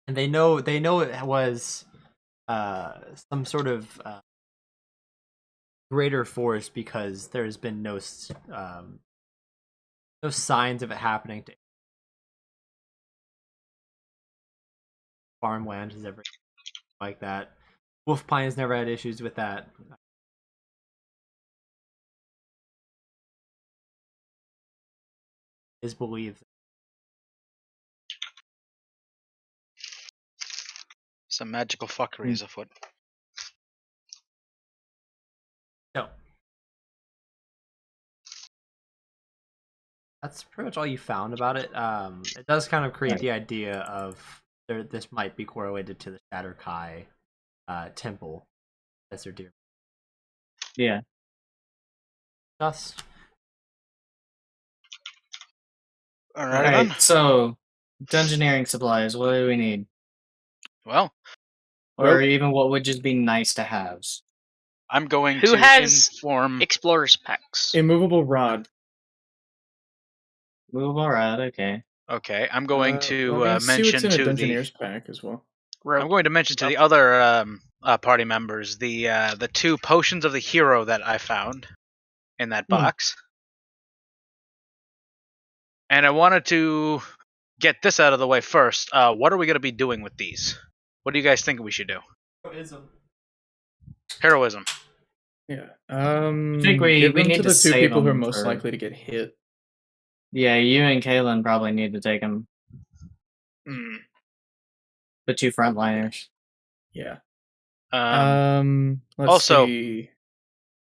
A: they know it was some sort of greater force, because there's been no signs of it happening to farmland has ever like that. Wolf Pine has never had issues with that. Is believed.
C: Some magical fuckery is afoot.
A: So that's pretty much all you found about it. It does kind of create the idea of this might be correlated to the Shatter Kai temple. As their deer.
D: Yeah.
A: Just
C: All
D: All
C: right,
D: right.
C: then.
D: So, dungeoneering supplies. What do we need?
C: Well,
D: Or even what would just be nice to have?
C: I'm going
E: Who
C: to
E: has
C: inform.
E: explorer's packs?
B: Immovable rod.
D: Move alright, okay.
C: Okay, I'm going to
B: let me see
C: mention
B: what's in a
C: to the.
B: Dungeoneers pack as well.
C: I'm going to mention to the other party members the 2 potions of the hero that I found in that box. And I wanted to get this out of the way first. What are we going to be doing with these? What do you guys think we should do? Heroism.
B: Yeah.
D: I think we
B: give them
D: need
B: to
D: to
B: the two
D: save
B: people who are
D: them
B: most
D: for-
B: likely to get hit.
D: Yeah, you and Kalen probably need to take them.
B: Mm,
D: The two frontliners.
B: yeah. Let's
C: also-
B: see.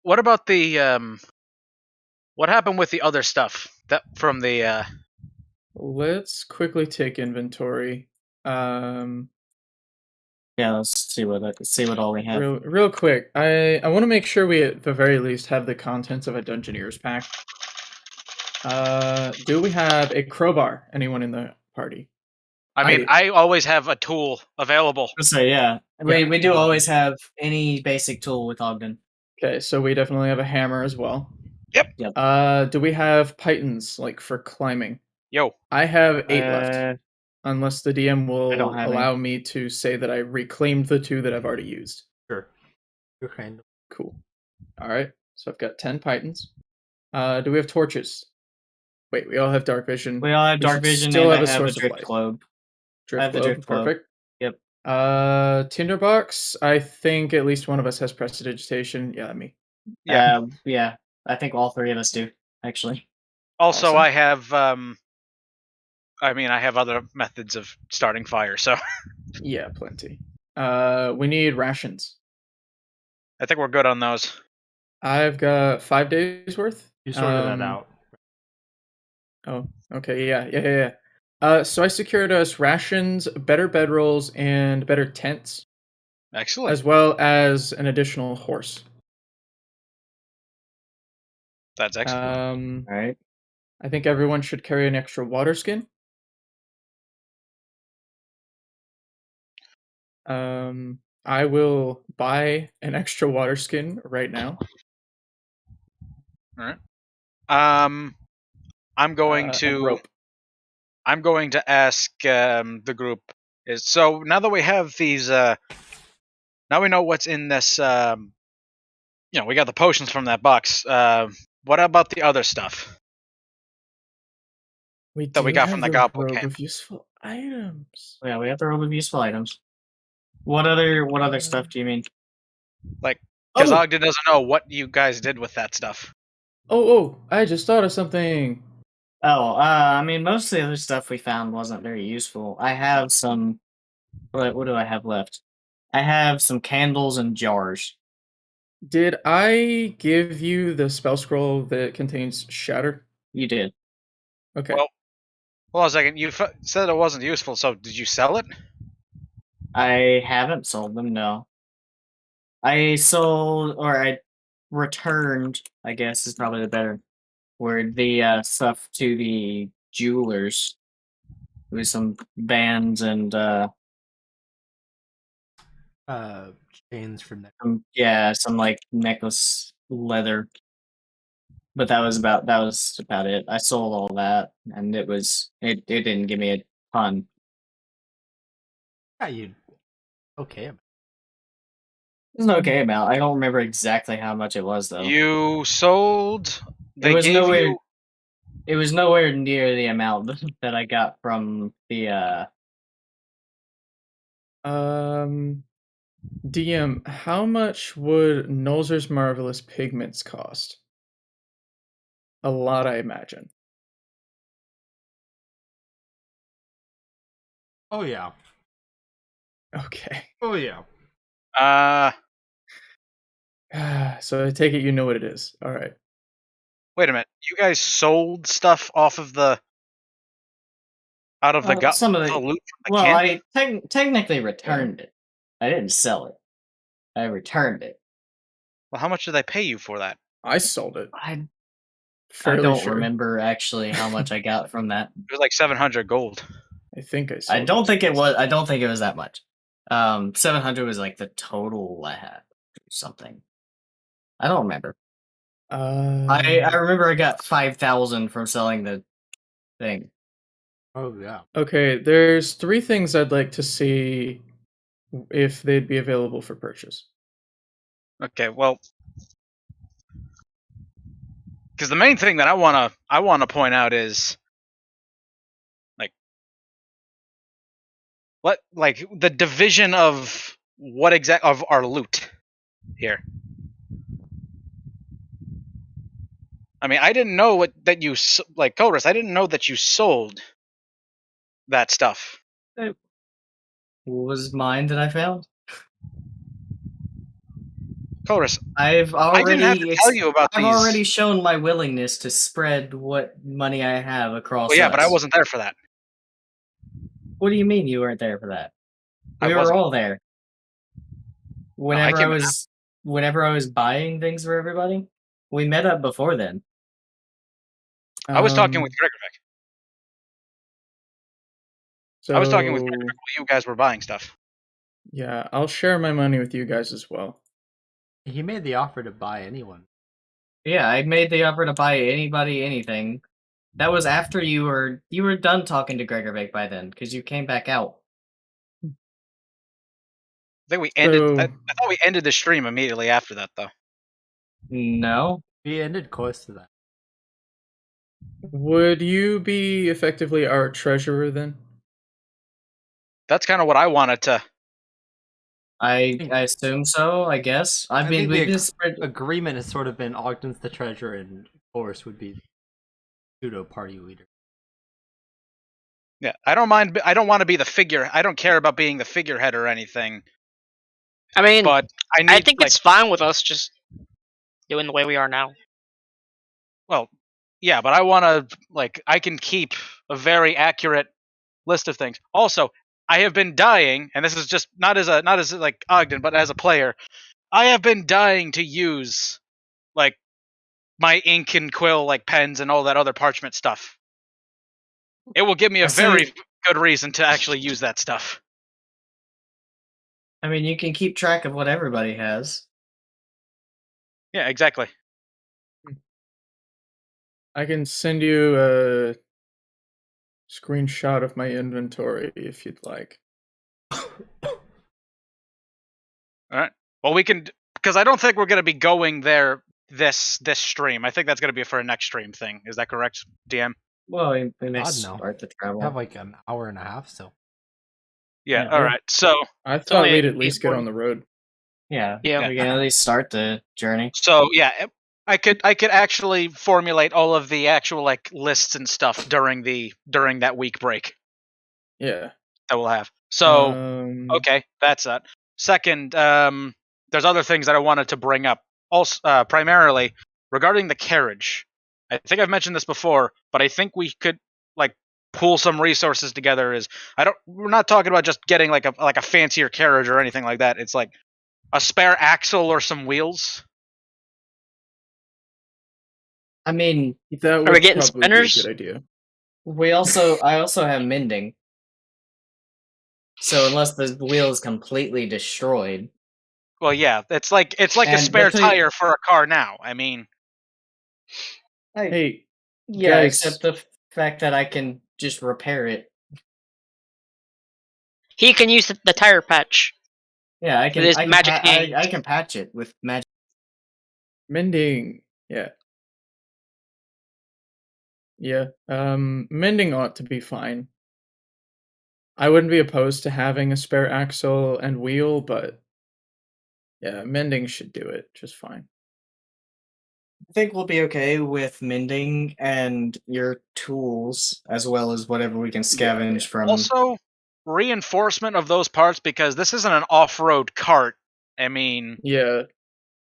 C: What about the what happened with the other stuff that from the
B: Let's quickly take inventory.
D: Yeah, let's see what all we have.
B: Real quick. I want to make sure we at the very least have the contents of a Dungeoneers pack. Do we have a crowbar? Anyone in the party?
C: I mean,
B: do.
C: I always have a tool available.
D: So yeah, we
B: Yeah.
D: do always have any basic tool with Ogden.
B: Okay, so we definitely have a hammer as well.
C: Yep.
B: Do we have pythons like for climbing?
C: Yo.
B: I have 8 left. Unless the DM will
D: I don't have
B: allow me to say that I reclaimed the 2 that I've already used.
A: Sure. You're kind of.
B: Cool. Alright, so I've got 10 pythons. Do we have torches? Wait, we all have dark vision.
D: We all have
B: We
D: dark
B: should
D: vision
B: still
D: and
B: have
D: I
B: a
D: have a
B: source of
D: drift
B: light.
D: globe.
B: Drift
D: I have the
B: globe,
D: drift globe.
B: perfect.
D: Yep.
B: Tinderbox, I think at least one of us has prestidigitation. Yeah, me.
C: Yeah.
D: Yeah. I think all 3 of us do, actually.
C: Also,
B: Awesome.
C: I have I mean, I have other methods of starting fire, so
B: Yeah, plenty. We need rations.
C: I think we're good on those.
B: I've got 5 days worth.
A: You sorted that out.
B: Oh, okay, yeah. So I secured us rations, better bedrolls, and better tents,
C: Excellent.
B: as well as an additional horse.
C: That's excellent.
D: All right.
B: I think everyone should carry an extra water skin. I will buy an extra water skin right now.
C: All right. I'm going
B: And
C: to
B: rope.
C: I'm going to ask the group is so now that we have these now we know what's in this you know, we got the potions from that box. What about the other stuff? That we
B: do
C: got
B: have
C: from the
B: the
C: Goblin
B: robe
C: camp.
B: of useful items.
D: Yeah, we have the robe of useful items. What other stuff do you mean?
C: Like, because
B: Oh!
C: Ogden doesn't know what you guys did with that stuff.
B: Oh! I just thought of something.
D: Oh, I mean, most of the other stuff we found wasn't very useful. I have some. What do I have left? I have some candles and jars.
B: Did I give you the spell scroll that contains shatter?
D: You did.
B: Okay.
C: Well, hold on a second. You said it wasn't useful, so did you sell it?
D: I haven't sold them. No. I sold, or I returned. I guess is probably the better word. The stuff to the jewelers with some bands and
A: Chains for neck.
D: some like necklace leather. But that was about it. I sold all that, and it didn't give me a ton.
A: Yeah, you. Okay.
D: It was an okay amount. I don't remember exactly how much it was though.
C: You sold. They
D: it was
C: gave
D: nowhere.
C: you.
D: It was nowhere near the amount that I got from the.
B: DM, how much would Nolzur's Marvelous Pigments cost? A lot, I imagine.
A: Oh yeah.
B: Okay.
A: Oh yeah.
B: So I take it you know what it is. All right.
C: Wait a minute. You guys sold stuff off of the out of the
D: some of
C: the
D: the
C: loot from the
D: well,
C: camp?
D: I technically returned it. I didn't sell it. I returned it.
C: Well, how much did they pay you for that?
B: I sold it.
D: I
B: Fairly
D: don't
B: sure.
D: remember actually how much I got from that.
C: It was like 700 gold.
B: I think I sold
D: I don't think it was. I don't think it was that much. 700 was like the total I had or something. I don't remember. I remember I got 5,000 from selling the thing.
A: Oh yeah.
B: Okay, there's 3 things I'd like to see if they'd be available for purchase.
C: Okay, well, because the main thing that I wanna point out is like the division of what of our loot. Here. I mean, I didn't know that you like Chorus. I didn't know that you sold that stuff.
D: It was mine that I found.
C: Chorus,
D: I've
C: I didn't have
D: already
C: to tell you about
D: I've
C: these.
D: already shown my willingness to spread what money I have across.
C: Well, yeah, but I
D: us.
C: wasn't there for that.
D: What do you mean you weren't there for that?
C: I
D: We were
C: wasn't.
D: all there. Whenever I
C: came
D: was buying things for everybody, we met up before then.
C: I was talking with Gregovic. I was talking with Gregovic while you guys were buying stuff.
B: Yeah, I'll share my money with you guys as well.
A: He made the offer to buy anyone.
D: Yeah, I made the offer to buy anybody anything. That was after you were done talking to Gregovic by then, because you came back out.
C: I think we ended.
B: So-
C: I thought we ended the stream immediately after that, though.
D: No.
A: We ended close to that.
B: Would you be effectively our treasurer then?
C: That's kind of what I wanted to.
D: I assume so, I guess. I mean,
A: think
D: we've
A: the
D: been spread.
A: agreement has sort of been Ogden's the treasurer and Forrest would be pseudo party leader.
C: Yeah, I don't mind. I don't want to be the figure. I don't care about being the figurehead or anything.
E: I mean,
C: But
E: I think it's fine with us just doing the way we are now.
C: Well, yeah, but I want to I can keep a very accurate list of things. Also, I have been dying, and this is just not as like Ogden, but as a player, I have been dying to use like my ink and quill like pens and all that other parchment stuff. It will give me a very good reason to actually use that stuff.
D: I mean, you can keep track of what everybody has.
C: Yeah, exactly.
B: I can send you a screenshot of my inventory if you'd like.
C: All right. Well, we can, because I don't think we're going to be going there this stream. I think that's going to be for a next stream thing. Is that correct, DM?
D: Well, we may
A: God, no.
D: start the travel.
A: We have like an hour and a half still.
C: Yeah. All right. So.
B: I thought
E: only
B: we'd at least get
E: 8:40.
B: on the road.
D: Yeah,
E: Yeah.
D: we can at least start the journey.
C: So yeah, I could actually formulate all of the actual like lists and stuff during that week break
B: Yeah.
C: that we'll have. So okay, that's that. Second, there's other things that I wanted to bring up. Also, primarily regarding the carriage. I think I've mentioned this before, but I think we could like pool some resources together. We're not talking about just getting like a fancier carriage or anything like that. It's like a spare axle or some wheels.
D: I mean,
B: that would
E: we getting
B: probably
E: spinners?
B: be a good idea.
D: I also have mending. So unless the wheel is completely destroyed.
C: Well, yeah, it's like a spare tire for a car now. I mean,
B: Hey,
D: yeah,
B: guys.
D: except the fact that I can just repair it.
E: He can use the tire patch.
D: Yeah, I can.
E: With his magic hand.
D: I can patch it with magic.
B: Mending, yeah. Yeah, mending ought to be fine. I wouldn't be opposed to having a spare axle and wheel, but yeah, mending should do it just fine.
D: I think we'll be okay with mending and your tools, as well as whatever we can scavenge from.
C: Also, reinforcement of those parts, because this isn't an off-road cart. I mean,
B: yeah.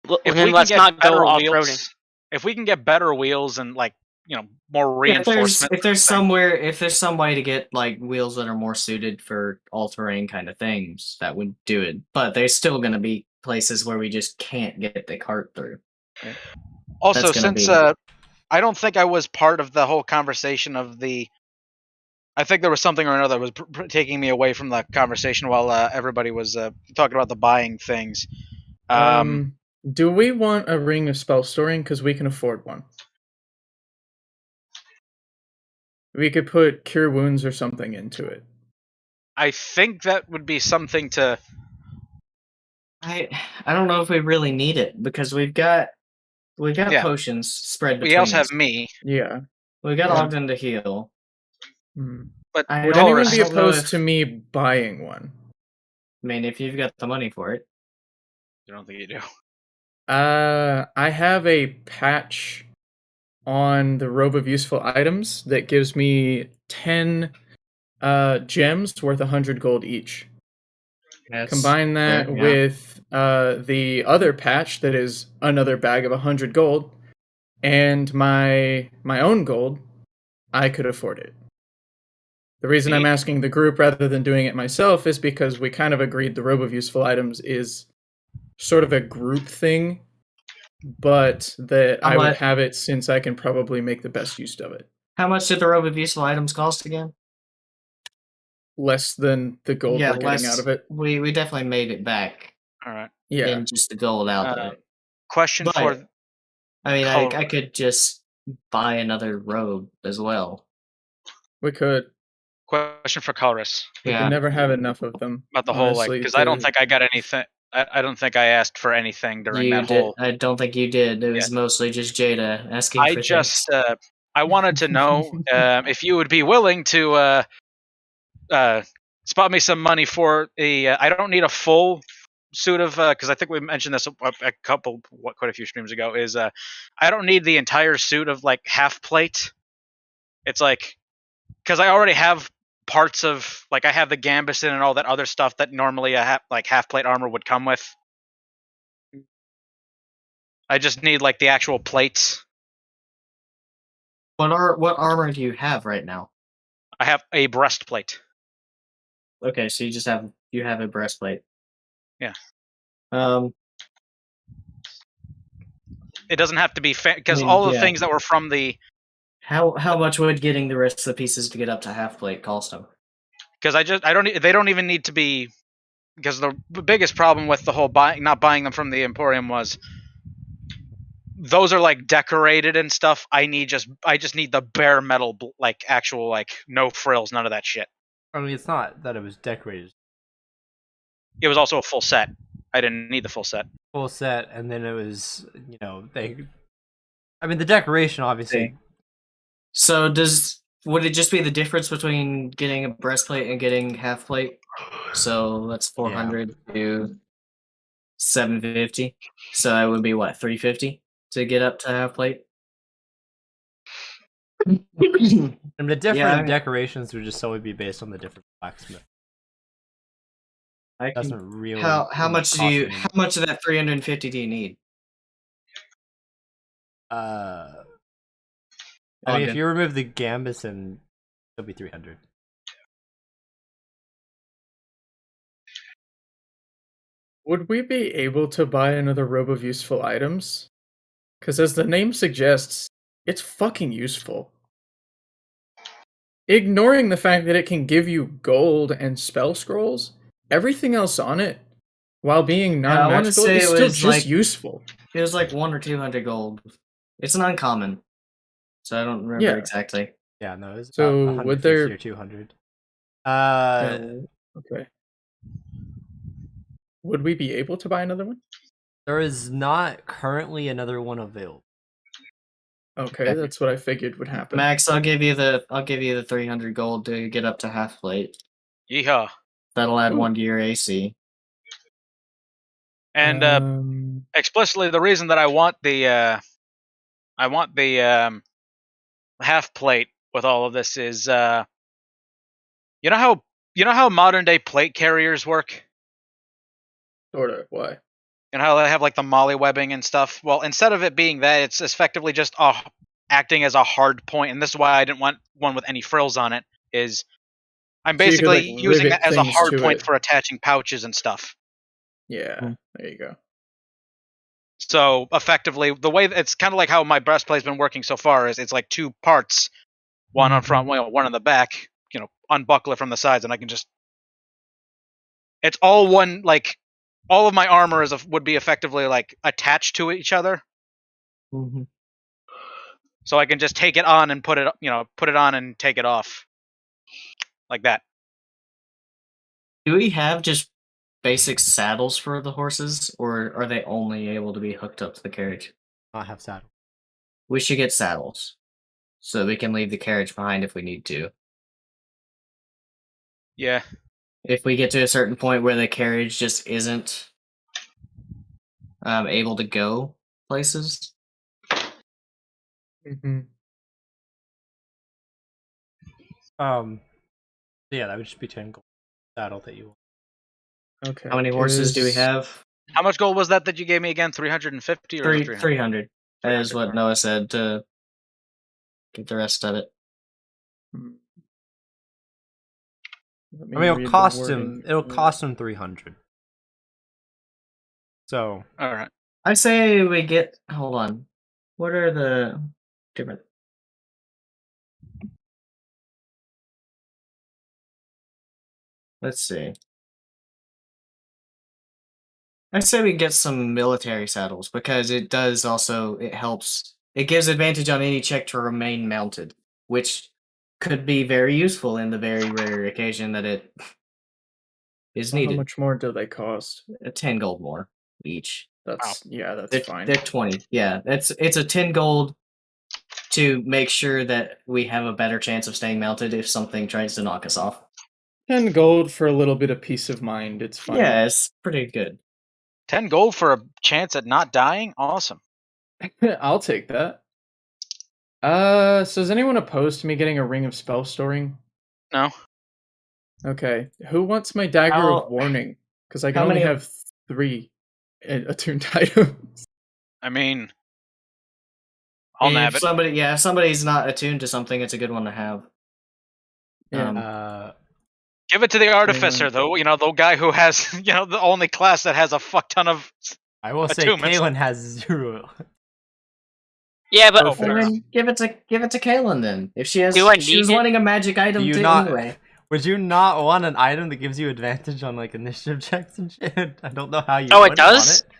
E: Well,
C: if
E: then
C: we
E: let's
C: can get
E: not go
C: better
E: off-roading.
C: wheels, if we can get better wheels and like more reinforcement.
D: If there's some way to get like wheels that are more suited for all-terrain kind of things, that would do it. But there's still going to be places where we just can't get the cart through.
C: Also, since I don't think I was part of the whole conversation of the. I think there was something or another that was taking me away from the conversation while everybody was talking about the buying things.
B: Do we want a ring of spell storing? Because we can afford one. We could put cure wounds or something into it.
C: I think that would be something to.
D: I don't know if we really need it because we've got potions spread between
C: We also
D: us.
C: have me.
B: Yeah.
D: We got Ogden to heal.
C: But
B: would anyone be opposed to me buying one?
D: I mean, if you've got the money for it.
C: I don't think you do.
B: I have a patch on the Robe of Useful Items that gives me 10 gems worth 100 gold each. Combine that with the other patch that is another bag of 100 gold, and my own gold, I could afford it. The reason I'm asking the group rather than doing it myself is because we kind of agreed the Robe of Useful Items is sort of a group thing, but that I would have it since I can probably make the best use of it.
D: How much did the Robe of Useful Items cost again?
B: Less than the gold we're getting out of it.
D: We definitely made it back.
C: All right.
B: Yeah.
D: And just the gold out of it.
C: Question for...
D: I mean, I could just buy another robe as well.
B: We could.
C: Question for Colress.
B: We can never have enough of them.
C: About the whole, like, because I don't think I got anything. I don't think I asked for anything during that whole...
D: I don't think you did. It was mostly just Jada asking for things.
C: I wanted to know if you would be willing to spot me some money for a... I don't need a full suit of... because I think we mentioned this quite a few streams ago, is I don't need the entire suit of, like, half plate. It's like... Because I already have parts of... Like, I have the gambeson and all that other stuff that normally a half plate armor would come with. I just need, like, the actual plates.
D: What armor do you have right now?
C: I have a breastplate.
D: Okay, so you have a breastplate.
C: Yeah. It doesn't have to be because all the things that were from the...
D: How much would getting the rest of the pieces to get up to half plate cost them?
C: Because they don't even need to be... Because the biggest problem with the whole not buying them from the Emporium was those are, like, decorated and stuff. I just need the bare metal, like, actual, like, no frills, none of that shit.
A: I mean, it's not that it was decorated.
C: It was also a full set. I didn't need the full set.
A: Full set, and then it was, I mean, the decoration, obviously.
D: So would it just be the difference between getting a breastplate and getting half plate? So that's 400 to 750. So it would be what, 350 to get up to half plate?
A: And the different decorations would just solely be based on the different blacksmith. Doesn't really.
D: How much of that 350 do you need?
A: I mean, if you remove the gambeson, it'll be 300.
B: Would we be able to buy another Robe of Useful Items? Because as the name suggests, it's fucking useful. Ignoring the fact that it can give you gold and spell scrolls, everything else on it, while being non-magical, is still just useful.
D: It was like 100 or 200 gold. It's an uncommon, so I don't remember exactly.
A: Yeah, no, it's
B: so
A: 150
B: would there
A: or 200?
B: Okay. Would we be able to buy another one?
A: There is not currently another one available.
B: Okay, that's what I figured would happen.
D: Max, I'll give you the 300 gold to get up to half plate.
C: Yeehaw!
D: That'll add 1 to your AC.
C: And explicitly, the reason that I want the half plate with all of this is, you know how modern day plate carriers work?
B: Sort of. Why?
C: And how they have, like, the molly webbing and stuff. Well, instead of it being that, it's effectively just acting as a hard point. And this is why I didn't want one with any frills on it. Is I'm basically using it as a hard point for attaching pouches and stuff.
B: Yeah, there you go.
C: So effectively, the way it's kind of like how my breastplate's been working so far is it's like 2 parts, one on front, one on the back. Unbuckle it from the sides, and I can just. It's all one, like. All of my armor would be effectively, like, attached to each other.
D: Mm-hmm.
C: So I can just take it on and put it on and take it off. Like that.
D: Do we have just basic saddles for the horses, or are they only able to be hooked up to the carriage?
A: I have saddles.
D: We should get saddles, so we can leave the carriage behind if we need to.
C: Yeah.
D: If we get to a certain point where the carriage just isn't able to go places.
B: Mm-hmm.
A: Yeah, that would just be 10 gold saddle that you want.
B: Okay.
D: How many horses do we have?
C: How much gold was that you gave me again? 350 or 300?
D: 300. That is
C: 300,
D: what
C: alright.
D: Noah said to get the rest of it.
B: Let
A: I mean,
B: read the
A: it'll
B: wording.
A: cost him 300. So,
C: All right.
D: I say we get. Hold on. What are the different? Let's see. I say we get some military saddles because it does also it helps. It gives advantage on any check to remain mounted, which could be very useful in the very rare occasion that it is
B: Well, how
D: needed.
B: much more do they cost?
D: 10 gold more each.
B: That's that's
D: They're,
B: fine.
D: they're 20. Yeah, it's a 10 gold to make sure that we have a better chance of staying mounted if something tries to knock us off.
B: 10 gold for a little bit of peace of mind. It's fine.
D: Yeah, it's pretty good.
C: 10 gold for a chance at not dying? Awesome.
B: I'll take that. So is anyone opposed to me getting a ring of spell storing?
C: No.
B: Okay. Who wants my dagger of warning? Because I can
D: how
B: only
D: many-
B: have 3 attuned items.
C: I mean, I'll nab
D: If
C: it.
D: if somebody's not attuned to something, it's a good one to have.
B: Yeah.
C: Give it to the artificer, though. You know, the guy who has, the only class that has a fuck ton of.
A: I will say
C: Attunements.
A: Kaylin has 0.
E: Yeah, but
C: Oh, fair enough.
D: Give it to Kaylin then. If she has,
E: Do I
D: she was
E: need it?
D: wanting a magic item
A: Do you
D: too
A: not-
D: anyway.
A: Would you not want an item that gives you advantage on like initiative checks and shit? I don't know how you.
E: Oh, it
A: wouldn't
E: does?
A: Want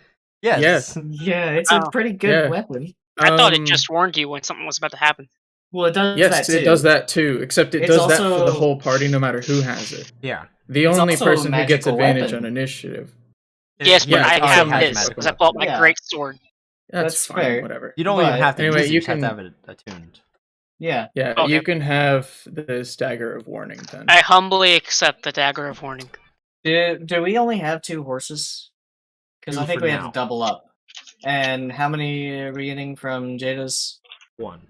A: it. Yes.
D: Yeah, it's a
E: Oh.
D: pretty good
B: Yeah.
D: weapon.
E: I thought it just warned you when something was about to happen.
D: Well, it does
B: Yes,
D: that too.
B: it does that too. Except it
D: It's
B: does that for
D: also-
B: the whole party, no matter who has it.
A: Yeah.
B: The
D: It's
B: only
D: also a
B: person who gets
D: magical
B: advantage
D: weapon.
B: on initiative.
E: Yes, but
B: yeah,
E: I
B: it
E: have
B: already
E: this
B: has
E: because I
B: magical
E: bought my
D: Yeah.
E: great sword.
B: That's fine.
D: fair.
B: Whatever.
A: You don't even
D: But
A: have to
B: anyway,
A: use it.
B: you
A: You just have to
B: can-
A: have it attuned.
D: Yeah.
B: Yeah,
E: Okay.
B: you can have this dagger of warning then.
E: I humbly accept the dagger of warning.
D: Do we only have 2 horses? Because I
A: 2
D: think
A: for
D: we have
A: now.
D: to double up. And how many are we getting from Jada's?
A: 1.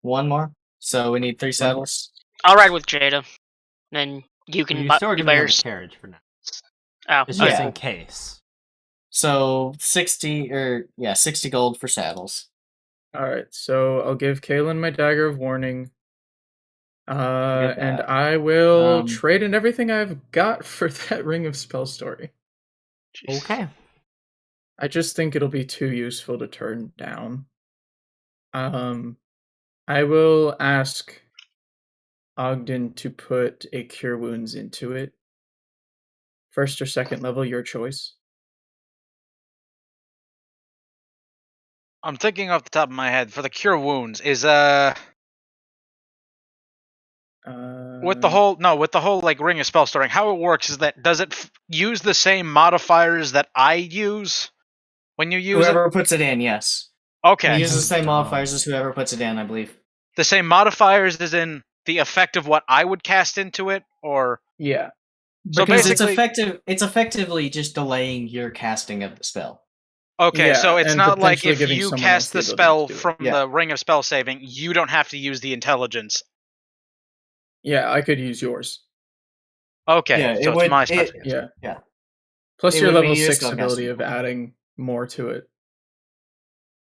D: 1 more. So we need 3 saddles.
E: I'll ride with Jada. Then you
A: Well,
E: can
A: you
E: buy
A: still are
E: you
A: giving
E: buy
A: them a
E: yours.
A: carriage for now.
E: Oh,
A: It's just
D: Yeah.
A: in case.
D: So 60 gold for saddles.
B: Alright, so I'll give Kaylin my dagger of warning.
D: Get
B: And
D: that.
B: I will
D: Um,
B: trade in everything I've got for that ring of spell story.
C: Jeez.
A: Okay.
B: I just think it'll be too useful to turn down. I will ask Ogden to put a cure wounds into it. First or second level, your choice.
C: I'm thinking off the top of my head for the cure wounds is with the whole like ring of spell storing. How it works is that does it use the same modifiers that I use when you use
D: Whoever puts it in, yes.
C: it? Okay,
D: It uses the same modifiers as whoever puts it in, I believe.
C: the same modifiers as in the effect of what I would cast into it, or
B: Yeah.
C: So
D: Because
C: basically-
D: it's effectively just delaying your casting of the spell.
C: okay,
B: Yeah,
C: so it's
B: and
C: not like
B: potentially
C: if
B: giving
C: you
B: someone
C: cast the
B: else the ability
C: spell
B: to do it.
C: from
D: Yeah.
C: the ring of spell saving, you don't have to use the intelligence.
B: Yeah, I could use yours.
C: Okay,
D: Yeah, it
C: so
D: would-
C: it's my
D: it-
C: special.
B: Yeah.
D: Yeah.
B: Plus
D: It
B: your
D: would be
B: level
D: your
B: 6
D: spellcasting.
B: ability of adding more to it.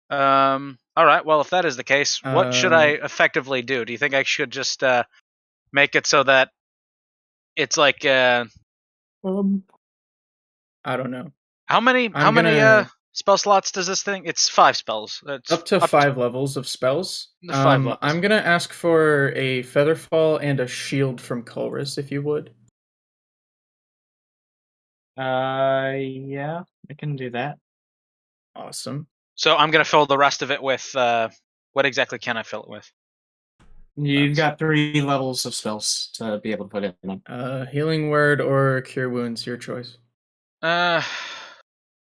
C: All right. Well, if that is the case, what should I
B: Um,
C: effectively do? Do you think I should just make it so that it's like
B: I don't know.
C: how many
B: I'm gonna-
C: spell slots does this thing? It's 5 spells. It's
B: Up to 5 levels of spells.
C: The 5 levels.
B: I'm gonna ask for a Featherfall and a shield from Culrus, if you would.
D: Yeah, I can do that.
B: Awesome.
C: So I'm gonna fill the rest of it with what exactly can I fill it with?
D: You've got 3 levels of spells to be able to put it in.
B: Healing Word or Cure Wounds, your choice.
C: Uh,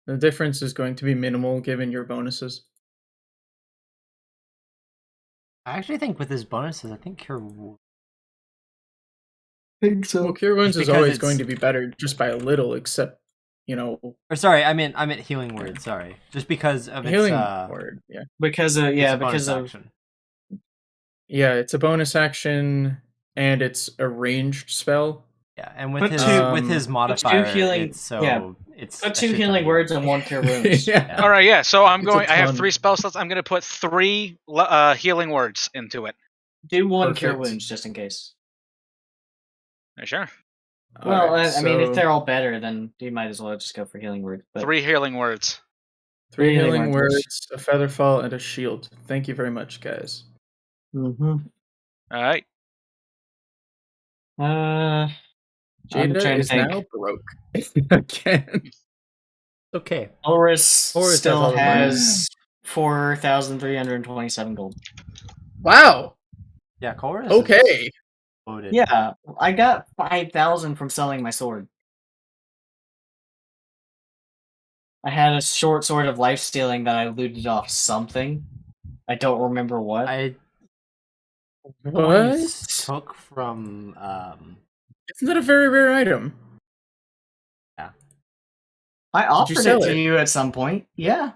B: The difference is going to be minimal given your bonuses.
A: I actually think with his bonuses, I think Cure
D: think
B: Well, Cure Wounds
A: Just
B: is
A: because
B: always
A: it's-
B: going to be better just by a little, except,
A: Or sorry, I meant healing word. Sorry, just because of
B: healing
A: its
B: word. Yeah.
D: Because
A: its bonus
D: because of
A: action.
B: Yeah, it's a bonus action and it's a ranged spell.
A: Yeah, and with
D: Put
A: his
B: two-
A: with his modifier,
D: healing-
A: it's so
D: yeah.
A: it's
D: Put
A: a
D: 2
A: shit ton
D: healing
A: of
D: words and 1 cure wounds.
B: Yeah.
C: All right, yeah. So I'm
B: It's a
C: going. I have
B: ton.
C: 3 spell slots. I'm going to put 3 healing words into it.
D: Do 1 cure
B: Perfect.
D: wounds just in case.
C: Yeah, sure.
D: Well,
B: Alright,
D: I mean, if
B: so
D: they're all better, then you might as well just go for healing word. But
C: 3 healing words.
B: 3
D: healing
B: healing
D: words.
B: words, a feather fall, and a shield. Thank you very much, guys.
D: Mm-hmm.
C: All right.
D: I'm trying
B: Jada
D: to
B: is
D: think.
B: now broke again.
A: Okay.
D: Horus
A: Horus has
D: still
A: all the money.
D: has 4,327 gold.
B: Wow.
A: Yeah, Chorus. Is
B: Okay.
A: loaded.
D: Yeah, I got 5,000 from selling my sword. I had a short sword of life stealing that I looted off something. I don't remember what.
A: I
B: What?
A: took from
B: Isn't that a very rare item?
D: I offered
B: sell
D: it to
B: it?
D: you at some point. Yeah.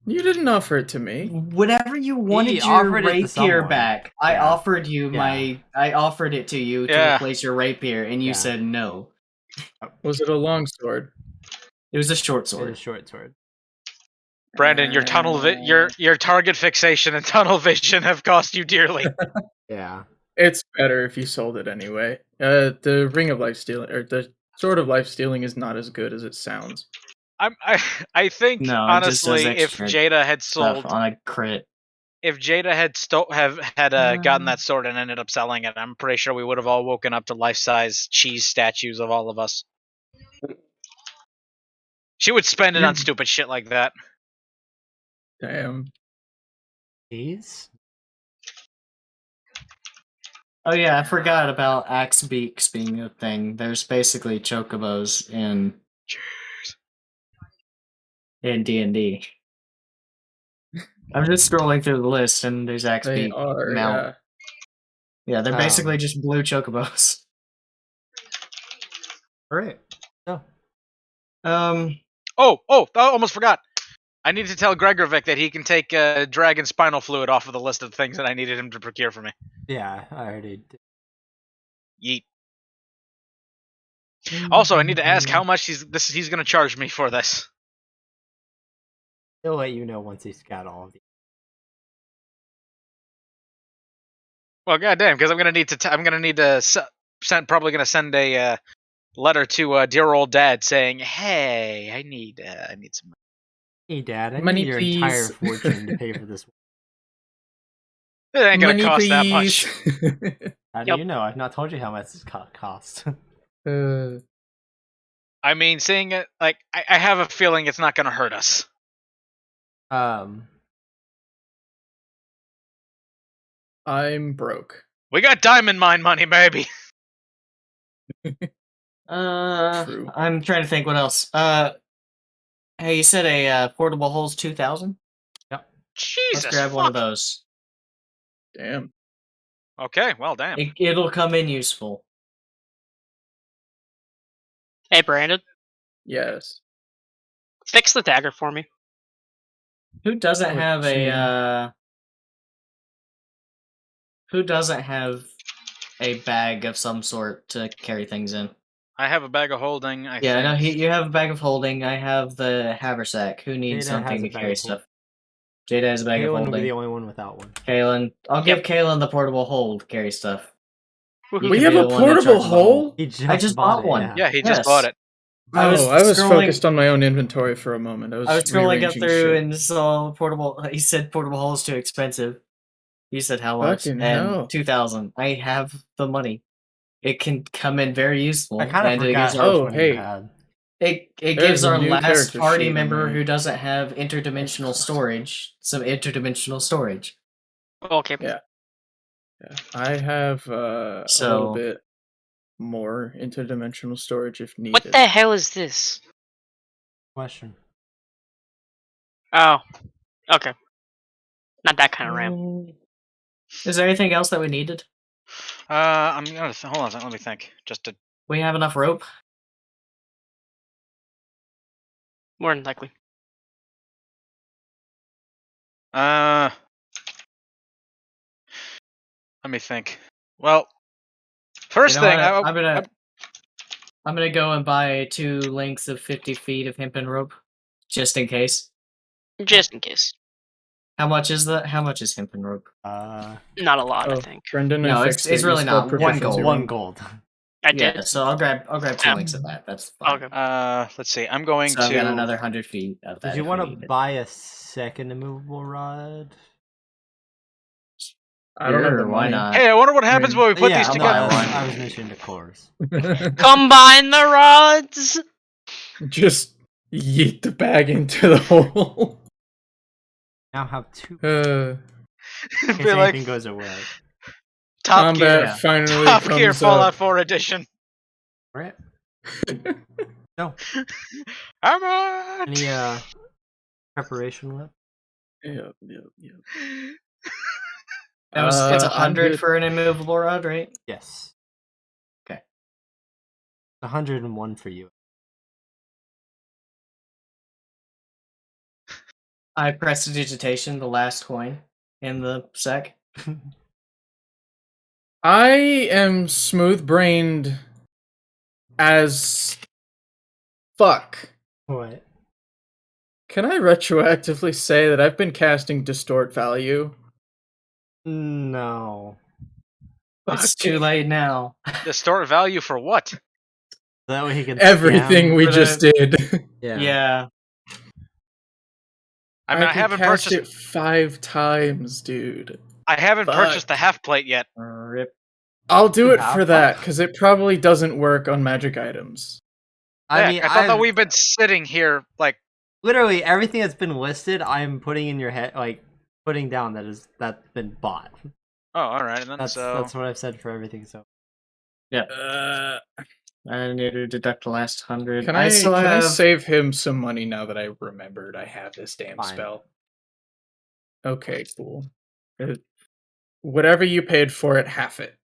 B: You didn't offer it to me.
D: Whenever you wanted your
A: offered it to
D: rapier
A: someone.
D: back, I
A: Yeah.
D: offered you
A: Yeah.
D: I offered it to you to
C: Yeah.
D: replace your rapier, and you
A: Yeah.
D: said no.
B: Was it a long sword?
D: It was a short
A: It's a
D: sword.
A: short sword.
C: Brandon, your your target fixation and tunnel vision have cost you dearly.
A: Yeah.
B: It's better if you sold it anyway. The ring of life stealing or the sword of life stealing is not as good as it sounds.
C: I think
D: No, it just does
C: honestly, if
D: extra
C: Jada had
D: stuff
C: sold,
D: on a crit.
C: if Jada had gotten that sword and ended up selling it, I'm pretty sure we would have all woken up to life-size cheese statues of all of us. She would spend it on stupid shit like that.
B: Damn.
A: Cheese?
D: Oh yeah, I forgot about axe beaks being a thing. There's basically chocobos in D&D. I'm just scrolling through the list, and there's axe
B: They
D: beak
B: are.
D: mount. Yeah, they're basically just blue chocobos.
A: Alright. So
C: Oh, I almost forgot. I need to tell Gregovic that he can take dragon spinal fluid off of the list of things that I needed him to procure for me.
A: yeah, I already did.
C: Yeet. Also, I need to ask how much he's going to charge me for this.
A: He'll let you know once he's got all of these.
C: Well, goddamn, because I'm gonna need to probably gonna send a letter to dear old dad saying, "Hey, I need some
A: Hey Dad, I
B: Money,
A: need your
B: please.
A: entire fortune to pay for this.
C: It ain't gonna
B: Money,
C: cost
B: please.
C: that much."
A: How do
E: Yep.
A: you know? I've not told you how much it costs.
C: I mean, seeing it, like, I have a feeling it's not gonna hurt us.
B: I'm broke.
C: We got diamond mine money, baby.
B: True.
D: I'm trying to think what else. Hey, you said a portable hole's 2,000?
C: Jesus,
D: Let's grab one of those.
B: Damn.
C: Okay, well, damn.
D: It'll come in useful.
E: Hey, Brandon,
B: Yes.
E: fix the dagger for me.
D: Who doesn't
B: Oh,
D: have
B: gee.
D: Who doesn't have a bag of some sort to carry things in?
C: I have a bag of holding. I
D: Yeah, I know
C: think.
D: you have a bag of holding. I have the haversack. Who needs
A: Jada has
D: something
A: a
D: to
A: bag
D: carry
A: of
D: stuff? Jada has a bag of
A: Kaylin will be
D: holding.
A: the only one without one.
D: Kaylin, I'll give Kaylin the portable hole to carry stuff. You
B: We
D: can
B: have
D: be
B: a
D: the one that
B: portable
D: charges the
B: hole?
A: I
D: just bought one.
A: it,
C: Yeah, he
D: Yes.
C: just bought it.
D: I was
B: focused on my own inventory for a moment. I was
D: scrolling up
B: rearranging
D: through
B: shit.
D: and saw portable. He said portable hole's too expensive. He said how much?
B: Fucking
D: And
B: hell.
D: 2,000. I have the money. It can come in very useful.
A: I kind of
D: and it
A: forgot
D: gives
A: how
D: our,
A: much money
B: hey.
A: you had.
D: it
B: There's
D: gives
B: a
D: our
B: new
D: last
B: character
D: party
B: sheet on
D: member
B: my-
D: who doesn't have interdimensional storage some interdimensional storage.
E: Okay.
B: Yeah. I have a little bit more interdimensional storage if needed.
E: What the hell is this?
A: Question.
E: Oh, okay. Not that kind of ramp.
D: Is there anything else that we needed?
C: I'm gonna hold on a second. Let me think. Just to.
D: We have enough rope.
E: More than likely.
C: Let me think. Well, first
D: You know
C: thing,
D: what? I'm gonna go and buy 2 lengths of 50 feet of hempen rope, just in case.
E: Just in case.
D: How much is hempen rope?
E: Not a lot, I
B: Oh,
E: think.
B: Brendan,
D: No,
B: I
D: it's
B: fixed it. You
D: really
B: spelled
D: not. One
B: proficiency
D: gold.
B: wrong.
A: One gold.
E: I
D: Yeah,
E: did.
D: so I'll grab 2 lengths of that. That's fine.
E: Okay.
C: let's see. I'm going
D: So I've got
C: to.
D: another 100 feet of that.
A: Did you
D: if
A: want
D: we
A: to
D: need it.
A: buy a second immovable rod?
B: I don't have the
D: Sure, why
B: money.
D: not?
C: Hey, I wonder what happens when we put these
A: no,
C: together.
A: I was mentioning the cores.
E: Combine the rods!
B: Just yeet the bag into the hole.
A: Now have 2
C: Be
A: in case
C: like
A: anything goes away.
C: Top
B: Combat
C: Gear,
D: Yeah.
B: finally
C: Top
B: comes
C: Gear Fallout
B: up.
C: 4 edition.
A: Right? No.
C: I'm on.
A: Any preparation left?
B: Yep.
D: It's
B: I'm
D: 100
B: good.
D: for an immovable rod, right?
A: Yes.
D: Okay.
A: 101 for you.
D: I prestidigitation the last coin in the sack.
B: I am smooth-brained as fuck.
A: What?
B: Can I retroactively say that I've been casting Distort Value?
A: No.
D: It's
B: Fuck.
D: too late now.
C: Distort value for what?
A: That way he can
B: Everything
A: scam.
B: we
D: For
B: just
D: the-
B: did.
D: Yeah.
C: I mean, I
B: can
C: haven't
B: cast
C: purchased.
B: it 5 times, dude.
C: I haven't
B: Fuck.
C: purchased the half plate yet.
D: Rip.
B: I'll do
A: You
B: it
A: have
B: for
A: one?
B: that, because it probably doesn't work on magic items.
A: I
C: Heck,
A: mean,
C: I thought that we've been sitting here like.
A: literally everything that's been listed, I'm putting in your head, like putting down that's been bought.
C: Oh, all right. Then
A: That's what I've said for everything. So
D: I need to deduct the last 100.
B: Can I
D: still have...
B: save him some money now that I remembered I have this damn
A: Fine.
B: spell? Okay, cool. Whatever you paid for it, half it.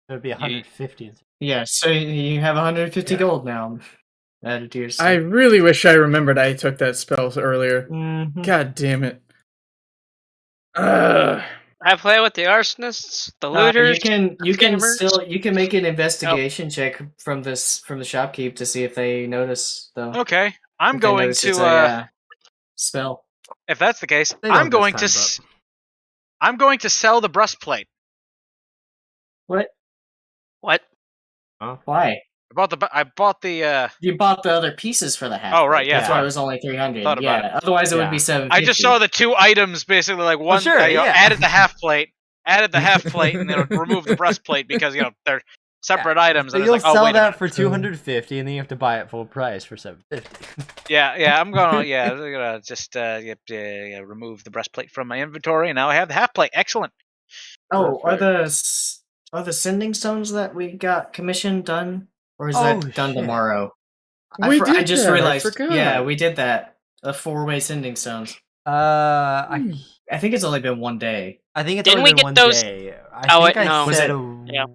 A: it would be 150.
D: Yeah, so you have 150
B: Yeah.
D: gold now. Added to your
B: I
D: stack.
B: really wish I remembered I took that spell earlier.
D: Mhm.
B: God damn it.
E: I play with the arsonists, the looters.
D: You can
E: scammers.
D: make an investigation check from the shopkeep to see if they notice though.
C: Okay, I'm
D: If they
C: going
D: notice it's
C: to.
D: a spell.
C: If that's the case,
A: They
C: I'm
A: don't
C: going
A: this
C: to.
A: time,
C: I'm going to sell the breastplate.
D: What?
E: What?
D: Why?
C: I bought the.
D: You bought the other pieces for the half.
C: Oh, right, yeah,
D: That's why
A: fine.
D: it was only 300.
C: Thought about
D: Yeah, otherwise it would be
A: Yeah.
D: 750.
C: I just saw the 2 items basically like one.
A: sure, yeah.
C: Added the half plate, and then removed the breastplate because they're separate items.
A: So
C: And
A: you'll
C: it's like, oh,
A: sell
C: wait a
A: that
C: minute.
A: for 250, and then you have to buy it full price for 750.
C: I'm gonna just remove the breastplate from my inventory, and now I have the half plate. Excellent.
D: Oh,
B: Perfect.
D: are the sending stones that we got commissioned done, or is
A: Oh,
D: that done
A: shit.
D: tomorrow?
B: We
D: I
B: did
D: just
B: that, I
D: realized.
B: forgot.
D: Yeah, we did that. The 4-way sending stones.
A: I
D: think it's only been one day.
A: think it's
E: Didn't
A: only
E: we
A: been
E: get
A: one
E: those-
A: day.
E: Oh,
A: I think
E: wait, no.
A: I
D: Was
A: said
D: it-
A: a
E: Yeah.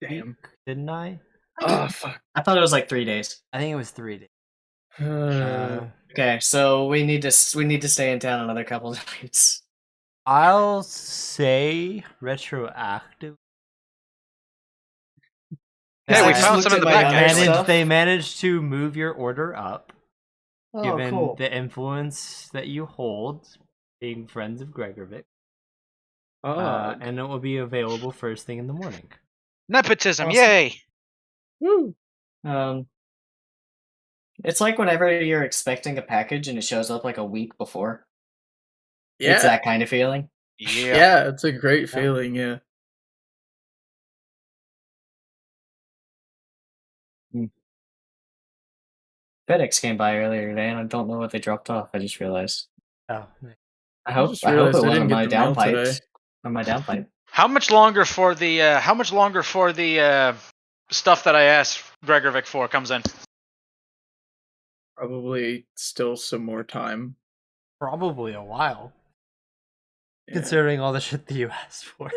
A: week, didn't I?
B: Oh, fuck.
D: I thought it was like 3 days.
A: I think it was 3 days.
D: Okay, so we need to stay in town another couple of nights.
A: I'll say retroactive.
C: Yeah,
D: I
C: we
D: just
C: found
D: looked
C: some in
D: at
C: the
D: my
C: back,
D: other
C: actually.
D: stuff.
A: They managed to move your order up,
D: Oh,
A: given
D: cool.
A: the influence that you hold, being friends of Gregorovic, and it will be available first thing in the morning.
C: Nepotism,
D: Awesome.
C: yay!
B: Woo.
D: It's like whenever you're expecting a package and it shows up like a week before.
B: Yeah.
D: It's that kind of feeling.
B: Yeah, it's a great feeling, yeah.
D: FedEx came by earlier today, and I don't know what they dropped off. I just realized.
A: Oh,
D: I hope
B: just
D: it
B: realized I
D: wasn't
B: didn't
D: my
B: get the mail
D: downpipe.
B: today.
D: Or my downpipe.
C: How much longer for the stuff that I asked Gregorovic for comes in?
B: Probably still some more time.
A: probably a while,
B: Yeah.
A: considering all the shit that you asked for.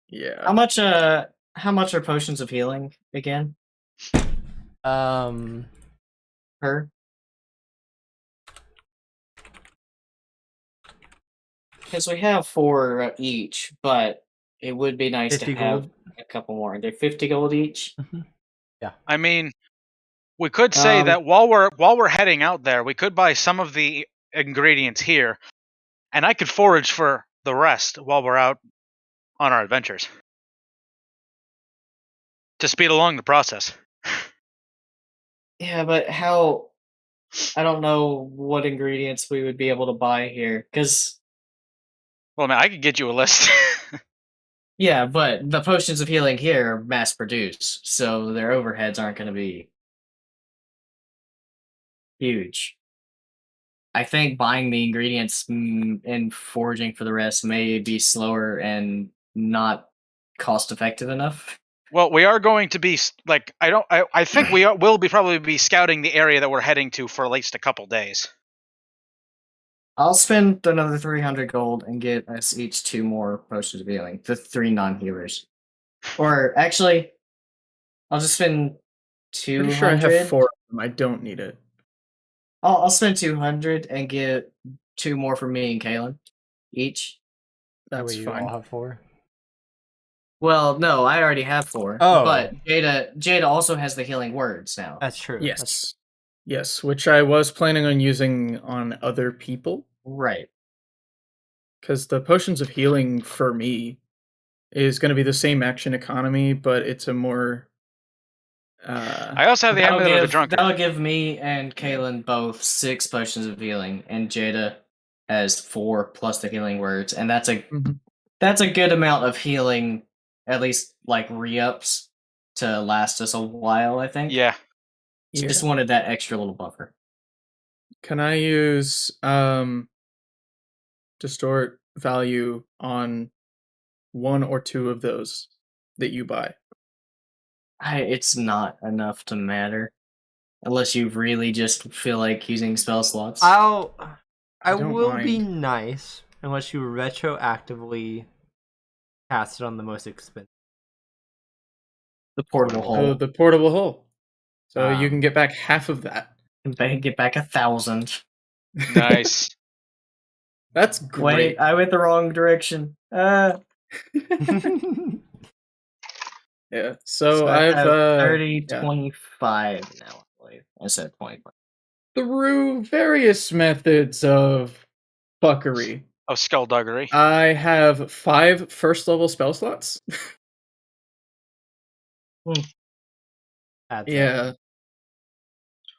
B: Yeah.
D: How much are potions of healing again? her? Because we have 4 each, but it would be nice to
A: 50
D: have
A: gold.
D: a couple more. They're 50 gold each.
C: I mean, we could say that while we're heading out there, we could buy some of the ingredients here, and I could forage for the rest while we're out on our adventures to speed along the process.
D: Yeah, but how? I don't know what ingredients we would be able to buy here. Because
C: Well, man, I could get you a list.
D: yeah, but the potions of healing here are mass produced, so their overheads aren't going to be huge. I think buying the ingredients and foraging for the rest may be slower and not cost effective enough.
C: Well, we are going to be like I think will probably be scouting the area that we're heading to for at least a couple days.
D: I'll spend another 300 gold and get us each 2 more potions of healing. The 3 non-healers. Or actually, I'll just spend 200.
B: Pretty sure I have 4 of them. I don't need it.
D: I'll spend 200 and get 2 more for me and Kaylin each.
B: That's
A: you
B: fine.
A: all have 4.
D: Well, no, I already have 4.
A: Oh.
D: But Jada also has the healing words now.
A: That's true.
B: Yes. Yes, which I was planning on using on other people.
D: Right.
B: Because the potions of healing for me is going to be the same action economy, but it's a more...
C: I also have the Amulet of the Drunkard.
D: That'll give me and Kaylin both 6 potions of healing, and Jada has 4 plus the healing words, and that's a good amount of healing, at least like re-ups, to last us a while, I think.
C: Yeah.
D: Just wanted that extra little buffer.
B: Can I use distort value on 1 or 2 of those that you buy?
D: It's not enough to matter. Unless you really just feel like using spell slots.
A: I
B: don't
A: will be
B: mind.
A: nice unless you retroactively cast it on the most expensive.
D: The portable hole.
B: Oh, the portable hole. So you
A: Um,
B: can get back half of that.
D: And get back 1,000.
C: Nice.
B: That's great.
D: Wait, I went the wrong direction.
B: Yeah. So
D: I
B: I've
D: have 30,
B: yeah.
D: 25 now, I believe. I said 25.
B: Through various methods of fuckery,
C: Of skullduggery.
B: I have 5 first level spell slots.
A: Adds
B: Yeah.
A: up.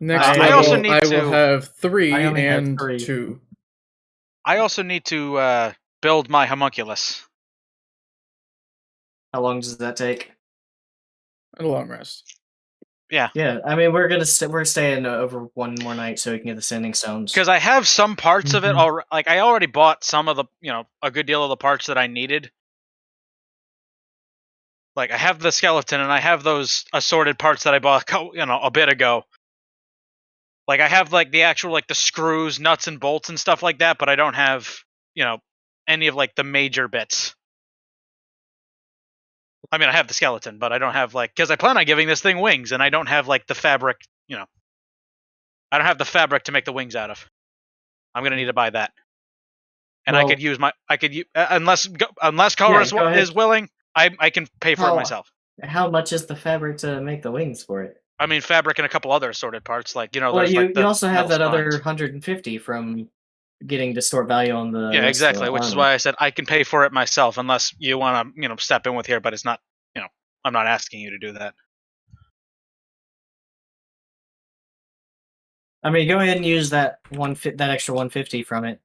B: Next
D: I
B: level,
C: also need
B: I will
C: to-
B: have 3
D: I only have
B: and
D: 3.
B: 2.
C: I also need to build my homunculus.
D: How long does that take?
B: A long rest.
C: Yeah.
D: Yeah, I mean, we're staying over 1 more night so we can get the sending stones.
C: Because I have some parts of it already. Like I already bought some of the, a good deal of the parts that I needed. Like I have the skeleton and I have those assorted parts that I bought, a bit ago. Like I have like the actual like the screws, nuts and bolts and stuff like that, but I don't have, any of like the major bits. I mean, I have the skeleton, but I don't have because I plan on giving this thing wings, and I don't have like the fabric. I don't have the fabric to make the wings out of. I'm gonna need to buy that, and
D: Well-
C: I could use unless Colorus
D: go ahead.
C: is willing, I can pay for it
D: How-
C: myself.
D: How much is the fabric to make the wings for it?
C: I mean, fabric and a couple other assorted parts,
D: Well,
C: there's
D: you,
C: like the
D: you also have
C: metal
D: that other
C: spines.
D: 150 from getting distort value on the
C: Yeah,
D: rest of
C: exactly.
D: the
C: Which is
D: armor.
C: why I said I can pay for it myself, unless you want to, step in with here. But it's not, I'm not asking you to do that.
D: I mean, go ahead and use that that extra 150 from it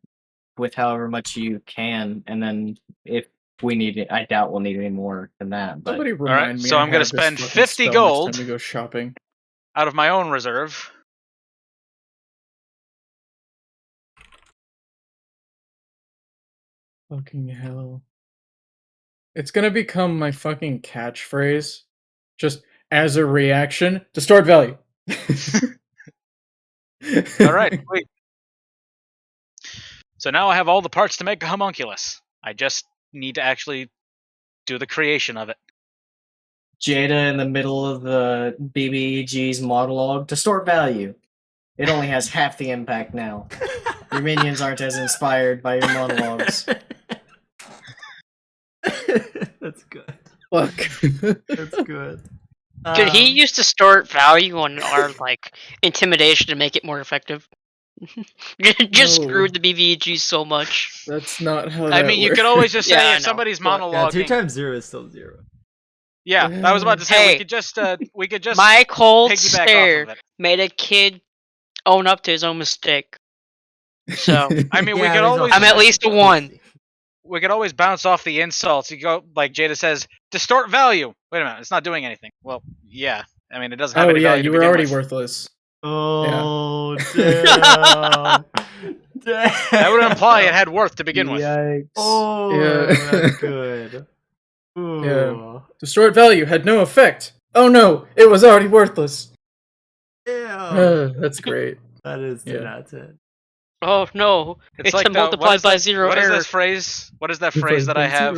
D: with however much you can, and then if we need it, I doubt we'll need any more than that. But
B: Somebody
C: right,
B: remind me.
C: so
B: I
C: I'm gonna
B: have this
C: spend
B: fucking
C: 50
B: spell
C: gold.
B: Next time we go shopping.
C: Out of my own reserve.
B: Fucking hell. It's gonna become my fucking catchphrase. Just as a reaction to stored value.
C: All right, wait. So now I have all the parts to make a homunculus. I just need to actually do the creation of it.
D: Jada in the middle of the BBEG's monologue, distort value. It only has half the impact now. Your minions aren't as inspired by your monologues.
A: That's good.
B: Fuck.
A: That's good.
E: Could he use distort value on our intimidation to make it more effective? Just
B: No.
E: screwed the BVG so much.
B: That's not how
C: I
B: that
C: mean, you
B: works.
C: could always just say
E: Yeah, I
C: if
E: know,
C: somebody's
E: but-
A: Yeah,
C: monologuing.
A: 2 times 0 is still 0.
C: Yeah, I was about to say
E: Hey,
C: we could just
E: My cold
C: piggyback
E: stare
C: off of it.
E: made a kid own up to his own mistake. So
C: I mean, we
A: Yeah,
C: could
A: there's
C: always
E: I'm at least a 1.
C: we could always bounce off the insults. You go like Jada says, distort value. Wait a minute, it's not doing anything. Well, yeah. I mean, it doesn't have
B: Oh
C: any
B: yeah,
C: value.
B: you
C: to
B: were
C: begin
B: already
C: with.
B: worthless.
A: Oh, damn. Damn.
C: That would imply it had worth to begin with.
D: Yikes.
A: Oh,
B: Yeah.
A: that's good. Ooh.
B: Yeah. Distort value had no effect. Oh no, it was already worthless.
A: Damn.
B: That's great.
A: That is 10
B: Yeah.
A: out of 10.
E: Oh no! It's
C: like
E: a multiplied by 0
C: What is
E: error.
C: this phrase? What is that phrase that I have?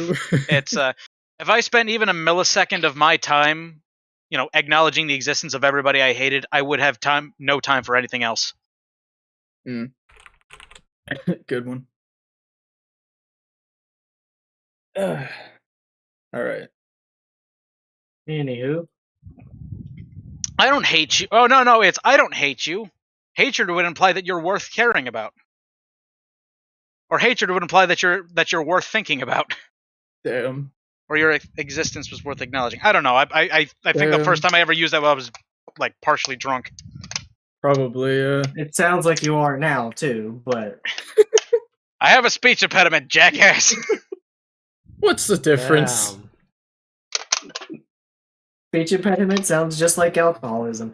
C: It's if I spent even a millisecond of my time, acknowledging the existence of everybody I hated, I would have no time for anything else.
B: Good one. All right.
D: Anywho.
C: I don't hate you. Oh no, it's I don't hate you. Hatred would imply that you're worth caring about, or hatred would imply that you're worth thinking about,
B: Damn.
C: or your existence was worth acknowledging. I don't know. I think the
B: Damn.
C: first time I ever used that, I was partially drunk.
B: Probably.
D: It sounds like you are now, too, but...
C: I have a speech impediment, jackass.
B: What's the difference?
A: Damn.
D: Speech impediment sounds just like alcoholism.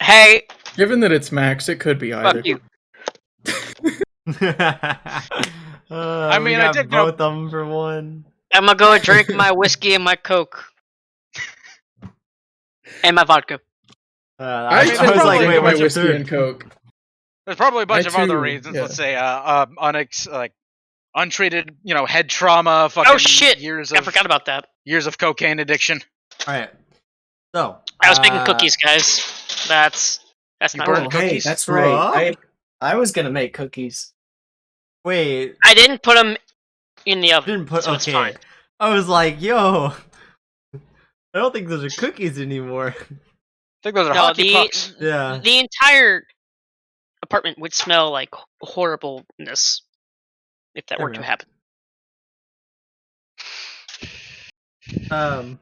E: Hey,
B: Given that it's max, it could be either.
E: fuck you.
C: I mean,
A: we
C: I
A: got
C: did go-
A: both of them for 1.
E: I'm gonna go drink my whiskey and my Coke. And my vodka.
B: I
C: mean,
B: tend
C: was
B: to
C: like,
B: drink
C: wait,
B: my
A: what's your
B: whiskey
A: third?
B: and Coke.
C: There's probably a bunch
B: I
C: of other
B: too,
C: reasons.
B: yeah.
C: Let's say, untreated, head trauma, fucking
E: Oh shit!
C: years
E: I
C: of
E: forgot about that.
C: years of cocaine addiction.
A: Alright. So.
E: I was making cookies, guys. That's
C: You
E: not
C: burned
E: right.
D: Hey,
C: cookies?
D: that's right.
A: What?
D: I was gonna make cookies.
A: Wait.
E: I didn't put them in the oven.
A: Didn't put.
E: So it's
A: Okay.
E: fine.
A: I was like, yo. I don't think those are cookies anymore.
C: I think those are
E: No,
C: hockey pucks.
A: Yeah.
E: the entire apartment would smell like horribleness if that were to
A: Fair
E: happen.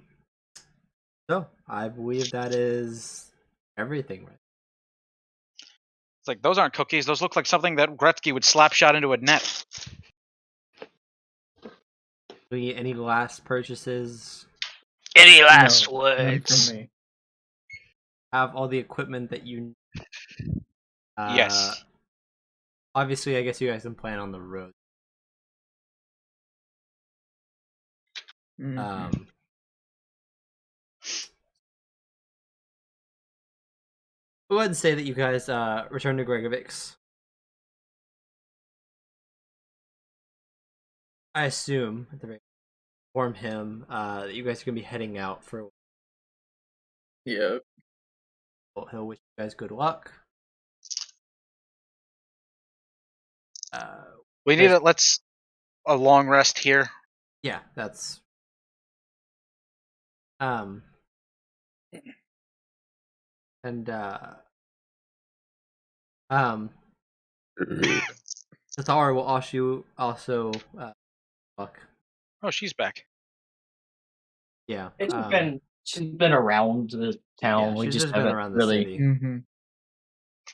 A: So I believe that is everything, right?
C: It's like those aren't cookies. Those look like something that Gretzky would slap shot into a net.
A: Any last purchases?
E: Any last
B: No, none
E: words?
B: from me.
A: Have all the equipment that you need?
C: Yes.
A: Obviously, I guess you guys can plan on the road.
B: Mhm.
A: Go ahead and say that you guys return to Gregovic's. I assume at the very inform him that you guys are gonna be heading out for.
B: Yeah.
A: He'll wish you guys good luck.
C: We need a long rest here.
A: Yeah, that's and Tathara will also luck.
C: Oh, she's back.
A: Yeah.
D: She's been around the town.
A: Yeah,
D: we
A: she's
D: just
A: just been
D: haven't
A: around the
D: really.
A: city.
B: Mm-hmm.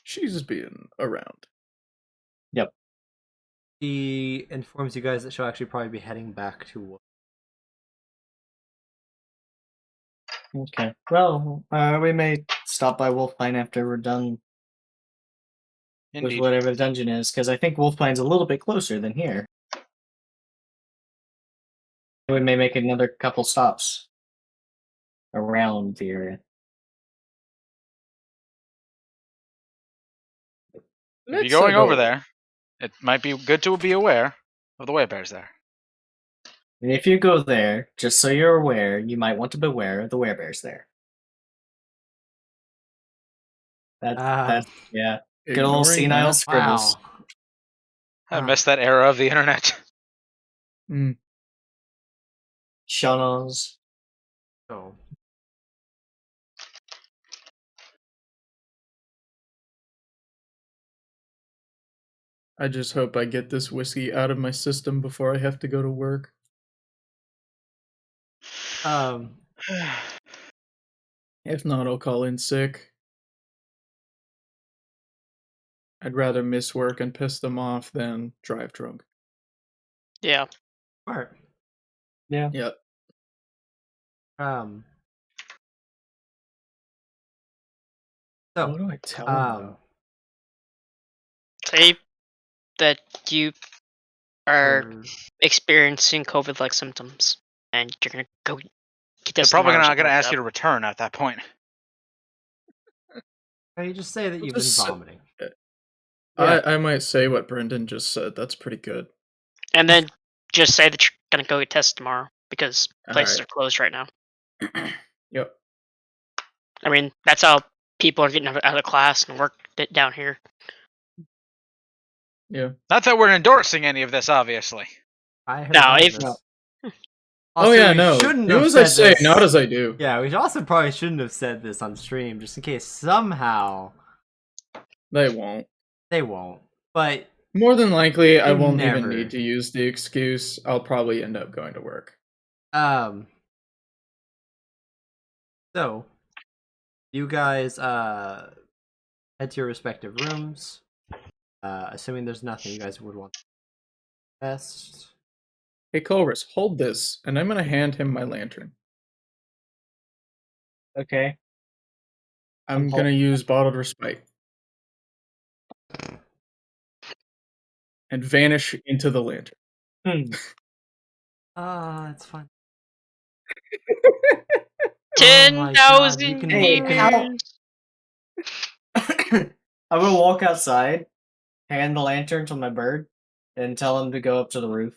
B: She's being around.
A: He informs you guys that she'll actually probably be heading back to work.
D: Okay. Well, we may stop by Wolfpine after we're done with
C: Indeed.
D: whatever the dungeon is, because I think Wolfpine's a little bit closer than here. We may make another couple stops around the area.
C: If you're going over there, it might be good to be aware of the waybears there.
D: And if you go there, just so you're aware, you might want to beware of the werebears there. That's yeah. Good
B: Ignoring
D: old senile
B: that.
D: scribbles.
A: Wow.
C: I miss that era of the internet.
B: Mm.
D: Shunnels.
A: So,
B: I just hope I get this whiskey out of my system before I have to go to work. If not, I'll call in sick. I'd rather miss work and piss them off than drive drunk.
E: Yeah.
A: smart.
D: Yeah.
B: Yep.
A: So,
B: What do I tell them about?
E: Say that you are
A: for-
E: experiencing COVID-like symptoms, and you're gonna go get
C: They're
E: tested
C: probably
E: tomorrow or
C: not going
E: something
C: to
E: like
C: ask
E: that.
C: you to return at that point.
A: Can you just say that you've been
B: just say-
A: vomiting?
B: I might say what Brendan just said. That's pretty good.
E: And then just say that you're gonna go get tested tomorrow because places
B: Alright.
E: are closed right now.
B: Yep.
E: I mean, that's how people are getting out of class and work down here.
B: Yeah.
C: Not that we're endorsing any of this, obviously.
A: I heard
E: No,
A: none of
E: if-
A: this.
B: Oh
A: Also,
B: yeah,
A: we
B: no.
A: shouldn't
B: Do
A: have
B: as I
A: said
B: say,
A: this.
B: not as I do.
A: Yeah, we also probably shouldn't have said this on stream, just in case somehow
B: They won't.
A: they won't. But
B: More than likely, I
A: You
B: won't
A: never.
B: even need to use the excuse. I'll probably end up going to work.
A: So you guys head to your respective rooms. Assuming there's nothing you guys would want to test.
B: Hey, Colrus, hold this, and I'm gonna hand him my lantern.
D: Okay.
B: I'm
D: hol-
B: gonna use bottled respite. And vanish into the lantern.
A: It's fine.
E: 10,000
A: you can-
D: Hey, how-
E: years.
D: I'm gonna walk outside, hand the lantern to my bird, and tell him to go up to the roof.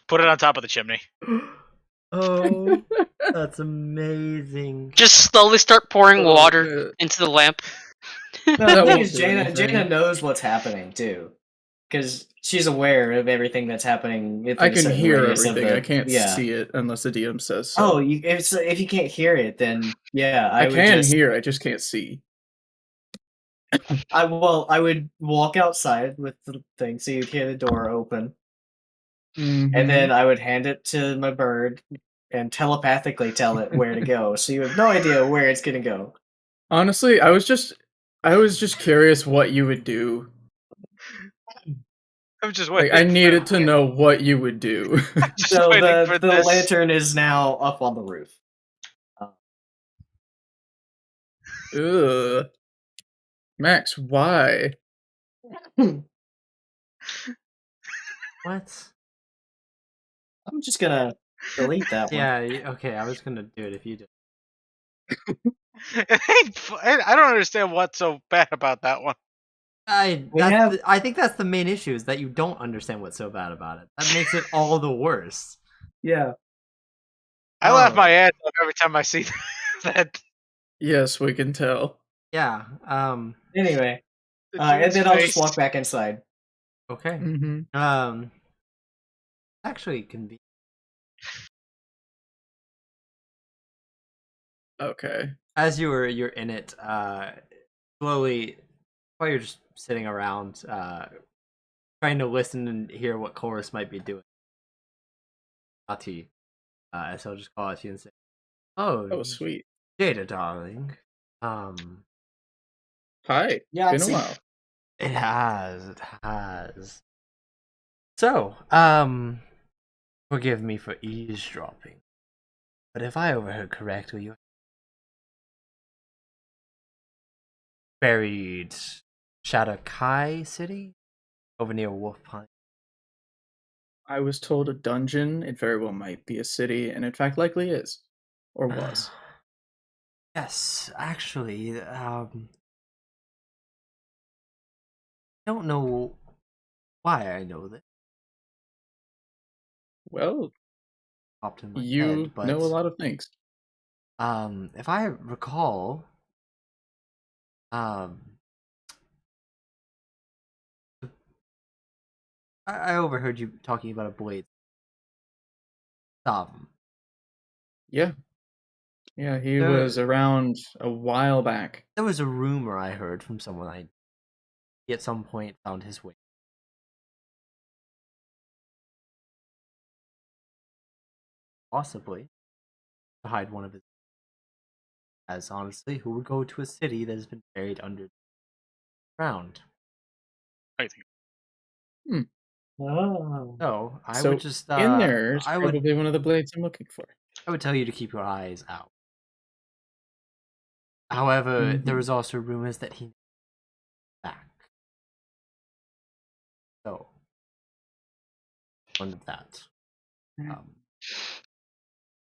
C: Put it on top of the chimney.
A: Oh, that's amazing.
E: Just slowly start pouring
B: Oh,
E: water
B: yeah.
E: into the lamp.
D: No,
B: That
D: the thing
B: won't
D: is,
B: do
D: Jaina
B: anything.
D: knows what's happening too, because she's aware of everything that's happening. Within
B: I
D: a
B: can
D: certain
B: hear
D: radius of
B: everything.
D: the-
B: I can't
D: yeah.
B: see it unless the DM says so.
D: Oh, if you can't hear it, then yeah,
B: I
D: would
B: can
D: just,
B: hear, I just can't see.
D: I would walk outside with the thing, so you'd hear the door open, and then I would hand it to my bird and telepathically tell it where to go. So you have no idea where it's gonna go.
B: Honestly, I was just curious what you would do.
C: I'm just
B: Like,
C: waiting.
B: I needed to know what you would do.
C: Just
D: So
C: waiting for
D: the
C: this.
D: lantern is now up on the roof.
B: Ugh. Max, why?
A: What?
D: I'm just gonna delete that one.
A: Yeah, okay, I was gonna do it if you did.
C: I don't understand what's so bad about that one.
A: I
D: have-
A: think that's the main issue, is that you don't understand what's so bad about it. That makes it all the worse.
D: Yeah.
C: I laugh
A: Oh.
C: my ass off every time I see that.
B: Yes, we can tell.
A: Yeah.
D: Anyway,
C: the
D: and
C: dude's
D: then I'll just
C: face.
D: walk back inside.
A: Okay.
B: Mm-hmm.
A: Actually convenient.
B: Okay.
A: As you're in it, slowly, while you're just sitting around, trying to listen and hear what Chorus might be doing. Ati, so I'll just call at you and say,
B: Oh, sweet.
A: Jada, darling.
B: Hi.
D: Yeah,
B: Been a while.
A: It has. So, forgive me for eavesdropping, but if I overheard correctly, you're buried Shadakai City over near Wolf Pine.
B: I was told a dungeon. It very well might be a city, and in fact likely is. Or was.
A: Yes, actually, don't know why I know that.
B: Well,
A: Popped in my
B: you
A: head, but
B: know a lot of things.
A: if I recall, I overheard you talking about a boy.
B: Yeah. Yeah, he was around a while back.
A: There was a rumor I heard from someone he at some point found his way. Possibly to hide one of his. As honestly, who would go to a city that has been buried underground?
C: I think.
D: Oh.
A: So I
B: So
A: would just
B: in there is
A: I
B: probably one of the blades I'm looking for.
A: would tell you to keep your eyes out. However, there was also rumors that he back. So one of that.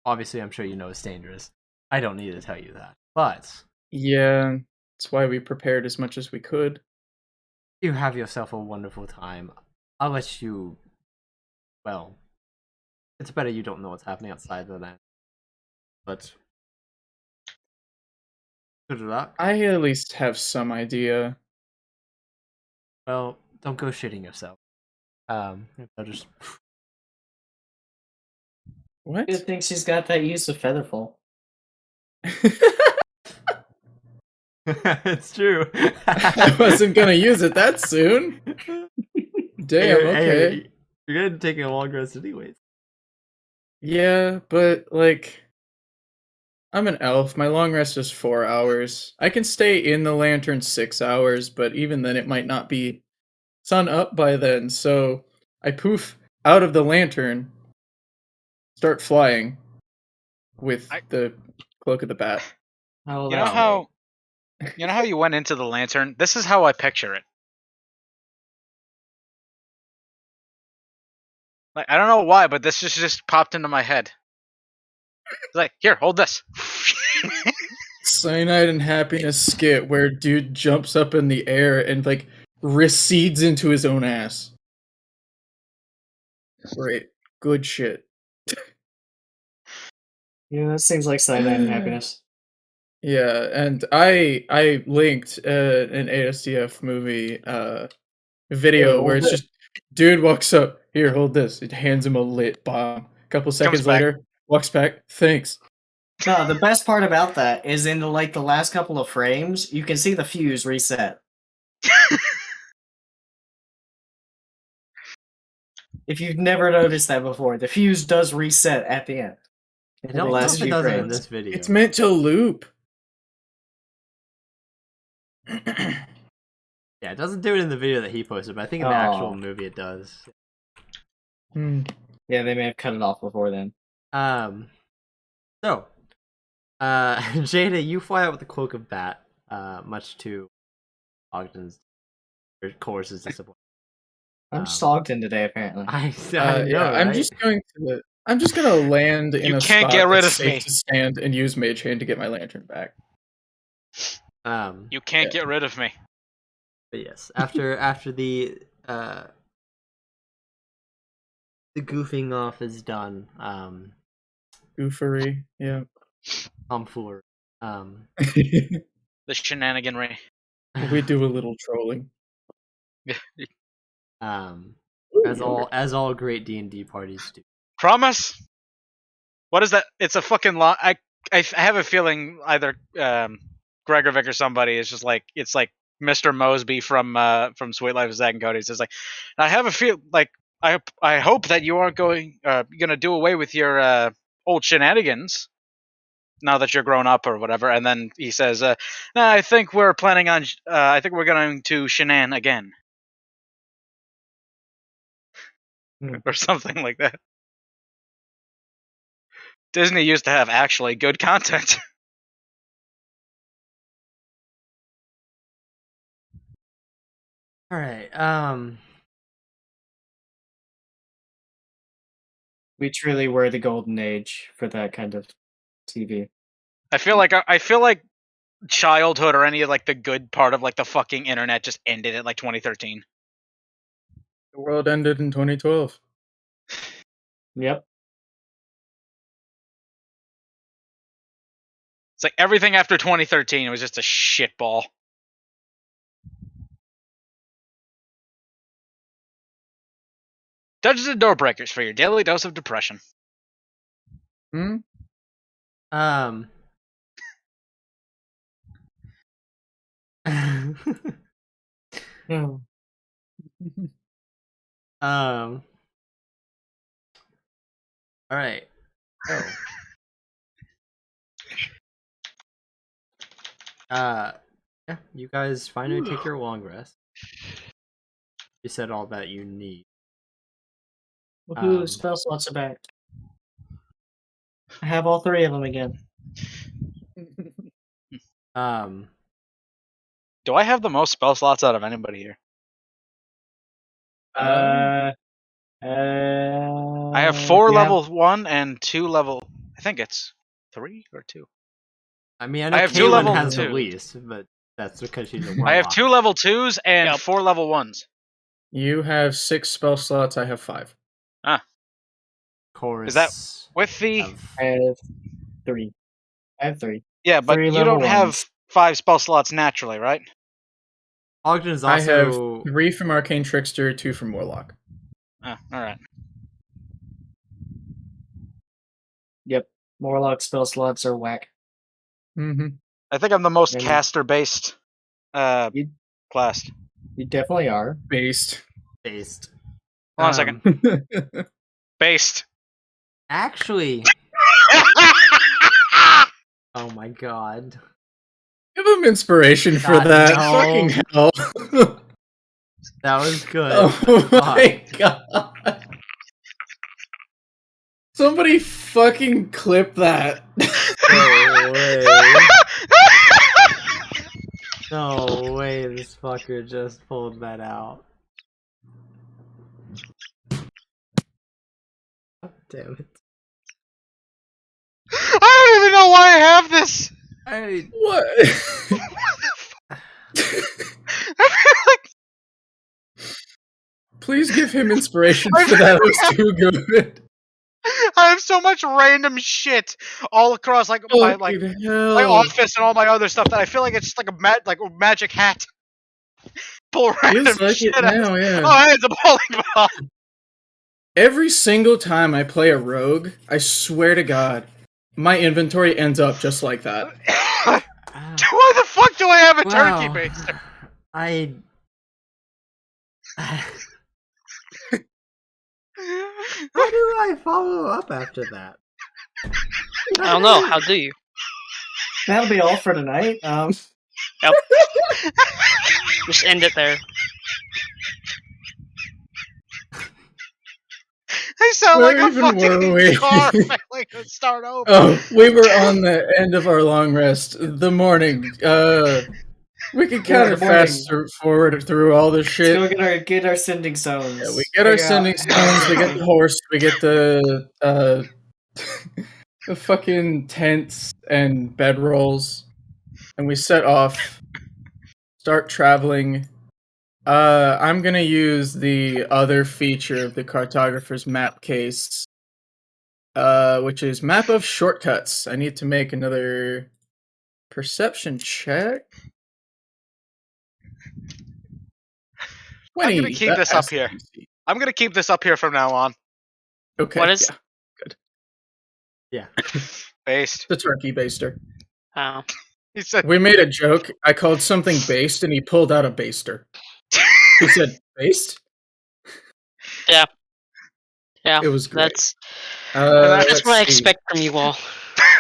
A: Obviously, I'm sure you know it's dangerous. I don't need to tell you that, but
B: Yeah, that's why we prepared as much as we could.
A: you have yourself a wonderful time. I'll let you. Well, it's better you don't know what's happening outside of that. But good luck.
B: I at least have some idea.
A: Well, don't go shitting yourself. I'll just.
B: What?
D: Good thing she's got that use of Featherfall.
A: It's true.
B: I wasn't gonna use it that soon. Damn, okay.
A: You're gonna take a long rest anyways.
B: Yeah, but like, I'm an elf. My long rest is 4 hours. I can stay in the lantern 6 hours, but even then it might not be sun up by then. So I poof out of the lantern, start flying with the cloak of the bat.
D: Oh,
C: You know how you went into the lantern? This is how I picture it. Like, I don't know why, but this just popped into my head. It's like, here, hold this.
B: Cyanide and Happiness skit where dude jumps up in the air and like recedes into his own ass. Great. Good shit.
D: Yeah, that seems like Cyanide and Happiness.
B: Yeah, and I linked an ASDF movie video where it's just dude walks up, here, hold this. It hands him a lit bomb. A couple seconds later, walks back, thanks.
D: No, the best part about that is in the last couple of frames, you can see the fuse reset. If you've never noticed that before, the fuse does reset at the end.
A: I don't know if it does it in this video.
B: It's meant to loop.
A: Yeah, it doesn't do it in the video that he posted, but I think in the actual movie it does.
D: Yeah, they may have cut it off before then.
A: So, Jada, you fly out with the cloak of bat, much to Ogden's or Chorus's disappointment.
D: I'm just Ogden today, apparently.
A: I know,
B: yeah,
A: right?
B: I'm just gonna land in
C: You
B: a
C: can't
B: spot
C: get rid
B: that's
C: of me.
B: safe to stand and use Mage Hand to get my lantern back.
C: You can't get rid of me.
A: But yes, after the goofing off is done,
B: Goofery, yeah.
A: tomfoolery.
C: The shenaniganry.
B: We do a little trolling.
A: As all great D&D parties do.
C: Promise? What is that? It's a fucking law. I have a feeling either Gregovic or somebody is just like, it's like Mr. Mosby from Sweet Life of Zack and Cody. It's like, I have a feel like I hope that you aren't gonna do away with your old shenanigans now that you're grown up or whatever. And then he says, "No, I think we're planning on. I think we're going to shenan again." Or something like that. Disney used to have actually good content.
A: All right.
D: We truly were the golden age for that kind of TV.
C: I feel like childhood or any of like the good part of like the fucking internet just ended at like 2013.
B: The world ended in 2012.
D: Yep.
C: It's like everything after 2013 was just a shitball. Dungeons and DoorBreakers for your daily dose of depression.
B: Hmm?
D: No.
A: All right. Oh. Yeah, you guys finally take your long rest. You said all that you need.
D: Woohoo, spell slots are back. I have all 3 of them again.
C: Do I have the most spell slots out of anybody here?
B: Um,
C: I have 4 level 1 and 2 level. I think it's 3 or 2.
A: I mean, I know
C: I have 2
A: Caitlin
C: level
A: has the
C: 2.
A: least, but that's because she's a warlock.
C: I have 2 level 2s and
E: Yep.
C: 4 level 1s.
B: You have 6 spell slots. I have 5.
A: Chorus
C: Is that with the?
D: I have 3. I have 3.
C: Yeah, but
D: 3
C: you
D: level
C: don't have
D: ones.
C: 5 spell slots naturally, right?
A: Ogden's
B: I have
A: also
B: 3 from Arcane Trickster, 2 from Warlock.
C: Oh, alright.
D: Yep. Warlock spell slots are whack.
B: Mm-hmm.
C: I think I'm the most
D: And-
C: caster-based
D: You,
C: class.
D: you definitely are.
B: Based.
A: based.
C: Hold on a second. Based.
A: Actually, oh my god.
B: Give him inspiration for
A: God,
B: that.
A: no.
B: Fucking hell.
A: That was good.
B: Oh my god. Somebody fucking clip that.
A: No way. No way this fucker just pulled that out. Oh, damn it.
C: I don't even know why I have this.
B: What? Please give him inspiration for that. It was too good.
C: I have so much random shit all across my
B: Fucking hell.
C: my office and all my other stuff that I feel like it's just like a magic hat. Pull random
B: Feels like
C: shit
B: it
C: out.
B: now, yeah.
C: Oh, hey, it's a bowling ball.
B: Every single time I play a rogue, I swear to God, my inventory ends up just like that.
C: Why the fuck do I have a turkey
A: Wow.
C: base?
A: How do I follow up after that?
E: I don't know. How do you?
D: That'll be all for tonight.
E: Just end it there.
C: I sound
B: Where
C: like a
B: even were
C: fucking
B: we?
C: car failing to start over.
B: Oh, we were on the end of our long rest. The morning. We can
D: Yeah,
B: kind
D: the
B: of fast forward through all this shit.
D: Let's go get our sending stones.
B: Yeah, we get our sending stones, we get the horse, we get the the fucking tents and bedrolls, and we set off. Start traveling. I'm gonna use the other feature of the cartographer's map case, which is map of shortcuts. I need to make another perception check.
C: I'm gonna keep this up here.
B: easy.
C: I'm gonna keep this up here from now on.
B: Okay.
E: What is-
B: Yeah.
A: Yeah.
C: Based.
B: The turkey baster.
E: Oh.
C: He said
B: We made a joke. I called something based, and he pulled out a baster. He said, "Based?"
E: Yeah.
B: It was great.
E: That's
B: Let's
E: what I
B: see.
E: expect from you all.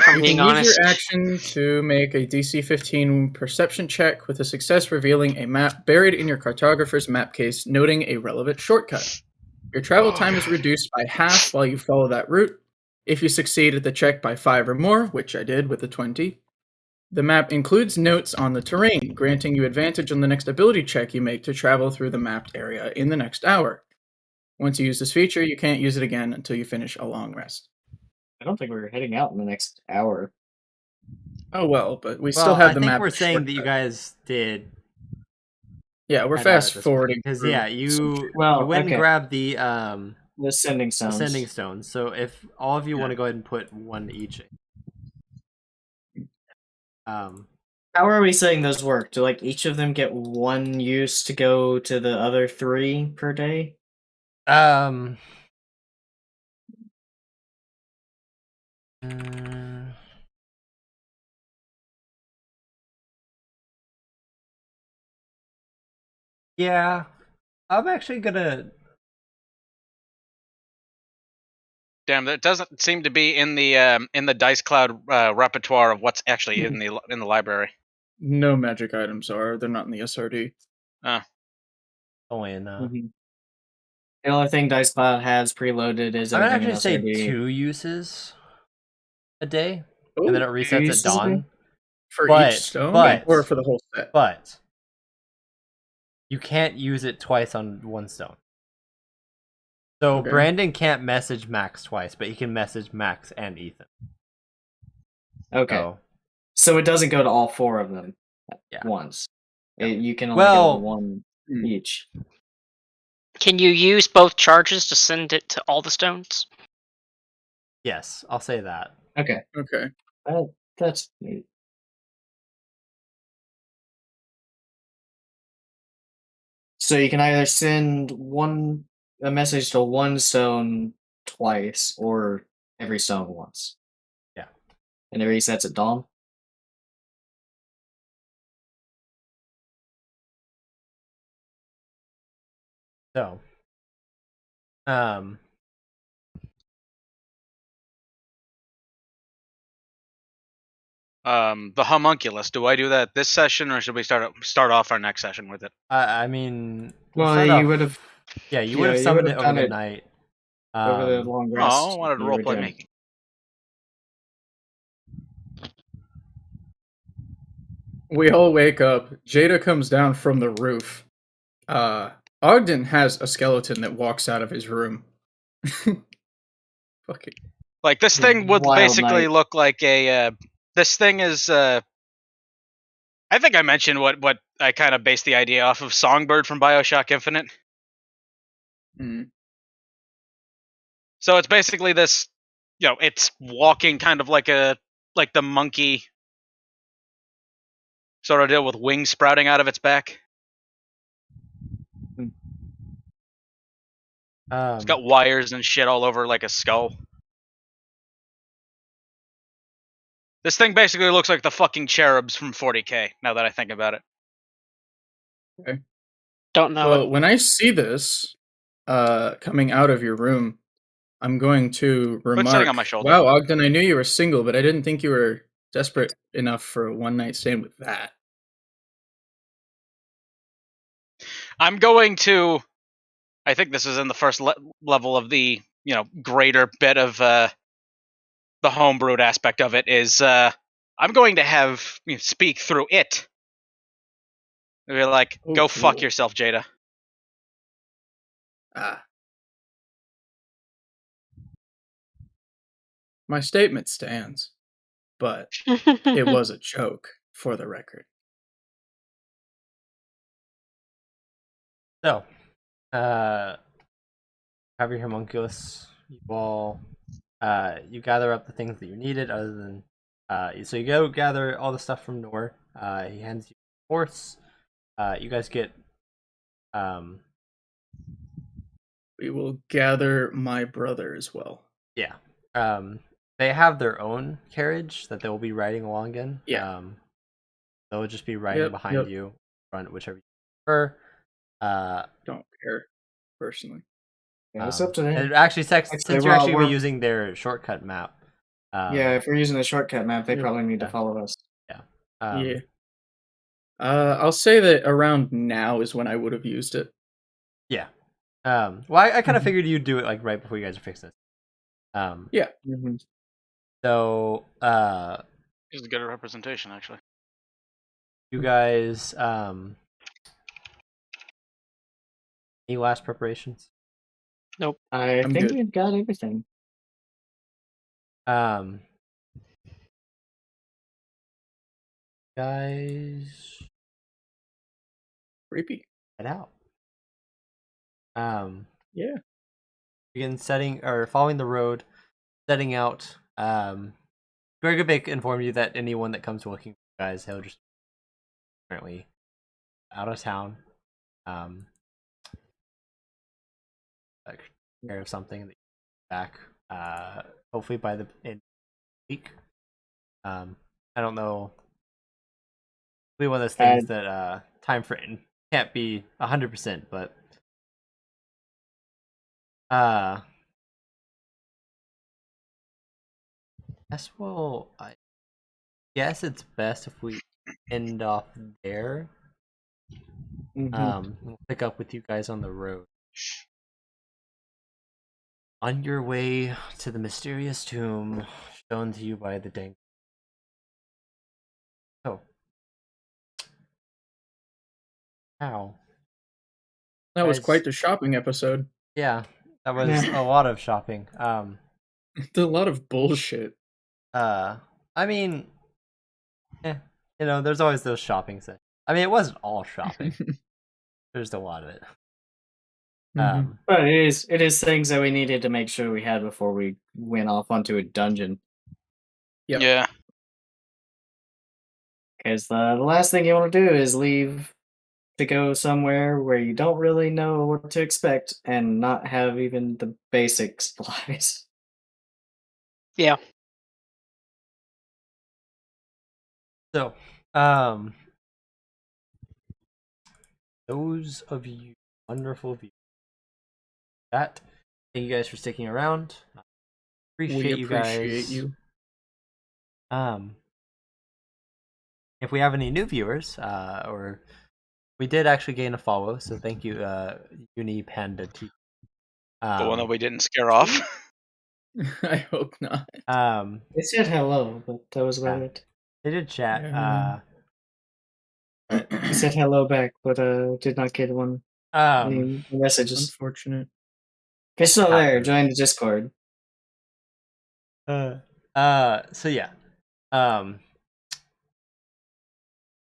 E: From
B: You
E: being
B: can use
E: honest.
B: your action to make a DC 15 perception check with a success revealing a map buried in your cartographer's map case, noting a relevant shortcut. Your travel time is reduced by half while you follow that route. If you succeed at the check by 5 or more, which I did with a 20, the map includes notes on the terrain, granting you advantage on the next ability check you make to travel through the mapped area in the next hour. Once you use this feature, you can't use it again until you finish a long rest.
D: I don't think we're heading out in the next hour.
B: Oh well, but we still have the map.
A: I think we're saying that you
B: shortcut.
A: guys did.
B: Yeah, we're
A: head out at
B: fast
A: this
B: forwarding.
A: Because
B: through
A: yeah,
B: some
A: you
B: shit.
A: you went and grabbed the
D: The sending stones.
A: sending stones. So if all of you want to go ahead and put one each.
D: How are we saying those work? Do like each of them get one use to go to the other 3 per day?
A: Um. Yeah, I'm actually gonna.
C: Damn, that doesn't seem to be in the dice cloud repertoire of what's actually in the library.
B: No magic items are. They're not in the SRD.
A: Only in.
D: The only thing Dice Cloud has preloaded is
A: I'm gonna
D: everything in
A: actually say
D: SRD.
A: 2 uses a day,
B: Ooh,
A: and then it resets
D: uses
A: at
D: a day?
A: dawn.
B: for
A: but-
B: each stone,
A: but-
B: or for the whole set.
A: But you can't use it twice on one stone. So
B: Okay.
A: Brandon can't message Max twice, but he can message Max and Ethan.
D: Okay.
A: So,
D: So it doesn't go to all 4 of them at
A: Yeah.
D: once.
A: No.
D: You can only
A: Well-
D: go to one each.
E: Can you use both charges to send it to all the stones?
A: yes, I'll say that.
D: Okay.
B: Okay.
D: That's neat. So you can either send a message to one stone twice or every stone once.
A: Yeah.
D: And it resets at dawn.
A: So,
C: The homunculus. Do I do that this session, or should we start off our next session with it?
A: I mean,
D: Well,
A: start
D: you
A: off-
D: would have
A: Yeah, you
D: yeah,
A: would have
D: you
A: summoned
D: would've
A: it over
D: done
A: the
D: it
A: night.
D: over the long rest.
C: Oh, I wanted to
D: you were
C: roleplay
D: doing.
C: me.
B: We all wake up. Jada comes down from the roof. Ogden has a skeleton that walks out of his room. Fucking.
C: Like this thing would
D: Wild
C: basically
D: night.
C: look like a. This thing is. I think I mentioned what I kind of based the idea off of Songbird from Bioshock Infinite.
B: Mm.
C: So it's basically this. It's walking kind of like the monkey sort of deal with wings sprouting out of its back. It's got wires and shit all over like a skull. This thing basically looks like the fucking cherubs from 40K, now that I think about it.
E: Don't know.
B: Well, when I see this coming out of your room, I'm going to remark,
C: sitting on my shoulder.
B: "Wow, Ogden, I knew you were single, but I didn't think you were desperate enough for a one-night stand with that."
C: I'm going to. I think this is in the first level of the greater bit of the homebrewed aspect of it. Is I'm going to have speak through it. We're like,
B: Oh,
C: go fuck
B: cool.
C: yourself, Jada.
B: My statement stands, but it was a joke, for the record.
A: So, have your homunculus. You all, you gather up the things that you needed, other than, so you go gather all the stuff from Nor. He hands you a horse. You guys get,
B: We will gather my brother as well.
A: yeah. They have their own carriage that they will be riding along in.
B: Yeah.
A: They'll just be riding
B: Yep,
A: behind
B: yep.
A: you, front, whichever you prefer.
B: Don't care, personally.
D: Yeah, it's up to them.
A: And actually, since
D: Actually,
A: you're
D: well,
A: actually
D: we're-
A: using their shortcut map.
D: Yeah, if we're using the shortcut map, they
B: Yeah.
D: probably need to
A: Yeah.
D: follow us.
B: Yeah. I'll say that around now is when I would have used it.
A: Yeah. Well, I kind of
B: Mhm.
A: figured you'd do it like right before you guys are fixing this.
B: Yeah.
D: Mm-hmm.
A: So,
C: This is a good representation, actually.
A: you guys, any last preparations?
D: I
B: I'm
D: think
B: good.
D: we've got everything.
A: Guys,
B: Creepy.
A: head out.
B: Yeah.
A: Begin setting or following the road, setting out. Gregovic informed you that anyone that comes looking for you guys, he'll just currently out of town. care of something that you back. Hopefully by the end of the week. I don't know. It'll be one of those things that time frame can't be 100%, but I guess it's best if we end off there. We'll pick up with you guys on the road. On your way to the mysterious tomb shown to you by the Dank. Oh. How?
B: That was quite the shopping episode.
A: Yeah, that was a lot of shopping.
B: It's a lot of bullshit.
A: I mean, there's always those shopping sessions. I mean, it wasn't all shopping. There's a lot of it.
D: But it is things that we needed to make sure we had before we went off onto a dungeon.
B: Yep.
C: Yeah.
D: Because the last thing you want to do is leave to go somewhere where you don't really know what to expect and not have even the basic supplies.
E: Yeah.
A: So, those of you wonderful viewers, thank you guys for sticking around. Appreciate you guys. If we have any new viewers, or we did actually gain a follow, so thank you, Uni Panda T.
C: The one that we didn't scare off.
B: I hope not.
D: They said hello, but that was about it.
A: They did chat.
D: He said hello back, but did not get any messages.
B: Unfortunate.
D: If you're still there, join the Discord.
A: So yeah.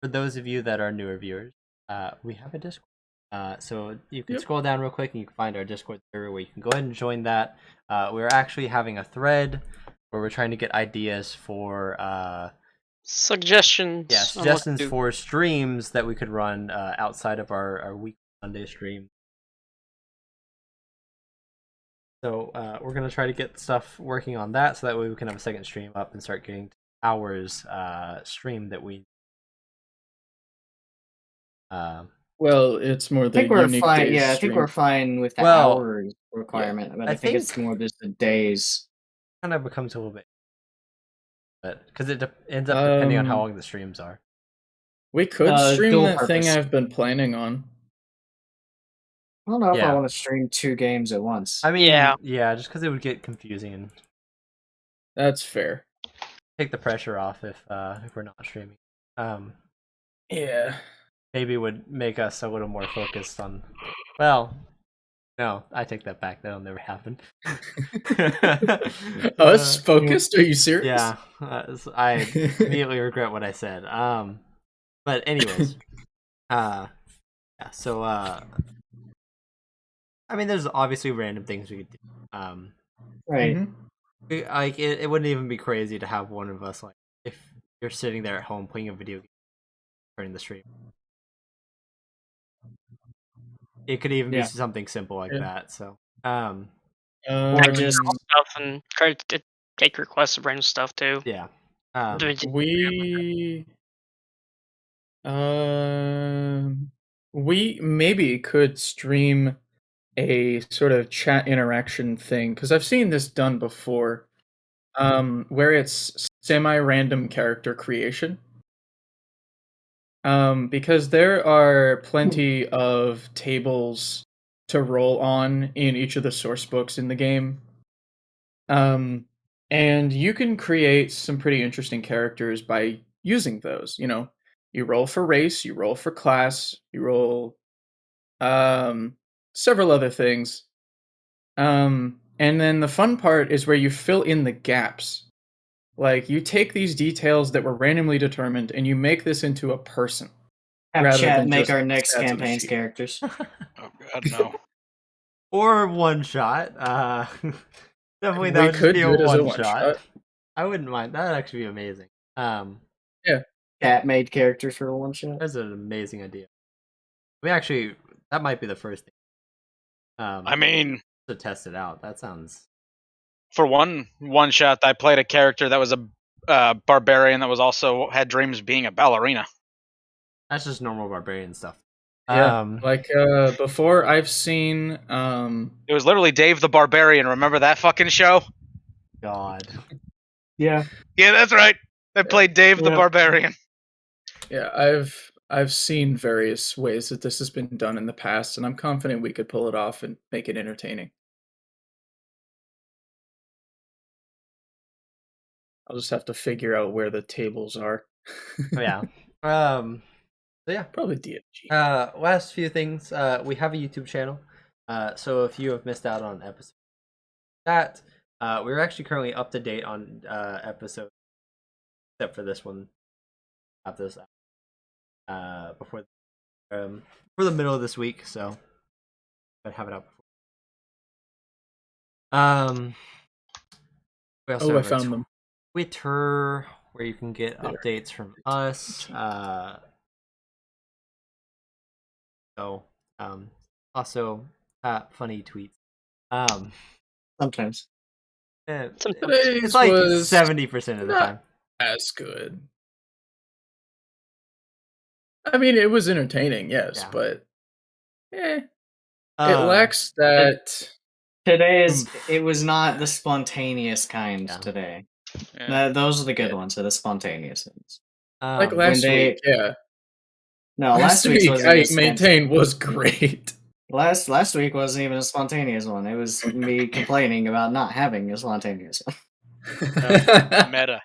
A: For those of you that are newer viewers, we have a Discord. So you can scroll down real quick and you can find our Discord server where you can go ahead and join that. We're actually having a thread where we're trying to get ideas for
E: suggestions.
A: Yeah, suggestions for streams that we could run outside of our weekly Sunday stream. So we're gonna try to get stuff working on that, so that way we can have a second stream up and start getting hours stream that we.
B: Well, it's more the unique
D: fine.
B: days
D: Yeah, I
B: stream.
D: think we're fine with the hours requirement, but I think it's more just the days.
A: Kind of becomes a little bit, but because it ends up depending on how long the streams are.
B: We could stream that thing I've been planning on.
D: I don't know if I want to stream 2 games at once.
A: I mean, yeah, just because it would get confusing and.
B: That's fair.
A: Take the pressure off if we're not streaming.
B: Yeah.
A: Maybe would make us a little more focused on. Well, no, I take that back. That'll never happen.
B: Us focused? Are you serious?
A: Yeah, I immediately regret what I said. But anyways, yeah. So I mean, there's obviously random things we could do.
D: Right.
A: Like it wouldn't even be crazy to have one of us, like, if you're sitting there at home playing a video game, turning the stream. It could even be something simple like that. So,
E: or just stuff and try to take requests of random stuff too.
A: Yeah.
B: We maybe could stream a sort of chat interaction thing, because I've seen this done before, where it's semi-random character creation. Because there are plenty of tables to roll on in each of the source books in the game. And you can create some pretty interesting characters by using those. You know, you roll for race, you roll for class, you roll several other things. And then the fun part is where you fill in the gaps. Like, you take these details that were randomly determined and you make this into a person.
D: Have chat make our next campaign's characters.
C: Oh god, no.
A: Or one shot. Definitely that would just be a one shot. I wouldn't mind. That would actually be amazing.
B: Yeah.
D: Cat made characters for a one shot.
A: That's an amazing idea. We actually, that might be the first thing.
C: I mean,
A: To test it out. That sounds.
C: For one shot, I played a character that was a barbarian that was also had dreams of being a ballerina.
A: That's just normal barbarian stuff.
B: Yeah, before I've seen
C: It was literally Dave the Barbarian. Remember that fucking show?
A: God.
D: Yeah.
C: Yeah, that's right. I played Dave the
D: Yeah.
C: Barbarian.
B: Yeah, I've seen various ways that this has been done in the past, and I'm confident we could pull it off and make it entertaining. I'll just have to figure out where the tables are.
A: Yeah. So yeah.
B: Probably DFG.
A: Last few things. We have a YouTube channel. So if you have missed out on episodes, we're actually currently up to date on episodes, except for this one. Not this. Before the middle of this week, so I'd have it up before. We also have
B: I found them.
A: Twitter, where you can get updates from us. Also funny tweets.
D: Sometimes.
A: It's like 70% of the time.
B: As good. I mean, it was entertaining, yes,
A: Yeah.
B: but it lacks that.
D: It was not the spontaneous kind today.
C: Yeah.
D: Those are the good ones, are the spontaneous ones.
B: Like last week, yeah.
D: No, last week's wasn't
B: I maintain was great.
D: Last week wasn't even a spontaneous one. It was me complaining about not having a spontaneous one.
C: Meta.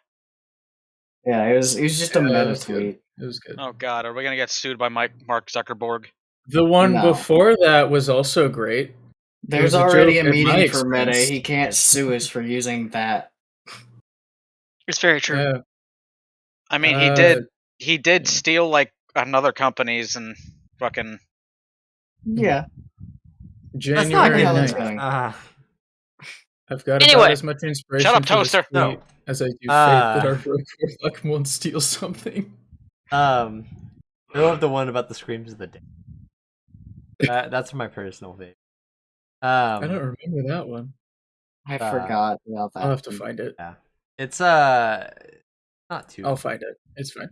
D: Yeah, it was just a meta tweet.
B: It was good.
C: Oh God, are we gonna get sued by Mark Zuckerberg?
B: The one before that was also great.
D: There's already a meeting for Meta. He can't sue us for using that.
E: It's very true.
B: Yeah.
C: I mean, he did steal like another company's and fucking.
D: Yeah.
B: January 9th. I've got about as much inspiration.
C: Shut up, Toaster.
B: As I do faith that our luck won't steal something.
A: I love the one about the screams of the day. That's my personal favorite.
B: I don't remember that one.
D: I forgot about that.
B: I'll have to find it.
A: Yeah, it's not too.
B: I'll find it. It's fine.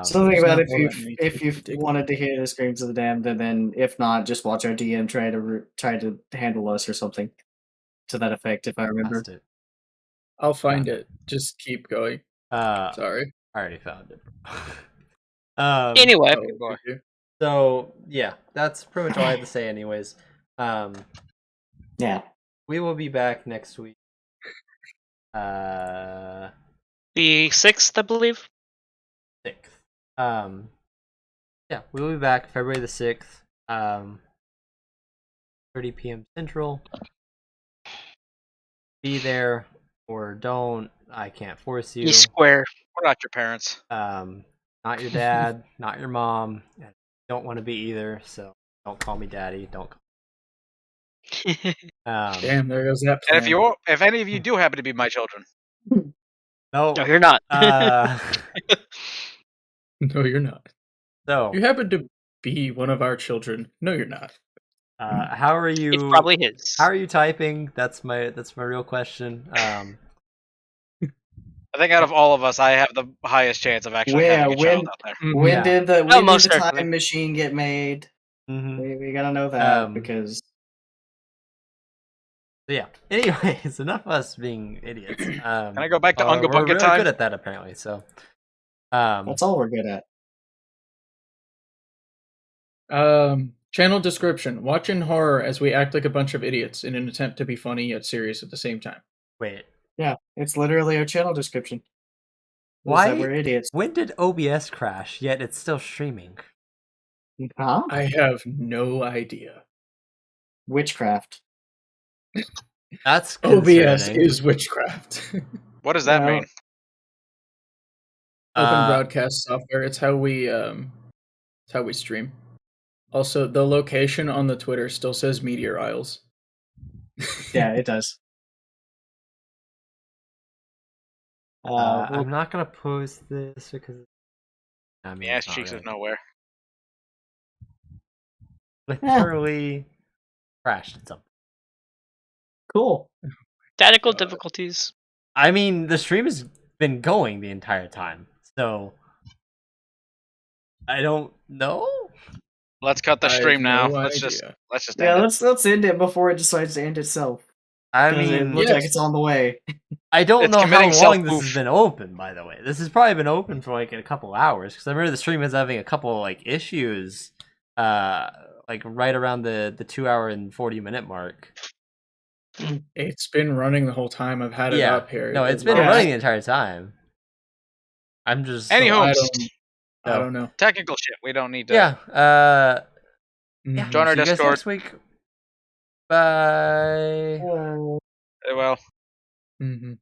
D: Something about if you wanted to hear the screams of the damned, and then if not, just watch our DM try to handle us or something to that effect. If I remember,
B: I'll find it. Just keep going. Sorry,
A: I already found it.
E: Anyway,
A: so yeah, that's pretty much all I have to say. Anyways,
D: yeah,
A: we will be back next week.
E: The 6th, I believe.
A: 6th. Yeah, we will be back February the 6th. 30 p.m. Central. Be there or don't. I can't force you.
E: Be square.
C: We're not your parents.
A: Not your dad, not your mom. Don't want to be either, so don't call me daddy. Don't call
B: Damn, there goes that plan.
C: And if any of you do happen to be my children.
A: No,
E: you're not.
B: No, you're not.
A: So
B: you happen to be one of our children. No, you're not.
A: How are you?
E: It's probably his.
A: How are you typing? That's my real question.
C: I think out of all of us, I have the highest chance of actually having a child out there.
D: When did the time machine get made?
A: Mm-hmm.
D: We gotta know that because.
A: Yeah. Anyways, enough of us being idiots.
C: Can I go back to Unga Bunga
A: We're really
C: time?
A: good at that, apparently. So.
D: That's all we're good at.
B: Channel description: watching horror as we act like a bunch of idiots in an attempt to be funny yet serious at the same time.
A: Wait.
D: Yeah, it's literally our channel description.
A: Why?
D: We're idiots.
A: When did OBS crash? Yet it's still streaming.
D: Huh?
B: I have no idea.
D: Witchcraft.
A: That's
B: OBS is witchcraft.
C: What does that mean?
B: Open broadcast software. It's how we stream. Also, the location on the Twitter still says Meteor Isles.
D: Yeah, it does.
A: I'm not gonna post this because
C: The ass cheeks is nowhere.
A: Literally crashed at something.
D: Cool.
E: Technical difficulties.
A: I mean, the stream has been going the entire time, so I don't know.
C: Let's cut the
B: I have
C: stream now.
B: no
C: Let's just
B: idea.
D: Yeah,
C: end it.
D: let's end it before it decides to end itself.
A: I
D: 'Cause it
A: mean,
D: looks
B: yes.
D: like it's on the way.
A: I don't
C: It's
A: know how
C: committing
A: long this has
C: self-oof.
A: been open. By the way, this has probably been open for like a couple hours because I remember the stream was having a couple like issues, like right around the 2 hour and 40 minute mark.
B: It's been running the whole time I've had it
A: Yeah,
B: up here.
A: no, it's been
D: Yeah.
A: running the entire time. I'm just
C: Anywho,
B: I don't know.
C: technical shit. We don't need to.
A: yeah. Yeah.
B: Mhm.
C: Join our
A: See you guys
C: Discord.
A: next week. Bye.
C: Well.
B: Mhm.